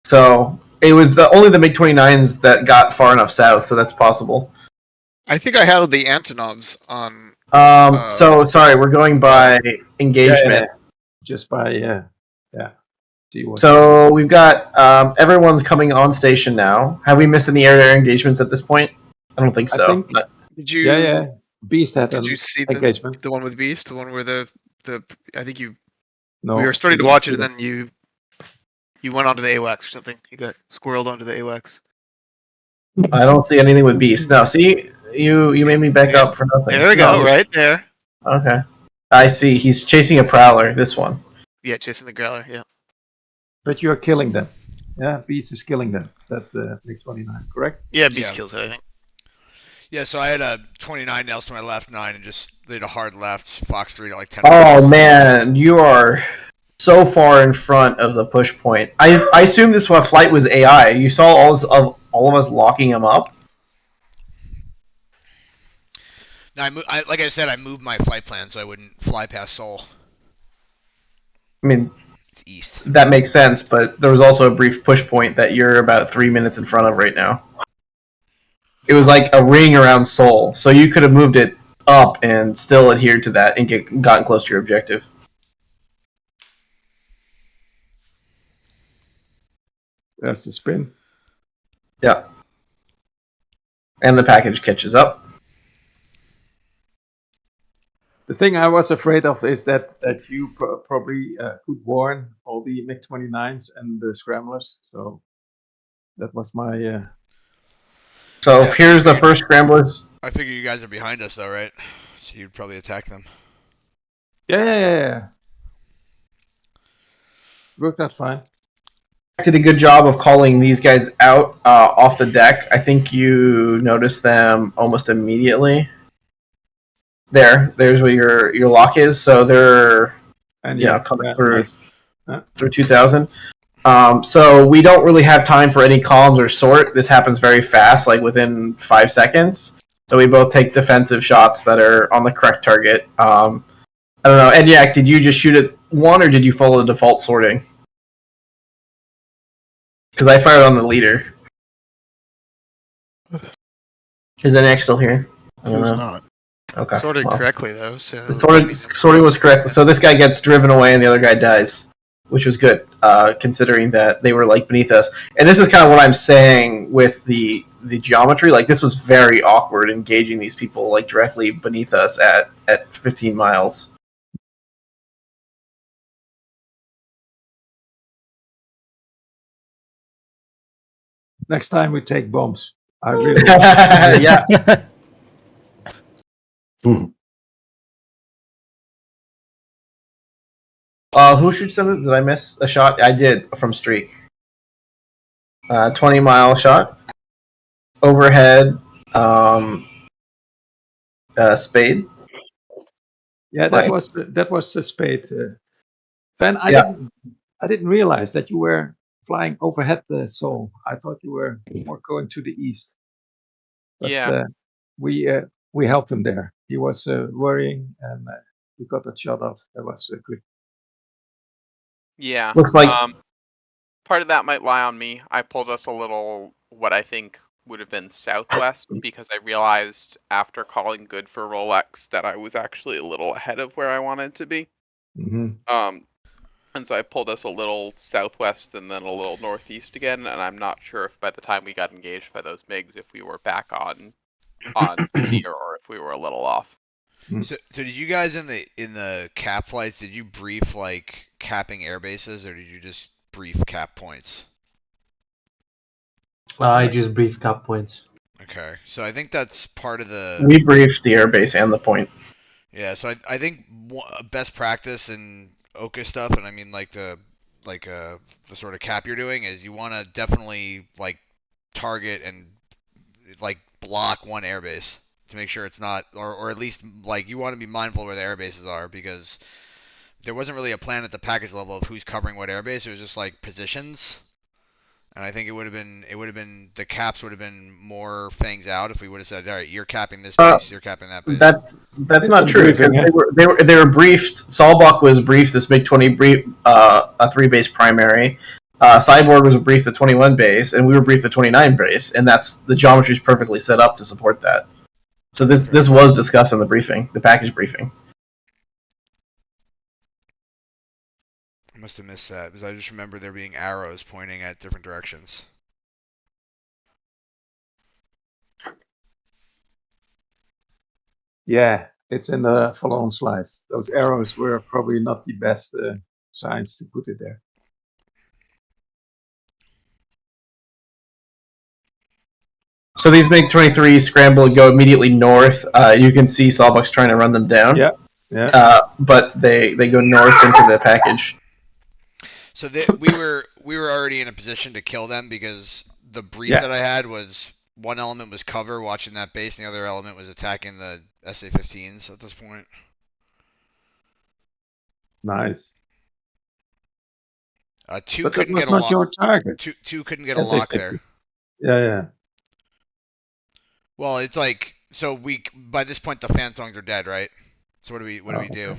So it was only the MiG-29s that got far enough south, so that's possible. I think I had the Antonovs on. So sorry, we're going by engagement. Just by yeah. See what. So we've got everyone's coming on station now. Have we missed any air-to-air engagements at this point? I don't think so. I think, but- Did you? yeah. Beast had Did an you see engagement. the one with Beast? The one where the I think you. No, We were starting to we didn't watch see it, and that. then you went onto the AWACS or something. You got squirreled onto the AWACS. I don't see anything with Beast. No, see, you made me back up for nothing. There we go, No. right there. Okay. I see. He's chasing a prowler. This one. Yeah, chasing the growler. Yeah. But you're killing them. Yeah, Beast is killing them. That MiG-29, correct? Yeah, Beast Yeah. kills it, I think. Yeah, so I had a 29 nails to my left 9 and just did a hard left Fox 3 to like 10. Oh meters. man, you are so far in front of the push point. I assume this one flight was AI. You saw all of us locking him up. No, like I said, I moved my flight plan so I wouldn't fly past Seoul. I mean, It's east. that makes sense, but there was also a brief push point that you're about 3 minutes in front of right now. It was like a ring around Seoul, so you could have moved it up and still adhered to that and gotten close to your objective. There's the spin. Yeah. And the package catches up. The thing I was afraid of is that you probably could warn all the MiG-29s and the scramblers. So that was my. So here's the first scramblers. I figure you guys are behind us though, right? So you'd probably attack them. Yeah. Worked out fine. Did a good job of calling these guys out off the deck. I think you noticed them almost immediately. There's where your lock is. So they're coming through through 2000. So we don't really have time for any columns or sort. This happens very fast, like within 5 seconds. So we both take defensive shots that are on the correct target. I don't know. Edyak, did you just shoot at one, or did you follow the default sorting? because I fired on the leader. Is the next still here? I It don't was know. not. Okay. Sorted well. correctly though, so The sorting was correct. So this guy gets driven away and the other guy dies, which was good, considering that they were like beneath us. And this is kind of what I'm saying with the geometry. Like this was very awkward engaging these people like directly beneath us at 15 miles. Next time we take bombs. I really yeah. Who shoots them? Did I miss a shot? I did from streak. 20-mile shot. Overhead. Spade. Yeah, that Right. was the spade. Van, I didn't realize that you were flying overhead the Seoul. I thought you were more going to the east. But Yeah. we helped him there. He was worrying, and we got that shot off. That was good. Yeah. Looks like part of that might lie on me. I pulled us a little what I think would have been southwest because I realized after calling good for Rolex that I was actually a little ahead of where I wanted to be. Mm-hmm. And so I pulled us a little southwest and then a little northeast again, and I'm not sure if by the time we got engaged by those MiGs if we were back on steer or if we were a little off. So did you guys in the cap flights, did you brief like capping air bases or did you just brief cap points? I just brief cap points. Okay, so I think that's part of the. We briefed the airbase and the point. Yeah, so I think best practice in Oka stuff, and I mean like the sort of cap you're doing is you want to definitely like target and like block one airbase to make sure it's not, or at least like you want to be mindful where the air bases are because there wasn't really a plan at the package level of who's covering what airbase. It was just like positions. And I think it would have been the caps would have been more fangs out if we would have said, all right, you're capping this base, you're capping that base. That's not true because they were briefed. Solbach was briefed this MiG-20 brief, a 3-base primary. Cyborg was briefed the 21 base, and we were briefed the 29 base, and that's the geometry is perfectly set up to support that. So this was discussed in the briefing, the package briefing. I must have missed that because I just remember there being arrows pointing at different directions. Yeah, it's in the follow-on slides. Those arrows were probably not the best signs to put it there. So these MiG-23 scramble and go immediately north. You can see Sawbuck's trying to run them down. Yeah. But they go north into the package. So we were already in a position to kill them because the brief that I had was one element was cover watching that base and the other element was attacking the SA-15s at this point. Nice. Two but couldn't that was get a not lock. your target. Two couldn't get a lock there. Yeah. Well, it's like so we by this point the Phantongs are dead, right? So what do we do?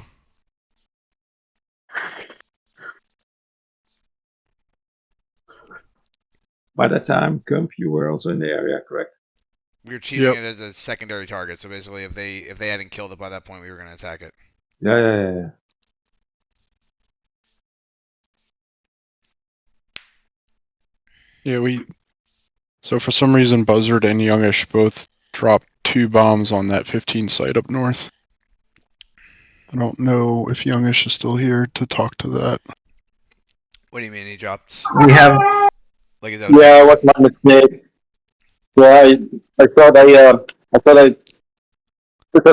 By that time, Kump, you were also in the area, correct? We were treating it as a secondary target. So basically, if they hadn't killed it by that point, we were going to attack it. Yeah. Yeah, so for some reason, Buzzard and Youngish both dropped 2 bombs on that 15 site up north. I don't know if Youngish is still here to talk to that. What do you mean he dropped? We have. Like, is that it was my mistake. Yeah, I thought I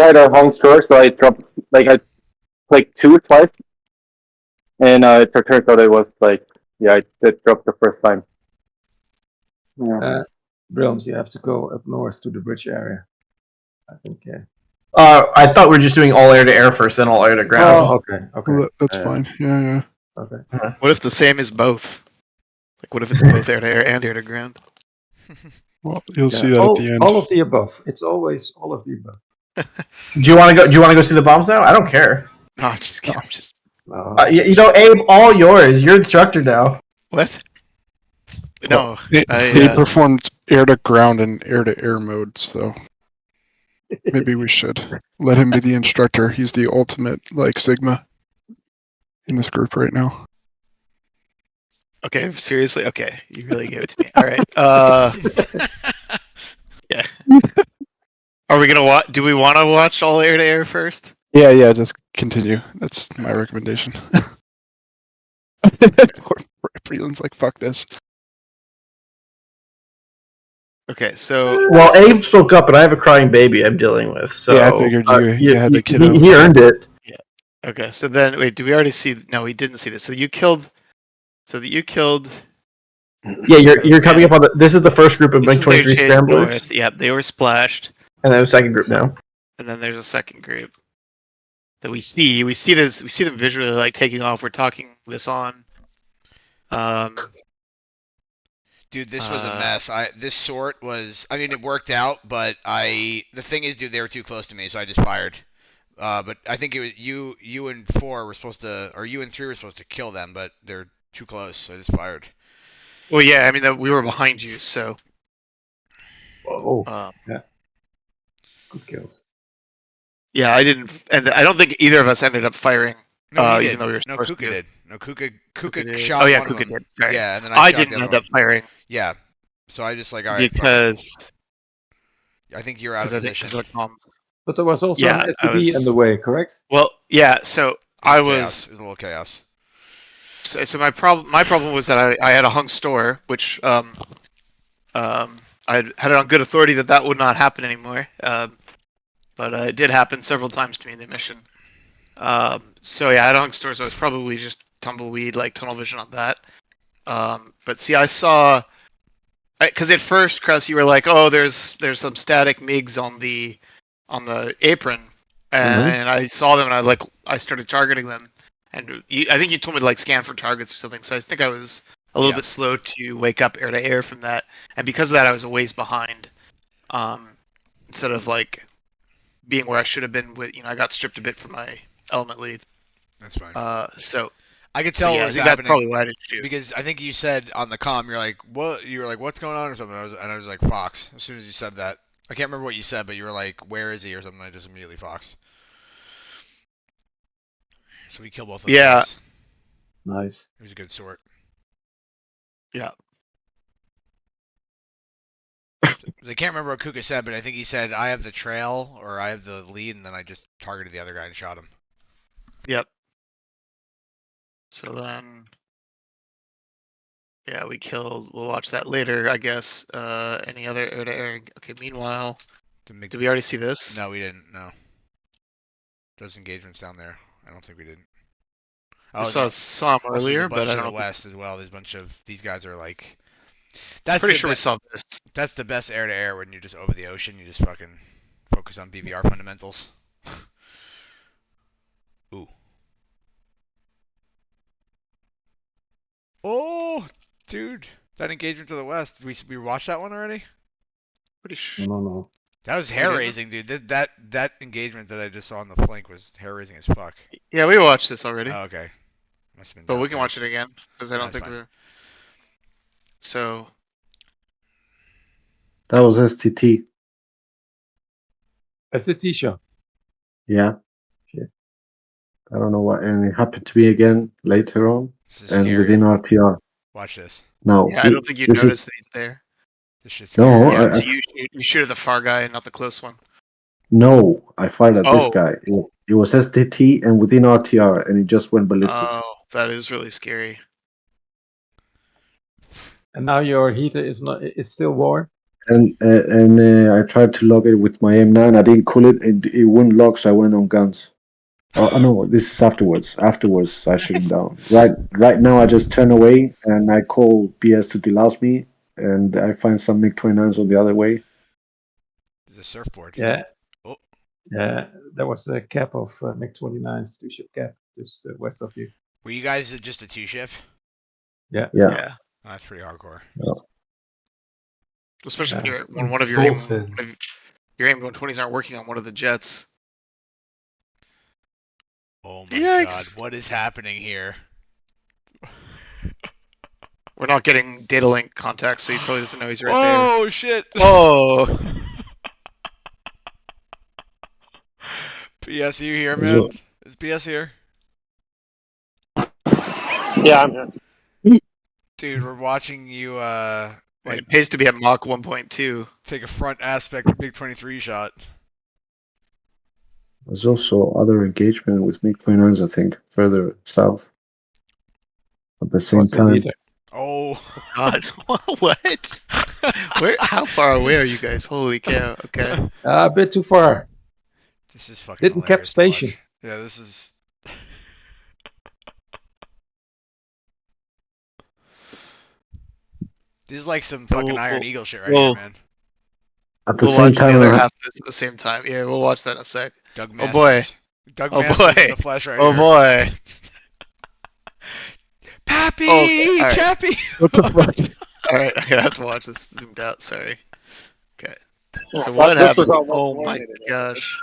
had a hung short, so I dropped I clicked 2 twice, and it turns out it was I did drop the first time. Yeah. Brilliant, you have to go up north to the bridge area. I think. I thought we were just doing all air to air first, then all air to ground. Oh, okay. Well, that's fine. Yeah. Okay. What if the same is both? Like, what if it's both air to air and air to ground? Well, you'll see that at the end. All of the above. It's always all of the above. Do you want to go see the bombs now? I don't care. No, I'm just Abe, all yours. You're instructor now. What? No, He performed air to ground and air to air mode, so maybe we should let him be the instructor. He's the ultimate like Sigma in this group right now. Okay, seriously? Okay, you really gave it to me. All right. Yeah. Are we gonna watch? Do we want to watch all air to air first? Yeah, just continue. That's my recommendation. Freeland's like, fuck this. Okay, so Well, Abe spoke up, and I have a crying baby I'm dealing with. So Yeah, I figured you had the kiddo. He earned it. yeah. Okay, so then wait, do we already see? No, we didn't see this. So you killed. So that you killed. Yeah, you're coming up on the. This is the first group of This is their MiG-23 chase scramblers, north. Yep, they were splashed, and then a second group now. and then there's a second group that we see. We see this. We see them visually like taking off. We're talking this on. Dude, this was a mess. This sort was. I mean, it worked out, but the thing is, dude, they were too close to me, so I just fired. But I think it was you and 4 were supposed to, or you and 3 were supposed to kill them, but they're too close, so I just fired. Well, yeah, I mean we were behind you, so. Oh, yeah. Good kills. Yeah, I didn't, and I don't think either of us ended up firing. No, even though we were no, supposed Kuka to. did. No, Kuka did. shot Oh yeah, one Kuka of them. did. Sorry. Yeah, and then I shot didn't the other end up one. firing. Yeah, so I just like, all right, because I think you're out of position. But there was also Yeah, an STB in the way, correct? Well, yeah. So I was. It was a little chaos. So my problem was that I had a hung store, which I had it on good authority that would not happen anymore. But it did happen several times to me in the mission. So yeah, I had a hung store, so it was probably just tumbleweed, like tunnel vision on that. But see, I saw, because at first, Krause, you were like, "Oh, there's some static MiGs on the apron," and I saw them, and I started targeting them. And I think you told me to like scan for targets or something. So I think I was a little bit slow to wake up air to air from that, and because of that, I was a ways behind. Instead of like being where I should have been with, I got stripped a bit from my element lead. That's fine. So I could tell yeah, what I was think happening. that's probably why I didn't shoot. Because I think you said on the comm, you're like, what? You were like, what's going on or something? And I was like, Fox. As soon as you said that, I can't remember what you said, but you were like, where is he or something? I just immediately Fox. So we killed both of them. Yeah. Nice. It was a good sort. Yeah. I can't remember what Kuka said, but I think he said, I have the trail or I have the lead, and then I just targeted the other guy and shot him. Yep. So then, yeah, we killed. We'll watch that later, I guess. Any other air to air? Okay. Meanwhile, did we already see this? No, we didn't. No. Those engagements down there. I don't think we didn't. I saw some earlier, but I don't know. The west as well. There's a bunch of these guys are like. That's pretty sure we saw this. That's the best air to air when you're just over the ocean. You just fucking focus on BVR fundamentals. Ooh. Oh, dude, that engagement to the west. We watched that one already. Pretty sure. No. That was hair raising, dude. That engagement that I just saw on the flank was hair raising as fuck. Yeah, we watched this already. Oh, okay. Must have been. But we can watch it again because I don't think fine. we're. So. That was STT. STT shot. Yeah. Shit. I don't know what, and it happened to me again later on, and scary. within RTR. Watch this. No. Yeah, I don't think you noticed that he's there. This shit's scary. No, Yeah, so you shoot at the far guy and not the close one. No, I fired at this guy. It was STT and within RTR, and it just went ballistic. Oh, that is really scary. And now your heater is still warm. And I tried to log it with my M9. I didn't cool it. It wouldn't log, so I went on guns. Oh no, this is afterwards. Afterwards, I shut him down. Right now, I just turn away and I call BS to delouse me, and I find some MiG-29s on the other way. There's a surfboard. Yeah. Oh. Yeah, there was a cap of MiG-29s, 2-ship cap, just west of you. Were you guys just a 2-ship? Yeah. Yeah. Oh, that's pretty hardcore. Yeah. Especially when one of your AIM-120s aren't working on one of the jets. Oh my god, what is happening here? we're not getting data link contacts, so he probably doesn't know he's right Oh shit! Oh. BS, you here, man? Is BS here? Yeah, I'm here. Dude, we're watching you, Like, it pays to be at Mach 1.2. Take a front aspect MiG-23 shot. There's also other engagement with MiG-29s, I think, further south. At the same time. Oh. God. What? Where? How far away are you guys? Holy cow. Okay. A bit too far. This is fucking Didn't kept hilarious to station. watch. Yeah, this is... This is like some fucking Iron Eagle shit right here, man. At the We'll same watch the time, other half of this at the same time. Yeah, we'll watch that in a sec. Doug Oh boy. Masters. Doug Oh Masters boy. in the flesh right Oh here. boy. Pappy! Okay, all right. Chappy! What the fuck? Alright, I'm gonna have to watch this zoomed out, sorry. Okay. So what This happened? was all well Oh my coordinated. gosh.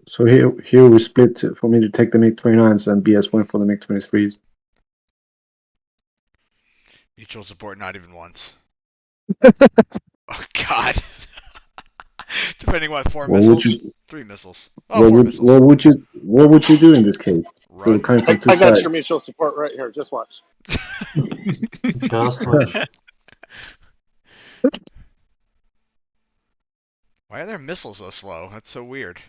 So here we split for me to take the MiG-29s and BS went for the MiG-23s. Mutual support not even once. Oh god. Depending what, 4 What missiles? would you- 3 missiles. Oh, 4 missiles. What would you do in this case? So we're coming from two I got sides. your mutual support right here. Just watch. Just watch. Why are their missiles so slow? That's so weird.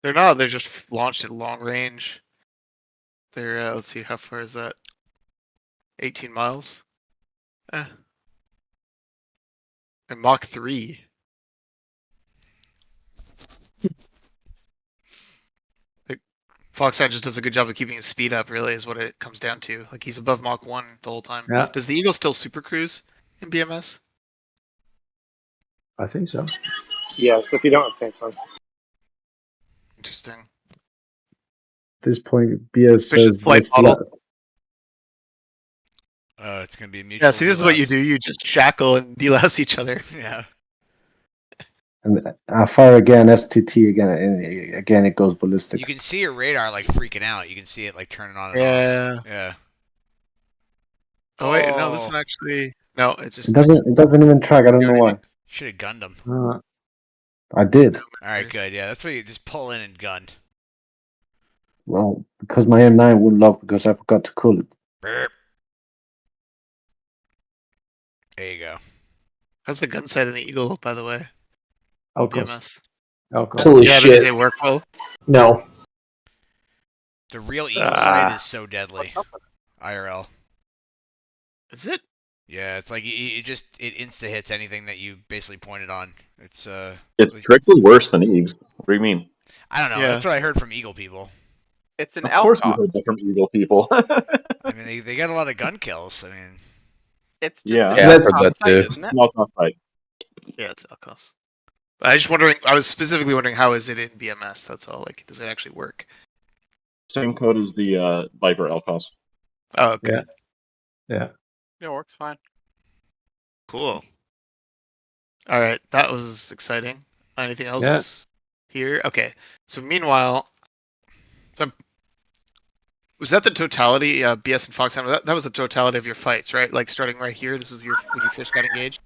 They're not, they're just launched at long range. They're, let's see, how far is that? 18 miles? And Mach 3. Like, Foxhound just does a good job of keeping his speed up, really, is what it comes down to. Like, he's above Mach 1 the whole time. Yeah. Does the Eagle still super cruise in BMS? I think so. Yes, if you don't have tanks on. Interesting. At this point, BS Efficient says flight this model. It's gonna be a mutual. Yeah, see, this is what you do. You just shackle and delouse each other. Yeah. And I fire again, STT again, and again it goes ballistic. You can see your radar like freaking out. You can see it like turning on and Yeah. off. Yeah. Oh wait, no, this one actually. No, it just. It doesn't even track. I don't know why. Should have gunned him. I did. Alright, good. Yeah, that's what you just pull in and gun. Well, because my M9 wouldn't lock because I forgot to cool it. Burp. There you go. How's the gun sight in the Eagle, by the way? Outcast. BMS. Holy yeah, shit. Does it work well? No. The real Eagle sight is so deadly. IRL. Is it? Yeah, it's like it insta hits anything that you basically pointed on. It's It's strictly worse than Eags. What do you mean? I don't know. Yeah. That's what I heard from Eagle people. It's an Of course we outcast. heard that from Eagle people. I mean, they got a lot of gun kills. I mean, It's just Yeah. a Yeah, I've outcast heard that site, too. isn't it? Small cost fight. Yeah, it's Alcos. I was just wondering. I was specifically wondering how is it in BMS? That's all. Like, does it actually work? Same code as the Viper Elcos. Oh, okay. Yeah. It works fine. Cool. All right, that was exciting. Anything else here? Okay. So meanwhile, was that the totality? BS and Foxhound. That was the totality of your fights, right? Like starting right here. This is when you first got engaged.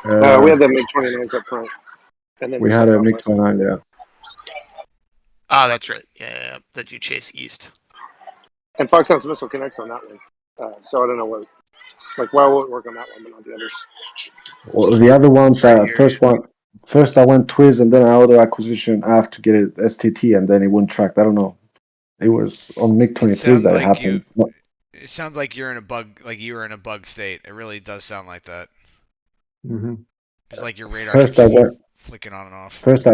We had the MiG-29s up front. And then We had a MiG-29, yeah. Ah, that's right. Yeah, that you chase east. And Foxhound's missile connects on that one. So I don't know what, like, why will it work on that one but not the others? Well, the other ones, first I went Twiz and then I auto acquisition after to get it STT and then it wouldn't track. I don't know. It was on MiG-23s that it happened. it sounds like you're in a bug, like you were in a bug state. It really does sound like that. Mm-hmm. It's like your radar First keeps I went flicking on and off. First I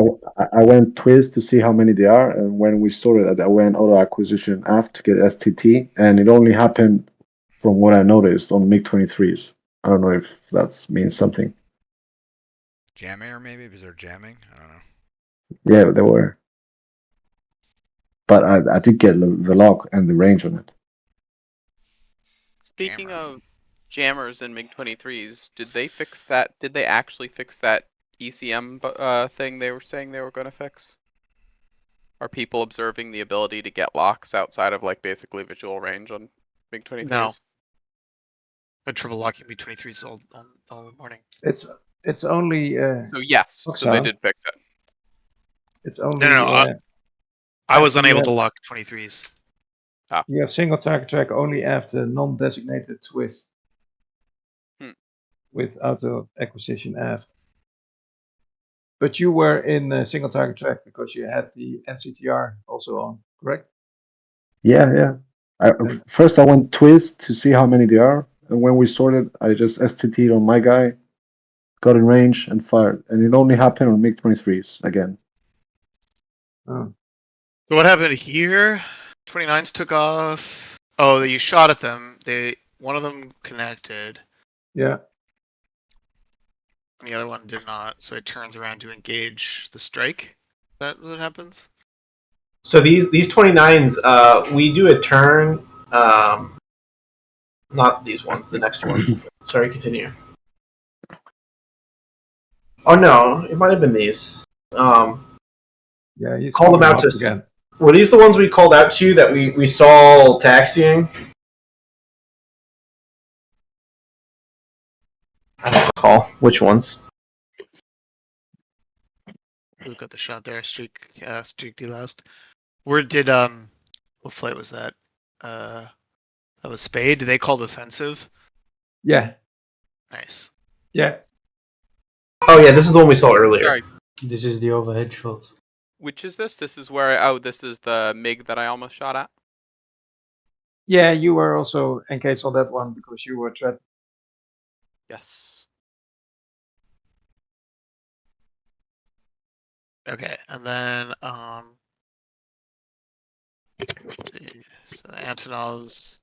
went Twiz to see how many there are, and when we started, I went auto acquisition after to get STT, and it only happened from what I noticed on MiG-23s. I don't know if that means something. Jamming, or maybe was there jamming? I don't know. Yeah, there were. But I did get the lock and the range on it. Speaking of jammers and MiG-23s, did they fix that? Did they actually fix that ECM thing they were saying they were going to fix? Are people observing the ability to get locks outside of like basically visual range on MiG-23s? No. had trouble locking MiG-23s all morning. It's only. So yes, Fox so they Hound. did fix it. It's only. No, I was after you unable to have- lock 23s. You have single target track only after non-designated twist with auto acquisition aft. But you were in single target track because you had the NCTR also on, correct? Yeah. First, I went twist to see how many there are, and when we sorted, I just STT'd on my guy, got in range, and fired. And it only happened on MiG-23s again. Oh. So what happened here? 29s took off. Oh, you shot at them. One of them connected. Yeah. And the other one did not. So it turns around to engage the strike. Is that what happens? So these 29s, we do a turn. Not these ones. The next ones. Sorry, continue. Oh no, it might have been these. Yeah, he's called them out to. again. Were these the ones we called out to that we saw taxiing? I don't recall which ones. Who got the shot there? Streak D last. Where did what flight was that? That was Spade. Did they call defensive? Yeah. Nice. Yeah. Oh yeah, this is the one we saw earlier. Sorry. This is the overhead shot. Which is this? This is where this is the MiG that I almost shot at. Yeah, you were also engaged on that one because you were threatened. Yes. Okay, and then let's see. So Antonov's.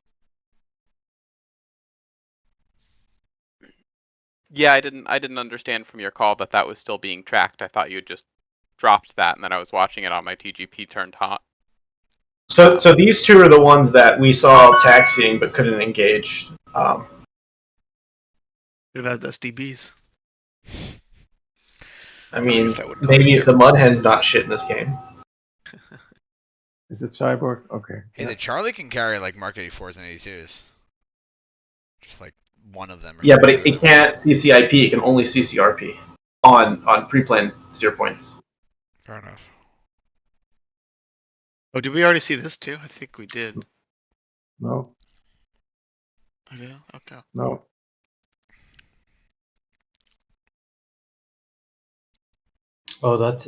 Yeah, I didn't understand from your call that was still being tracked. I thought you had just dropped that, and then I was watching it on my TGP turned hot. So these two are the ones that we saw taxiing but couldn't engage. What about SDBs? I mean, maybe if the Mudhen's not shit in this game. Is it Cyborg? Okay. Hey, the Charlie can carry like Mark 84s and 82s. Just like one of them. Yeah, but it can't CCIP. It can only CCRP on pre-planned steer points. Fair enough. Oh, did we already see this too? I think we did. No. Okay. Okay. No. Oh, that.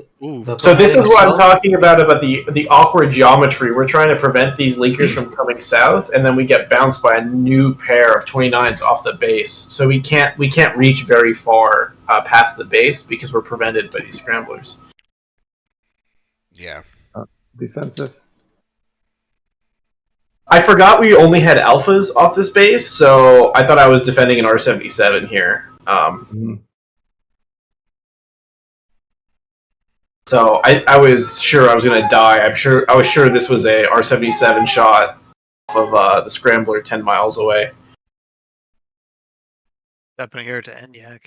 So this is what I'm talking about the awkward geometry. We're trying to prevent these leakers from coming south, and then we get bounced by a new pair of 29s off the base. So we can't reach very far past the base because we're prevented by these scramblers. Yeah. Defensive. I forgot we only had alphas off this base, so I thought I was defending an R-77 here. So I was sure I was going to die. I was sure this was a R-77 shot off of the scrambler 10 miles away. Stepping here to ENIAC.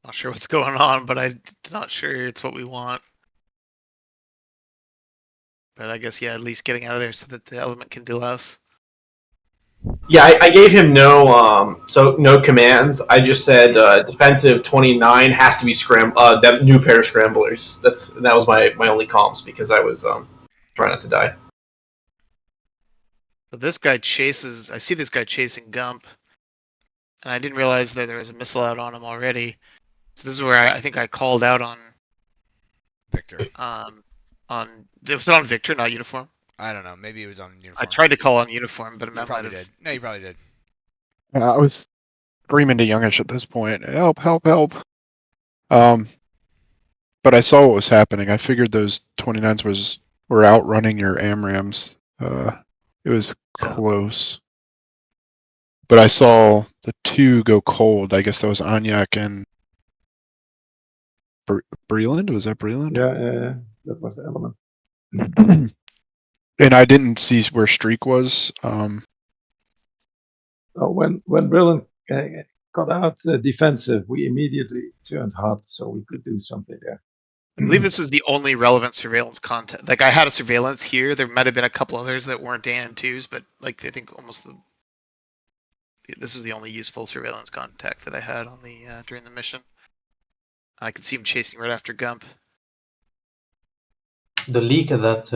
Not sure what's going on, but I'm not sure it's what we want. But I guess, yeah, at least getting out of there so that the element can do less. Yeah, I gave him no commands. I just said defensive 29 has to be that new pair of scramblers. That was my only comms because I was trying not to die. But this guy chases. I see this guy chasing Gump, and I didn't realize that there was a missile out on him already. So this is where I think I called out on Victor. Was it on Victor, not Uniform? I don't know. Maybe it was on Uniform. I tried to call on Uniform, but it You probably did. No, you probably did. I was screaming to Youngish at this point, help, help, help. But I saw what was happening. I figured those 29s were outrunning your AMRAMs. It was close. But I saw the two go cold. I guess that was Anyak and Breland? Was that Breland? Yeah. That was the element. And I didn't see where Streak was. When Brilliant got out defensive, we immediately turned hot, so we could do something there. I believe this is the only relevant surveillance content. Like I had a surveillance here. There might have been a couple others that weren't AN2s, but like I think almost this is the only useful surveillance contact that I had on the during the mission. I could see him chasing right after Gump. The leak that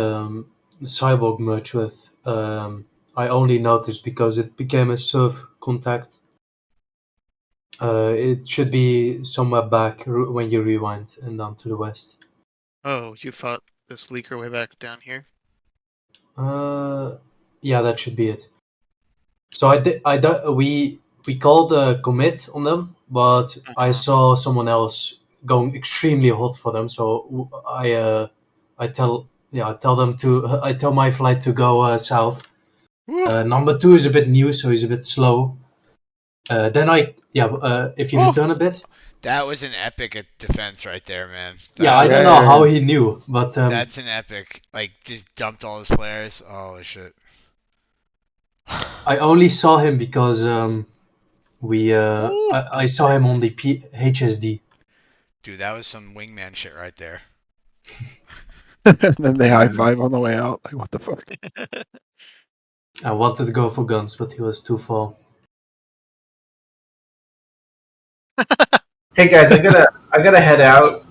Cyborg merged with, I only noticed because it became a surf contact. It should be somewhere back when you rewind and down to the west. Oh, you fought this leaker way back down here? Yeah, that should be it. So we called a commit on them, but I saw someone else going extremely hot for them. So I tell my flight to go south. Number 2 is a bit new, so he's a bit slow. Then if you return a bit. That was an epic defense right there, man. Yeah, I don't know how he knew, but that's an epic. Like, just dumped all his players. Oh shit. I only saw him because I saw him on the HSD. Dude, that was some wingman shit right there. And then they high five on the way out. Like, what the fuck? I wanted to go for guns, but he was too far. Hey guys, I gotta head out.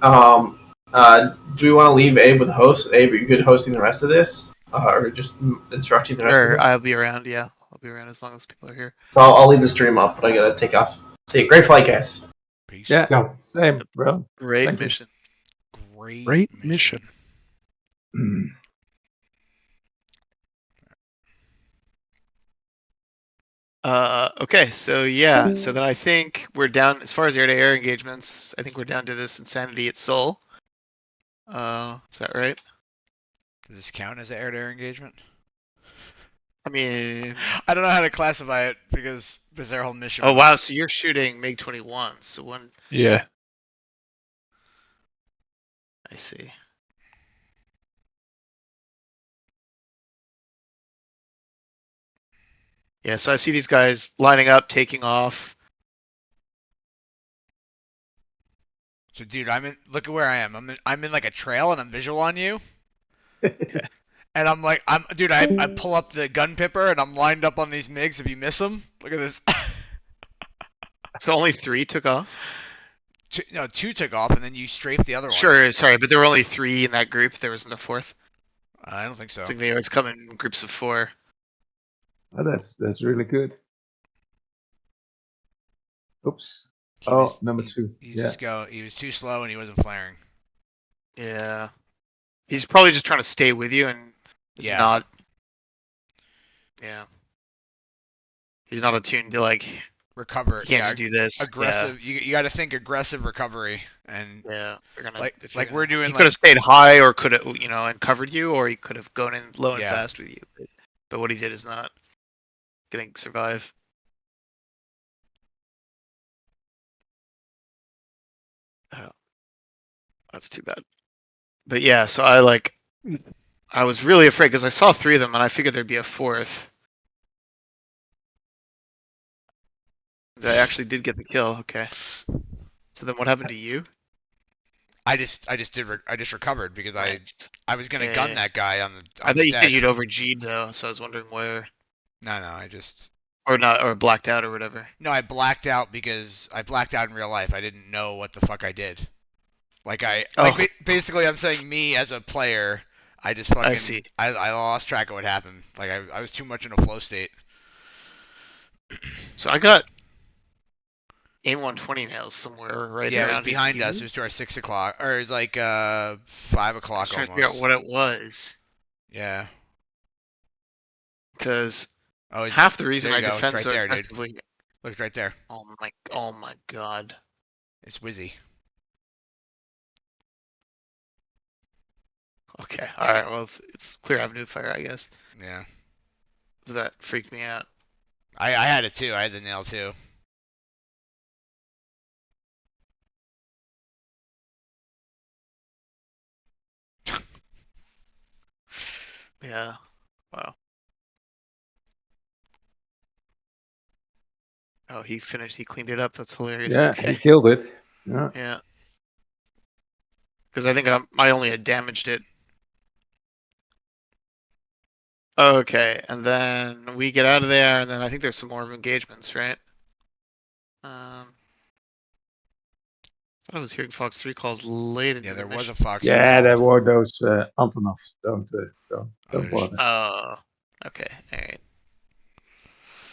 Do we want to leave Abe with the host? Abe, are you good hosting the rest of this, or just instructing the rest of it? I'll be around. Yeah, I'll be around as long as people are here. So I'll leave the stream up, but I gotta take off. See you. Great flight, guys. Peace. Yeah, same, bro. Great Thank you. mission. Great mission. Okay, so yeah, so then I think we're down as far as air-to-air engagements. I think we're down to this insanity at Seoul. Is that right? Does this count as an air-to-air engagement? I mean, I don't know how to classify it because their whole mission. Oh wow, so you're shooting MiG-21. So one. Yeah. I see. Yeah, so I see these guys lining up, taking off. So, dude, look at where I am. I'm in like a trail, and I'm visual on you. And I'm like, I pull up the gun pipper, and I'm lined up on these MiGs. If you miss them, look at this. So only 3 took off. 2 took off, and then you strafed the other one. Sure, sorry, but there were only 3 in that group. There wasn't a 4th. I don't think so. I think they always come in groups of 4. Oh, that's really good. Oops. Number 2. He was too slow, and he wasn't flaring. Yeah. He's probably just trying to stay with you, and is not. Yeah. He's not attuned to like recover. He can't just do this. Aggressive. Yeah. You got to think aggressive recovery, and yeah, we're doing. He could have stayed high, or could have and covered you, or he could have gone in low and fast with you. But what he did is not gonna survive. Oh, that's too bad. But yeah, so I was really afraid because I saw 3 of them and I figured there'd be a 4th. I actually did get the kill. Okay. So then what happened to you? I just recovered because I was gonna gun that guy on the. I thought you said you'd over G'd though, so I was wondering where. No, I just. Or blacked out or whatever. No, I blacked out because I blacked out in real life. I didn't know what the fuck I did. Basically, I'm saying me as a player, I just fucking. I see. I lost track of what happened. Like I was too much in a flow state. So I got AIM-120 nails somewhere right around. Yeah, it was behind us. It was to our 6 o'clock, or it was like 5 o'clock. I was trying to figure out what it was. Yeah. Because half the reason I defend so aggressively. Look right there. Oh my god. It's Wizzy. Okay, alright, well it's clear avenue of fire, I guess. Yeah. That freaked me out. I had it too. I had the nail too. Yeah. Wow. Oh, he finished. He cleaned it up. That's hilarious. Yeah, okay. he killed it. Yeah. Yeah. Because I think I only had damaged it. Okay, and then we get out of there, and then I think there's some more engagements, right? I thought I was hearing Fox 3 calls late in Yeah, the there was mission. a Fox 3 Yeah, call. there were those Antonovs. Don't bother. Oh, okay, alright.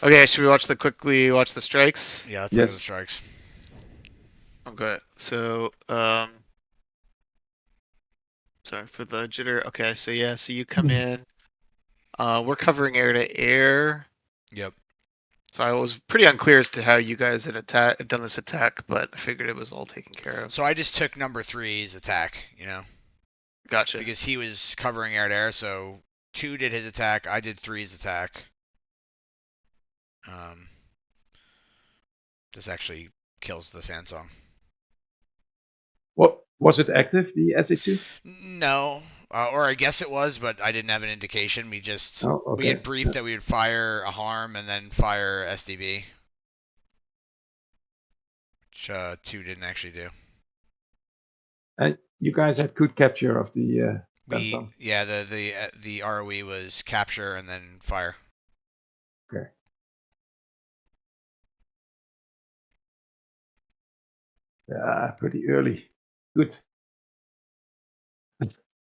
Okay, should we quickly watch the strikes? Yeah, let's look at the Yes. strikes. Okay, so, sorry for the jitter. Okay, so yeah, so you come in. We're covering air to air. Yep. So I was pretty unclear as to how you guys had done this attack, but I figured it was all taken care of. So I just took number 3's attack, you know? Gotcha. Because he was covering air to air, so 2 did his attack, I did 3's attack. This actually kills the fan song. What was it active? The SA2? No, or I guess it was, but I didn't have an indication. We just we had okay. briefed that we would fire a harm and then fire SDB, which 2 didn't actually do. And you guys had good capture of the fan Yeah, the ROE was capture and then fire. Okay. Yeah, pretty early. Good.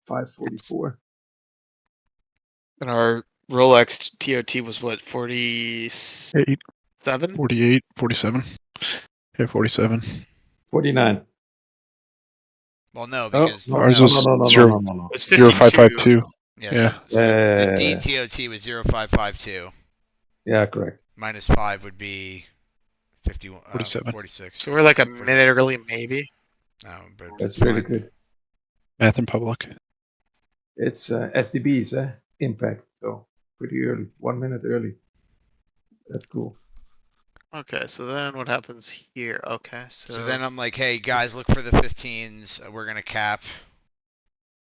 5:44. And our Rolex TOT was what, 47? 48, 47. Yeah, 47. 49. Well, no, because ours was no. It's 0552. Yeah. So the DTOT was 0552. Yeah, correct. Minus 5 would be 51. 47. 46. So we're like a minute early, maybe. No, but That's fine. really good. Math in public. It's SDB's impact, so pretty early. 1 minute early. That's cool. Okay, so then what happens here? Okay, So then I'm like, hey guys, look for the 15s. We're gonna cap.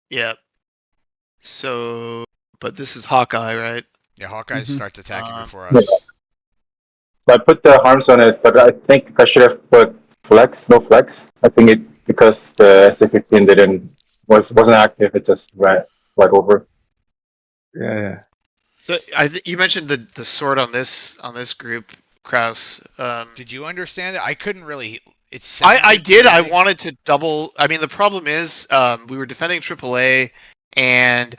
Yep. So, but this is Hawkeye, right? Yeah, Hawkeye starts attacking before Yeah. us. So I put the harms on it, but I think I should have put no flex. I think it because the SA-15 wasn't active. It just ran right over. Yeah. So you mentioned the sword on this group, Kraus. Did you understand it? I couldn't really. I did. I wanted to double. I mean, the problem is we were defending AAA and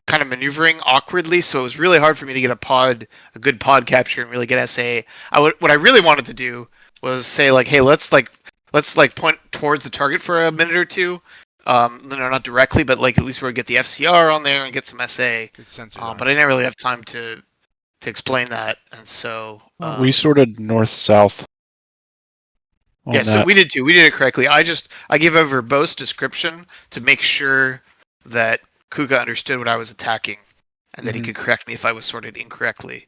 kind of maneuvering awkwardly, so it was really hard for me to get a good pod capture and really get SA. What I really wanted to do was say like, hey, let's point towards the target for a minute or two. Not directly, but like at least we'll get the FCR on there and get some SA. But I didn't really have time to explain that, and so we sorted north-south. Yeah, so we did too. We did it correctly. I gave a verbose description to make sure that Kuga understood what I was attacking, and that he could correct me if I was sorted incorrectly.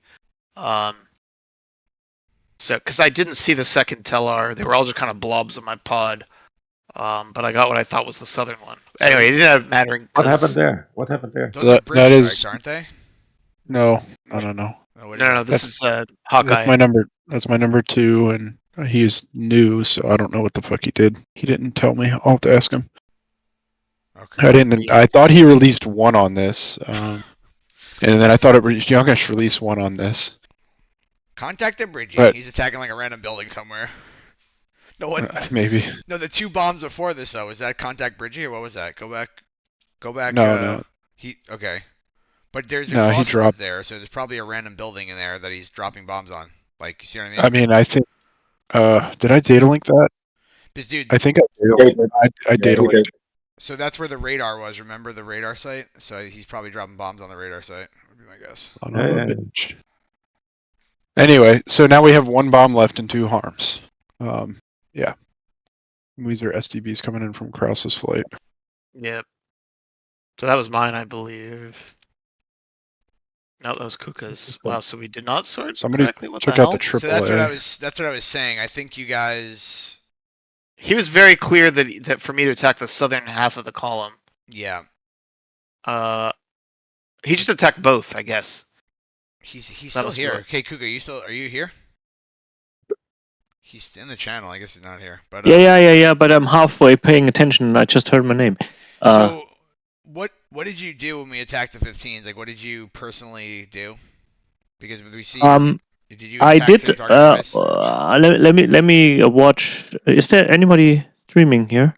So, because I didn't see the second Tellar, they were all just kind of blobs on my pod. But I got what I thought was the southern one. Anyway, it ended up mattering. What happened there? Those are bridge strikes, aren't they? No. No. This is Hawkeye. That's my number 2, and he's new, so I don't know what the fuck he did. He didn't tell me. I'll have to ask him. Okay. I thought he released 1 on this, and then I thought Youngish released 1 on this. Contact the bridge. He's attacking like a random building somewhere. No one. Maybe. No, the 2 bombs before this though. Was that contact Bridgie or what was that? Go back. No. Okay. But there's a he dropped there, so there's probably a random building in there that he's dropping bombs on. Like, you see what I mean? I mean, I think. Did I data link that? Because, dude, I think I data linked. So that's where the radar was. Remember the radar site? So he's probably dropping bombs on the radar site. Would be my guess. Anyway, so now we have 1 bomb left and 2 harms. Yeah. These are SDBs coming in from Kraus's flight. Yep. So that was mine, I believe. No, that was Kuka's. Wow, so we did not sort correctly? What took the out hell? the triple So that's what I was saying. I think you guys. He was very clear that for me to attack the southern half of the column. Yeah. He just attacked both, I guess. He's still here. Okay, Kuka, are you here? He's in the channel. I guess he's not here. But Yeah. But I'm halfway paying attention. I just heard my name. So, what did you do when we attacked the 15s? Like, what did you personally do? Because we see. Did you I attack did. same target twice? Let me watch. Is there anybody streaming here?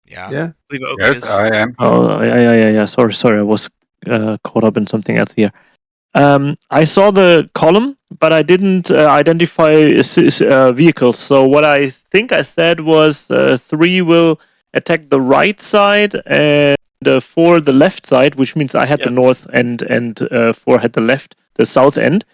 Yeah. Yeah. Yes, I am. Oh, yeah. Sorry. I was caught up in something else here. I saw the column, but I didn't identify vehicles. So what I think I said was 3 will attack the right side and 4 the left side, which means I had the north end and 4 had the south end.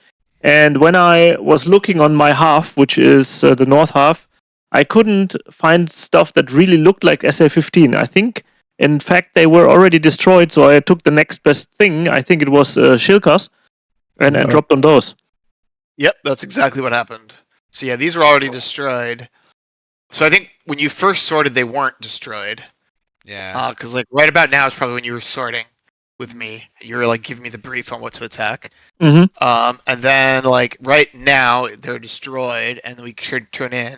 And when I was looking on my half, which is the north half, I couldn't find stuff that really looked like SA-15. I think, in fact, they were already destroyed, so I took the next best thing. I think it was Shilkas, and dropped on those. Yep, that's exactly what happened. So yeah, these were already destroyed. So I think when you first sorted, they weren't destroyed. Yeah. Because like right about now is probably when you were sorting with me. You were like giving me the brief on what to attack. Mm-hmm. And then like right now they're destroyed, and we could turn in.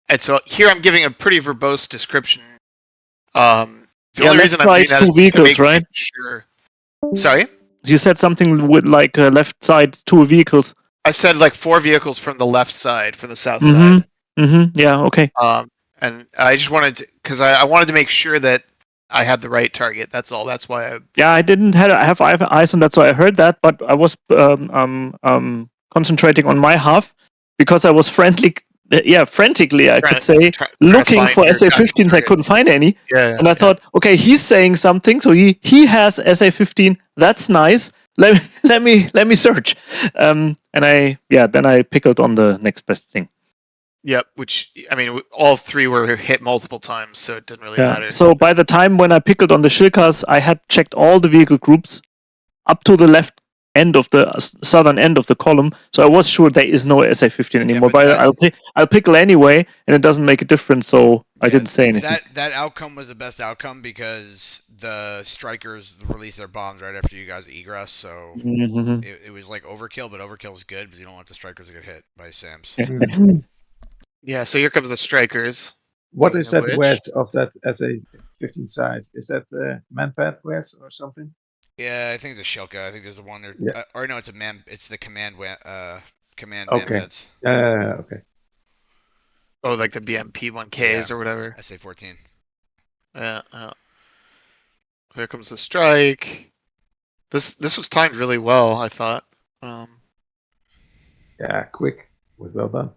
And so here I'm giving a pretty verbose description. The only reason I'm doing that is 2 vehicles, to make right? sure. Sorry. You said something with like left side 2 vehicles. I said like 4 vehicles from the left side, from the south Mm-hmm. side. Mm-hmm. Yeah. Okay. And I just wanted to, because I wanted to make sure that I had the right target. That's all. That's why I. Yeah, I didn't have eyes on that, so I heard that, but I was concentrating on my half because I was frantically, I could say, looking for SA-15s. I couldn't find any, and I thought, okay, he's saying something, so he has SA-15. That's nice. Let me search, and then I pickled on the next best thing. Yep, which I mean, all 3 were hit multiple times, so it didn't really matter. So by the time when I pickled on the Shilkas, I had checked all the vehicle groups up to the left end of the southern end of the column, so I was sure there is no SA-15 anymore. But I'll pickle anyway, and it doesn't make a difference, so I didn't say anything. That outcome was the best outcome because the strikers released their bombs right after you guys egress, so it was like overkill, but overkill is good because you don't want the strikers to get hit by SAMs. Yeah, so here comes the strikers. What is that west of that SA-15 side? Is that manpad west or something? Yeah, I think it's a Shilka. I think there's a one there. Yeah. Or no, it's a man. It's the command command Okay. manpads. Okay. Oh, like the BMP 1Ks or whatever. SA-14. Yeah. Here comes the strike. This was timed really well, I thought. Yeah, quick. Was well done.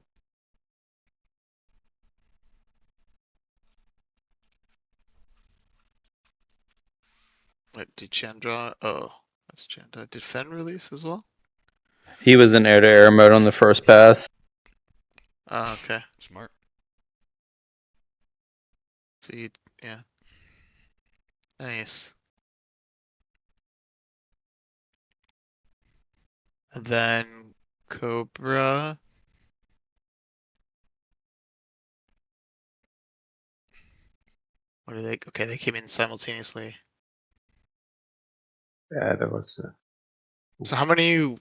Wait, did Chandra? Oh, that's Chandra. Did Fen release as well? He was in air-to-air mode on the first pass. Oh, okay. Smart. So yeah. Nice. And then Cobra. What are they? Okay, they came in simultaneously. Yeah, that was. So how many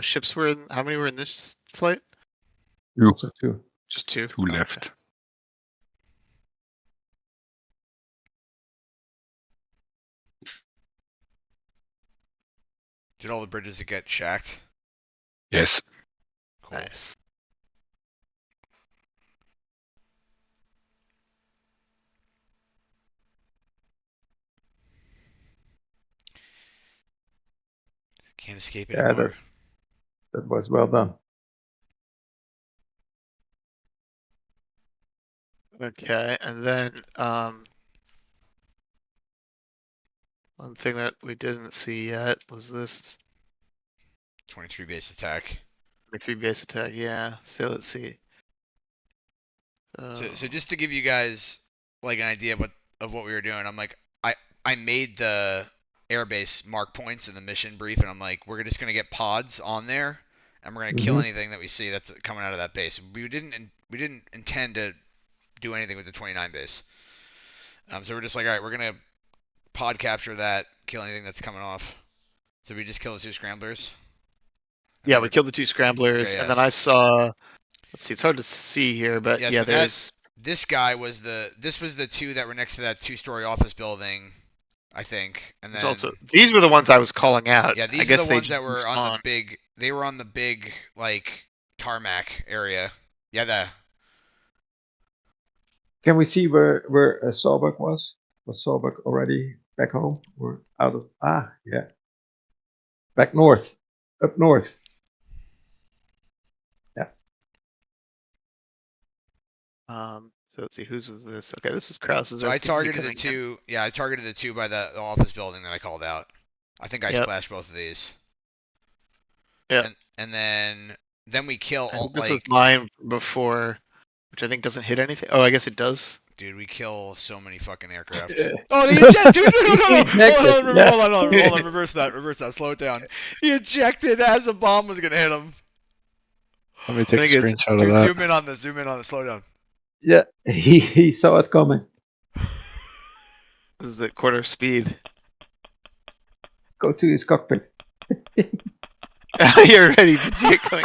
ships were in? How many were in this flight? Also 2. Just 2. 2 left. Did all the bridges get shacked? Yes. Cool. Nice. Can't escape Yeah, anymore. that was well done. Okay, and then one thing that we didn't see yet was this 23 base attack. 23 base attack. Yeah. So let's see. So just to give you guys like an idea of what we were doing, I'm like I made the airbase mark points in the mission brief, and I'm like, we're just gonna get pods on there, and we're gonna kill anything that we see that's coming out of that base. We didn't intend to do anything with the 29 base. So we're just like, all right, we're gonna pod capture that, kill anything that's coming off. So we just kill the 2 scramblers. Yeah, we killed the 2 scramblers, Okay, and then I saw. Let's see, it's hard to see here, but yeah, so there's. This guy was this was the two that were next to that 2-story office building, I think. And then these were the ones I was calling out. yeah, these I are guess the they ones that just were on the despawn. big. They were on the big like tarmac area. Yeah, the Can we see where Sawbuck was? Was Sawbuck already back home or out of? Ah, yeah. Back north, up north. Yeah. So let's see, whose is this? Okay, this is Krause's. So I targeted the two. Yeah, I targeted the two by the office building that I called out. I think I splashed both of these. Yeah. And then we kill all This like. was mine before, which I think doesn't hit anything. Oh, I guess it does. Dude, we kill so many fucking aircraft. Oh, they eject, dude! No. Hold on, reverse that, slow it down. He ejected as a bomb was gonna hit him. Let me take a screenshot of Dude, that. zoom in on this, slow down. Yeah, he saw it coming. This is at quarter speed. Go to his cockpit. You're ready to see it coming.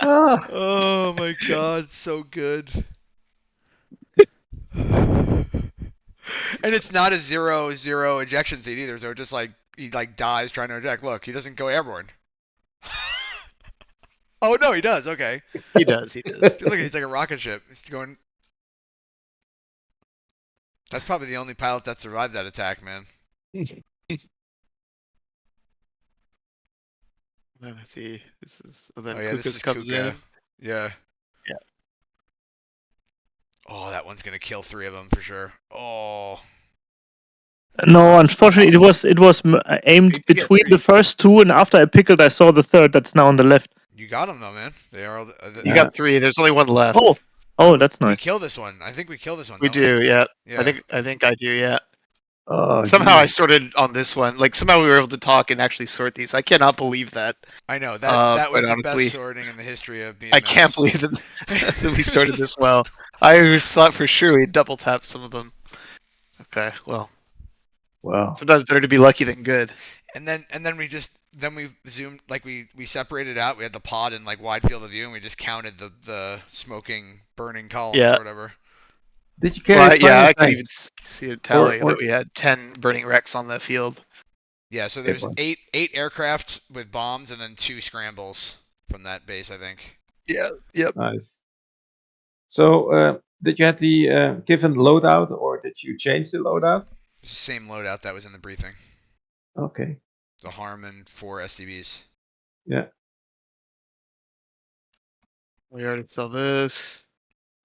Oh my god, so good. And it's not a 0-0 ejection seat either, so just like he like dies trying to eject. Look, he doesn't go airborne. Oh no, he does. Okay. He does. Look, he's like a rocket ship. He's going. That's probably the only pilot that survived that attack, man. Let's see. This is. And then this Kukas is comes Kuka. in. Yeah. Yeah. Oh, that one's gonna kill 3 of them for sure. Oh. No, unfortunately, it was aimed between the first 2, and after I pickled, I saw the third that's now on the left. You got them though, man. They are. You got 3. There's only 1 left. Oh, that's nice. We kill this one. I think we kill this one. We do, yeah. Yeah. I think I do, yeah. Oh, somehow I sorted on this one. Like somehow we were able to talk and actually sort these. I cannot believe that. I know that was the honestly, best sorting in the history of BMS. I can't believe that, that we sorted this well. I thought for sure we'd double tap some of them. Okay, well. Wow. Sometimes better to be lucky than good. And then we zoomed, like we separated out. We had the pod in like wide field of view, and we just counted the smoking, burning columns or whatever. Did you carry? Yeah, I could even see a tally that we had 10 burning wrecks on the field. Yeah, so there's eight aircraft with bombs, and then 2 scrambles from that base, I think. Yeah. Yep. Nice. So, did you have the given loadout, or did you change the loadout? It's the same loadout that was in the briefing. Okay. The Harmon 4 SDBs. Yeah. We already saw this.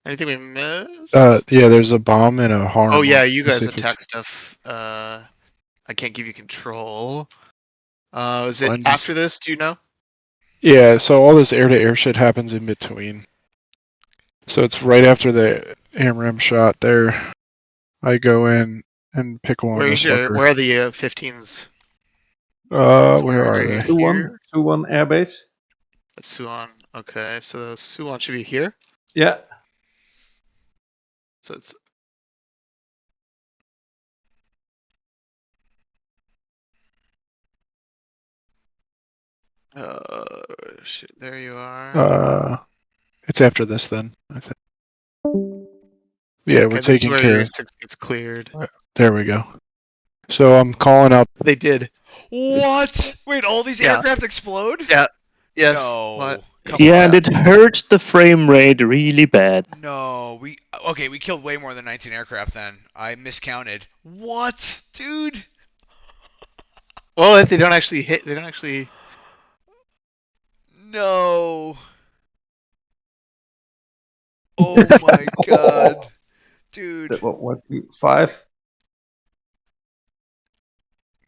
Anything we missed? Yeah, there's a bomb and a harm. Oh yeah, you guys attack stuff. I can't give you control. Is it after this? Do you know? Yeah, so all this air-to-air shit happens in between. So it's right after the AMRAAM shot there. I go in and pickle on this fucker. Where are the 15s? Where are they? Suwon airbase. That's Suwon. Okay, so Suwon should be here. Yeah. So it's. Shit, there you are. It's after this then, I think. Yeah, we're taking care of it. It's cleared. There we go. So I'm calling out. They did. What? Wait, all these aircraft explode? Yeah. Yes. No. Yeah, and it hurt the frame rate really bad. No, we killed way more than 19 aircraft then. I miscounted. What, dude? Well, if they don't actually hit, they don't actually. No. Oh my god, dude. What? 1, 2, 5.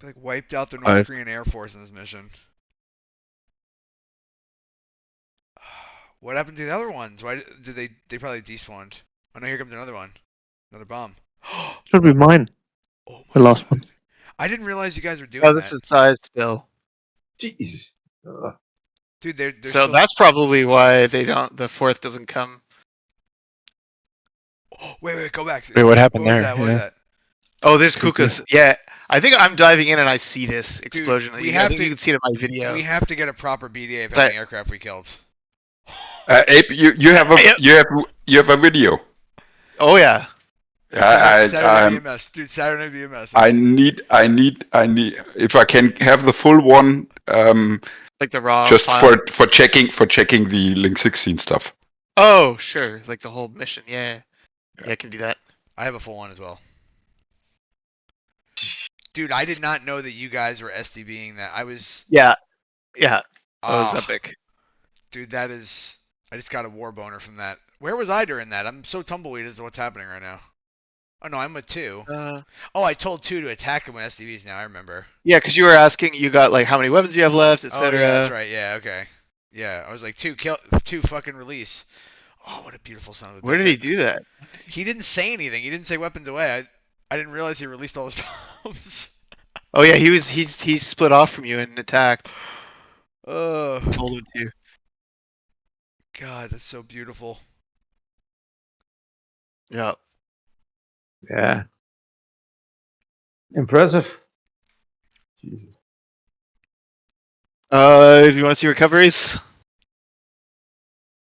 Like wiped out the North Korean Air Force in this mission. What happened to the other ones? Why did they probably despawned? Oh no, here comes another one. Another bomb. Should be mine. Oh the last one. I didn't realize you guys were doing that. Oh, this is size still. Jeez. Dude, they're so still... that's probably why they don't. The 4th doesn't come. Oh, wait, go back. Wait, what happened there? What was that? Oh, there's Kukas. Yeah, I think I'm diving in and I see this explosion. Dude, I think you can see it in my video. We have to get a proper BDA of how many aircraft we killed. Abe, you have a video. Oh yeah. Saturday BMS, dude. Saturday BMS. I need. If I can have the full one, like the raw just file. for checking the Link 16 stuff. Oh sure, like the whole mission. Yeah, I can do that. I have a full one as well. Dude, I did not know that you guys were SDBing that. I was. Yeah. That was epic. Dude, that is. I just got a war boner from that. Where was I during that? I'm so tumbleweed as to what's happening right now. Oh no, I'm with 2. I told 2 to attack him with SDVs now, I remember. Yeah, because you were asking, you got like how many weapons you have left, etc. Oh, yeah, that's right, yeah, okay. Yeah, I was like, 2 fucking release. Oh, what a beautiful son of a bitch. Where did he do that? He didn't say anything. He didn't say weapons away. I didn't realize he released all his bombs. Oh yeah, he split off from you and attacked. Told him to. God, that's so beautiful. Yeah. Yeah. Impressive. Jesus. Do you want to see recoveries?